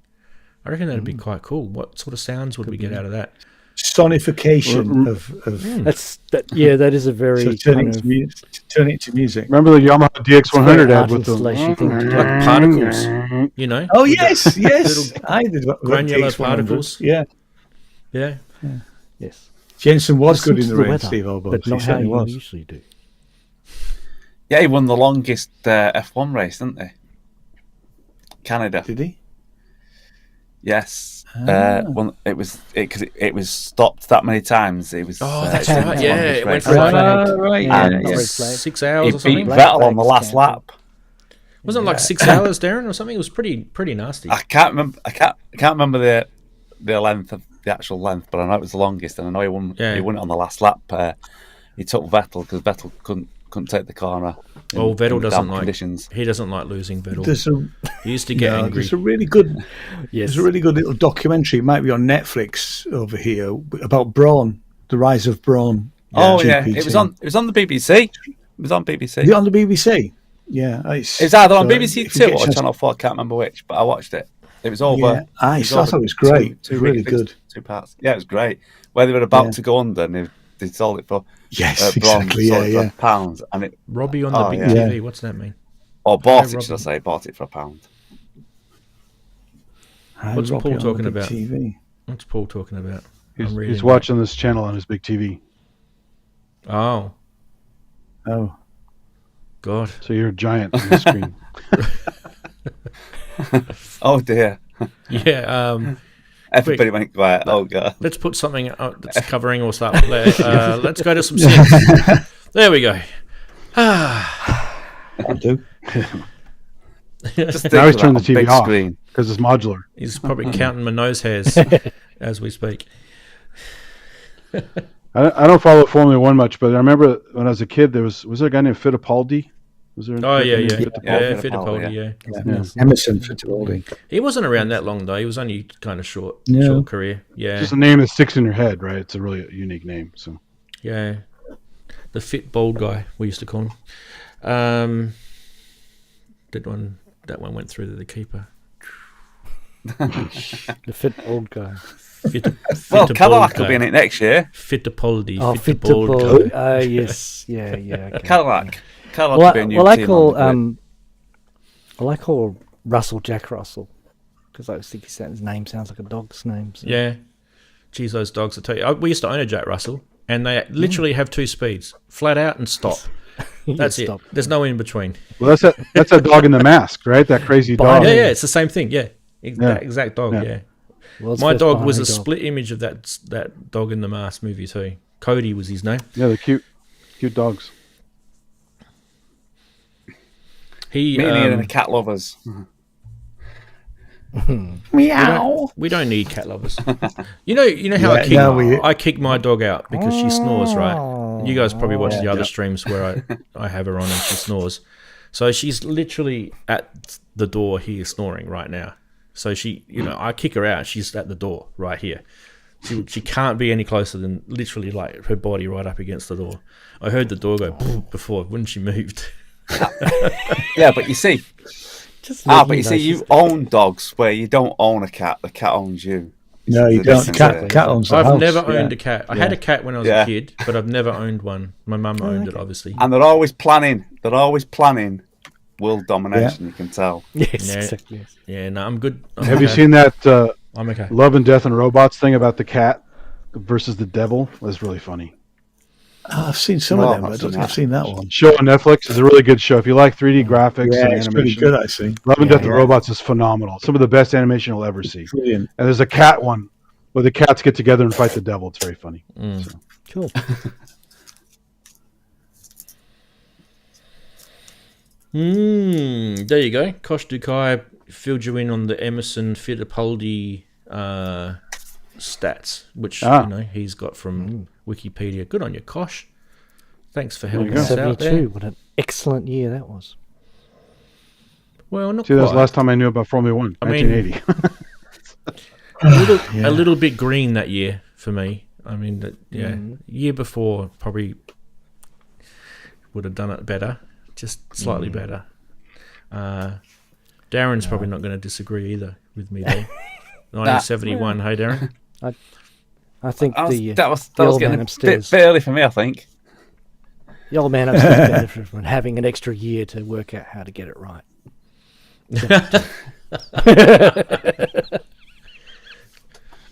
I reckon that'd be quite cool. What sort of sounds would we get out of that? Sonification that is a very so turn it into music. Remember the Yamaha DX100 ad with the like particles, you know? Oh yes. I did granular particles. Yeah. Yes. Jensen was good in the rain, weather, Steve Albo. but not how you usually do. Yeah, he won the longest F1 race, didn't he? Canada. Did he? Yes. It was stopped that many times. It was. That's right. Yeah, it went for right. And 6 hours he or something. beat Vettel on the last lap. Wasn't it like 6 hours, Darren, or something? It was pretty nasty. I can't remember the length of the actual length, but I know it was the longest, and I know he won. Yeah. He won it on the last lap. He took Vettel because Vettel couldn't take the corner. Well, Vettel doesn't like conditions. He doesn't like losing Vettel. He used to get angry. There's a really good little documentary. It might be on Netflix over here about Braun, the rise of Braun. It was on the BBC. It was on BBC. Is it on the BBC? Yeah, it's either on BBC Two or Channel 4. I can't remember which, but I watched it. It was over. Yeah, I thought it was great. It was really good. 2 parts. Yeah, it was great. Where they were about to go under, and they sold it for exactly. for £1, and it Robbie on the big TV. What's that mean? Or bought it, should I say? Bought it for £1. What's Paul talking about? TV. What's Paul talking about? He's watching this channel on his big TV. Oh, God! So you're a giant on the screen. Oh dear! Yeah. Everybody went quiet. Oh God! Let's put something that's covering all stuff. Let's go to some synths. There we go. That'll do. Just now he's turned the TV off screen because it's modular. He's probably counting my nose hairs as we speak. I don't follow Formula One much, but I remember when I was a kid, was there a guy named Fittipaldi? Was there? Fittipaldi. Yeah. Emerson Fittipaldi. He wasn't around that long though. He was only kind of short career. Yeah, just a name that sticks in your head, right? It's a really unique name. So yeah, the fit bald guy we used to call him. That one went through to the keeper. The fit old guy. Well, Cadillac will be in it next year. Fittipaldi. Oh, Fittipaldi. Yes. Yeah. Okay. Cadillac will be a new team. I call Russell Jack Russell because I was thinking his name sounds like a dog's name. So. Yeah. Geez, those dogs, I tell you. We used to own a Jack Russell, and they literally have 2 speeds, flat out and stop. That's it. Stop. There's no in between. Well, that's a dog in the mask, right? That crazy dog. Yeah, it's the same thing. Yeah, that exact dog. Yeah. My dog was a split image of that dog in the mask movie too. Cody was his name. Yeah, they're cute dogs. Me and the cat lovers. Meow. We don't need cat lovers. You know how I kick my dog out because she snores, right? You guys probably watch the other streams where I have her on and she snores. So she's literally at the door here snoring right now. So she, I kick her out. She's at the door right here. She can't be any closer than literally like her body right up against the door. I heard the door go before when she moved. Yeah, but you see, you own dogs where you don't own a cat. The cat owns you. No, you don't. Cat owns the house. I've never owned a cat. I had a cat when I was a kid, but I've never owned one. My mum owned it, obviously. And they're always planning world domination. You can tell. Yes, exactly. Yeah, no, I'm good. Have you seen that I'm okay. Love and Death and Robots thing about the cat versus the devil? That's really funny. I've seen some of them, but I don't think I've seen that one. Show on Netflix is a really good show. If you like 3D graphics and it's animation, pretty good, actually. Love and Death and Robots is phenomenal. Some of the best animation you'll ever see. Brilliant. And there's a cat one where the cats get together and fight the devil. It's very funny. So. Cool. There you go. Kosh Dukai filled you in on the Emerson Fittipaldi stats, which he's got from Wikipedia. Good on you, Kosh. Thanks for helping us out there. 72. What an excellent year that was. Well, not See, quite. that was the last time I knew about Formula One, 1980. A little bit green that year for me. I mean, year before probably would have done it better, just slightly better. Daren's probably not going to disagree either with me there. 1971, hey Daren? I think that was old getting man a upstairs. bit early for me, I think. The old man upstairs benefited from having an extra year to work out how to get it right.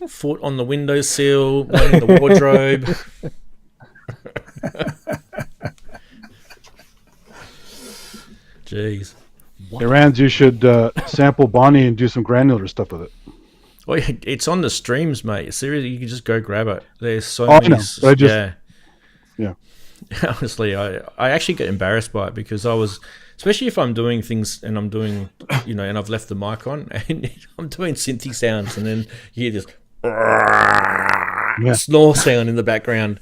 Foot on the windowsill, one in the wardrobe. Jeez. Hey, Ranz, you should sample Bonnie and do some granular stuff with it. Well, it's on the streams, mate. Seriously, you can just go grab it. There's so I many. know, but I just, yeah. Honestly, I actually get embarrassed by it because I was, especially if I'm doing things and I'm doing, and I've left the mic on and I'm doing synthy sounds and then you hear this snore sound in the background.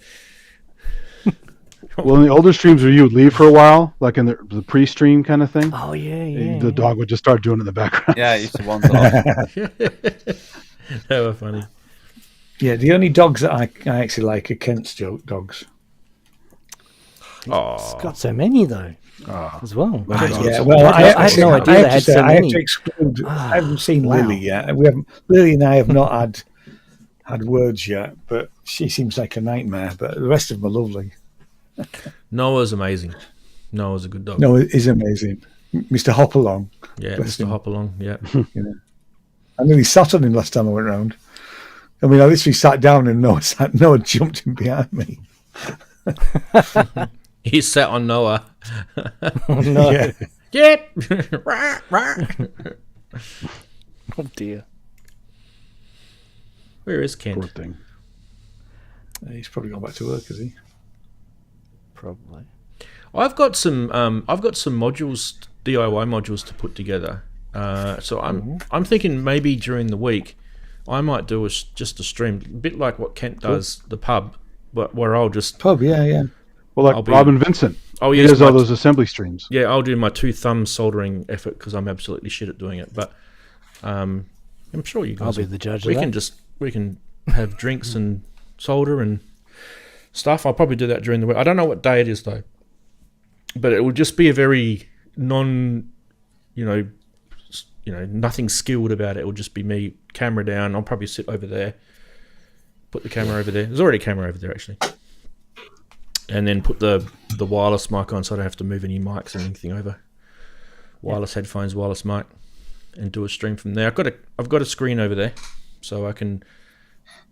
Well, in the older streams where you would leave for a while, like in the pre-stream kind of thing. Oh, yeah. The dog would just start doing it in the background. Yeah, it used to wander off. They were funny. Yeah, the only dogs that I actually like are Kent's dogs. It's got so many, though, as well. Yeah, well, I had no idea they had so I have many. to exclude. I haven't seen Lily yet. Lily and I have not had words yet, but she seems like a nightmare. But the rest of them are lovely. Noah's amazing. Noah's a good dog. Noah is amazing. Mr. Hopalong. Yeah, Bless Mr. him. Hopalong, yeah. I nearly sat on him last time I went round. I mean, I literally sat down and Noah jumped in behind me. He sat on Noah. Oh, no. Yeah. Yep. Oh, dear. Where is Kent? Poor thing. He's probably gone back to work, is he? Probably. I've got some modules, DIY modules to put together. So I'm thinking maybe during the week I might do just a stream, a bit like what Kent does, the pub, but where I'll just Pub, yeah. Well, like Robin Vincent. He does all those assembly streams. Yeah, I'll do my 2 thumb soldering effort because I'm absolutely shit at doing it. But I'm sure you guys. I'll be the judge. We can have drinks and solder and stuff. I'll probably do that during the week. I don't know what day it is though, but it will just be a very nothing skilled about it. It will just be me, camera down. I'll probably sit over there, put the camera over there. There's already a camera over there actually, and then put the wireless mic on so I don't have to move any mics or anything over. Wireless headphones, wireless mic, and do a stream from there. I've got a screen over there, so I can.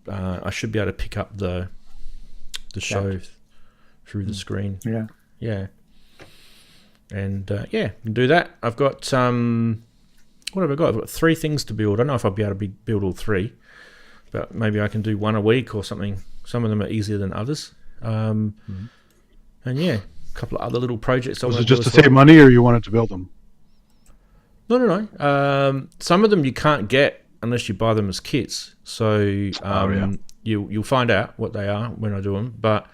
I should be able to pick up the show through the screen. Yeah. And do that. I've got what have I got? I've got 3 things to build. I don't know if I'll be able to build all 3, but maybe I can do 1 a week or something. Some of them are easier than others. And a couple of other little projects. Was it just to save money, or you wanted to build them? No. Some of them you can't get unless you buy them as kits. So you'll find out what they are when I do them. But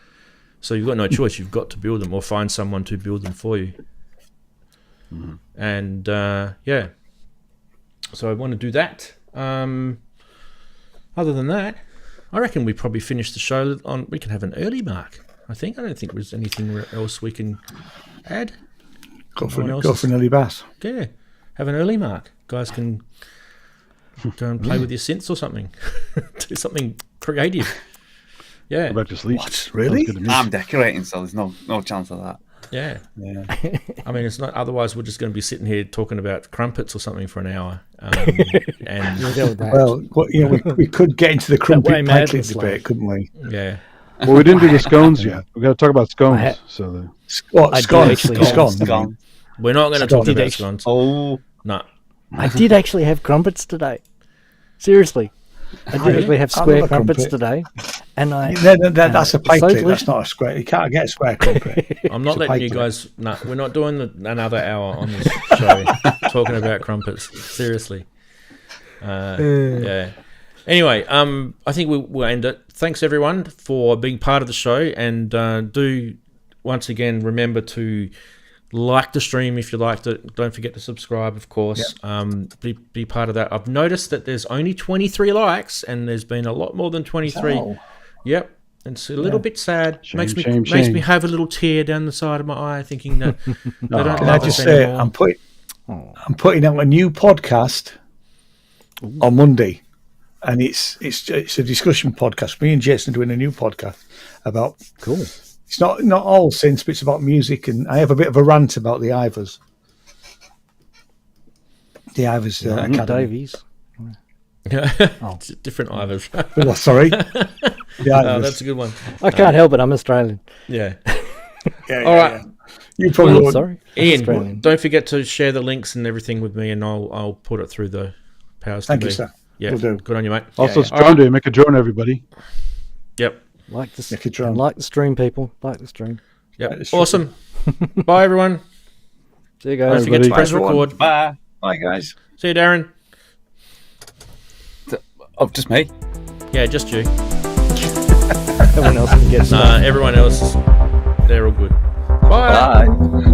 so you've got no choice. You've got to build them or find someone to build them for you. And so I want to do that. Other than that, I reckon we probably finish the show on. We can have an early mark. I don't think there's anything else we can add. Go for an early bass. Yeah, have an early mark. Guys can go and play with your synths or something. Do something creative. Yeah. Go back to sleep. What? Really? I'm decorating, so there's no chance of that. Yeah. I mean, it's not. Otherwise, we're just going to be sitting here talking about crumpets or something for an hour. We could get into the crumpet pipeline debate, couldn't we? Yeah. Well, we didn't do the scones yet. We got to talk about scones. Scones. We're not going to talk about scones. Oh no. I did actually have crumpets today. Seriously. I did actually have square crumpets today. And that's a pipe plate. That's not a square. You can't get a square crumpet. I'm not letting you guys. No, we're not doing another hour on this show. talking about crumpets. Seriously. Yeah. Anyway, I think we'll end it. Thanks everyone for being part of the show, and do once again remember to like the stream if you liked it. Don't forget to subscribe, of course. Yep. Be part of that. I've noticed that there's only 23 likes, and there's been a lot more than 23. Oh. Yep. It's a little bit sad. Shame, makes shame. me have a little tear down the side of my eye, thinking that they don't Can I love just us say, anymore. I'm putting out a new podcast on Monday, and it's a discussion podcast. Me and Jason are doing a new podcast about. Cool. It's not all synths, but it's about music, and I have a bit of a rant about the Ivers. The Ivers Academy. Davies. It's different Ivers. Oh, sorry. The Ivers. That's a good one. I can't help it. I'm Australian. Yeah. All right. You probably Oh, won't. sorry. Ian, Australian. don't forget to share the links and everything with me, and I'll put it through the powers to Thank be. you, sir. Yeah, Will do. good on you, mate. Also, it's All drone right. day. Make a drone, everybody. Yep. Like the Make it drone. like the stream, people. Like the stream. Yep. That is true. Awesome. Bye, everyone. See you Don't guys. forget to everybody. press Bye, everyone. record. Bye. Bye, guys. See you, Daren. Oh, just me. Yeah, just you. Everyone else can get stuff. Everyone else, they're all good. Bye. Bye.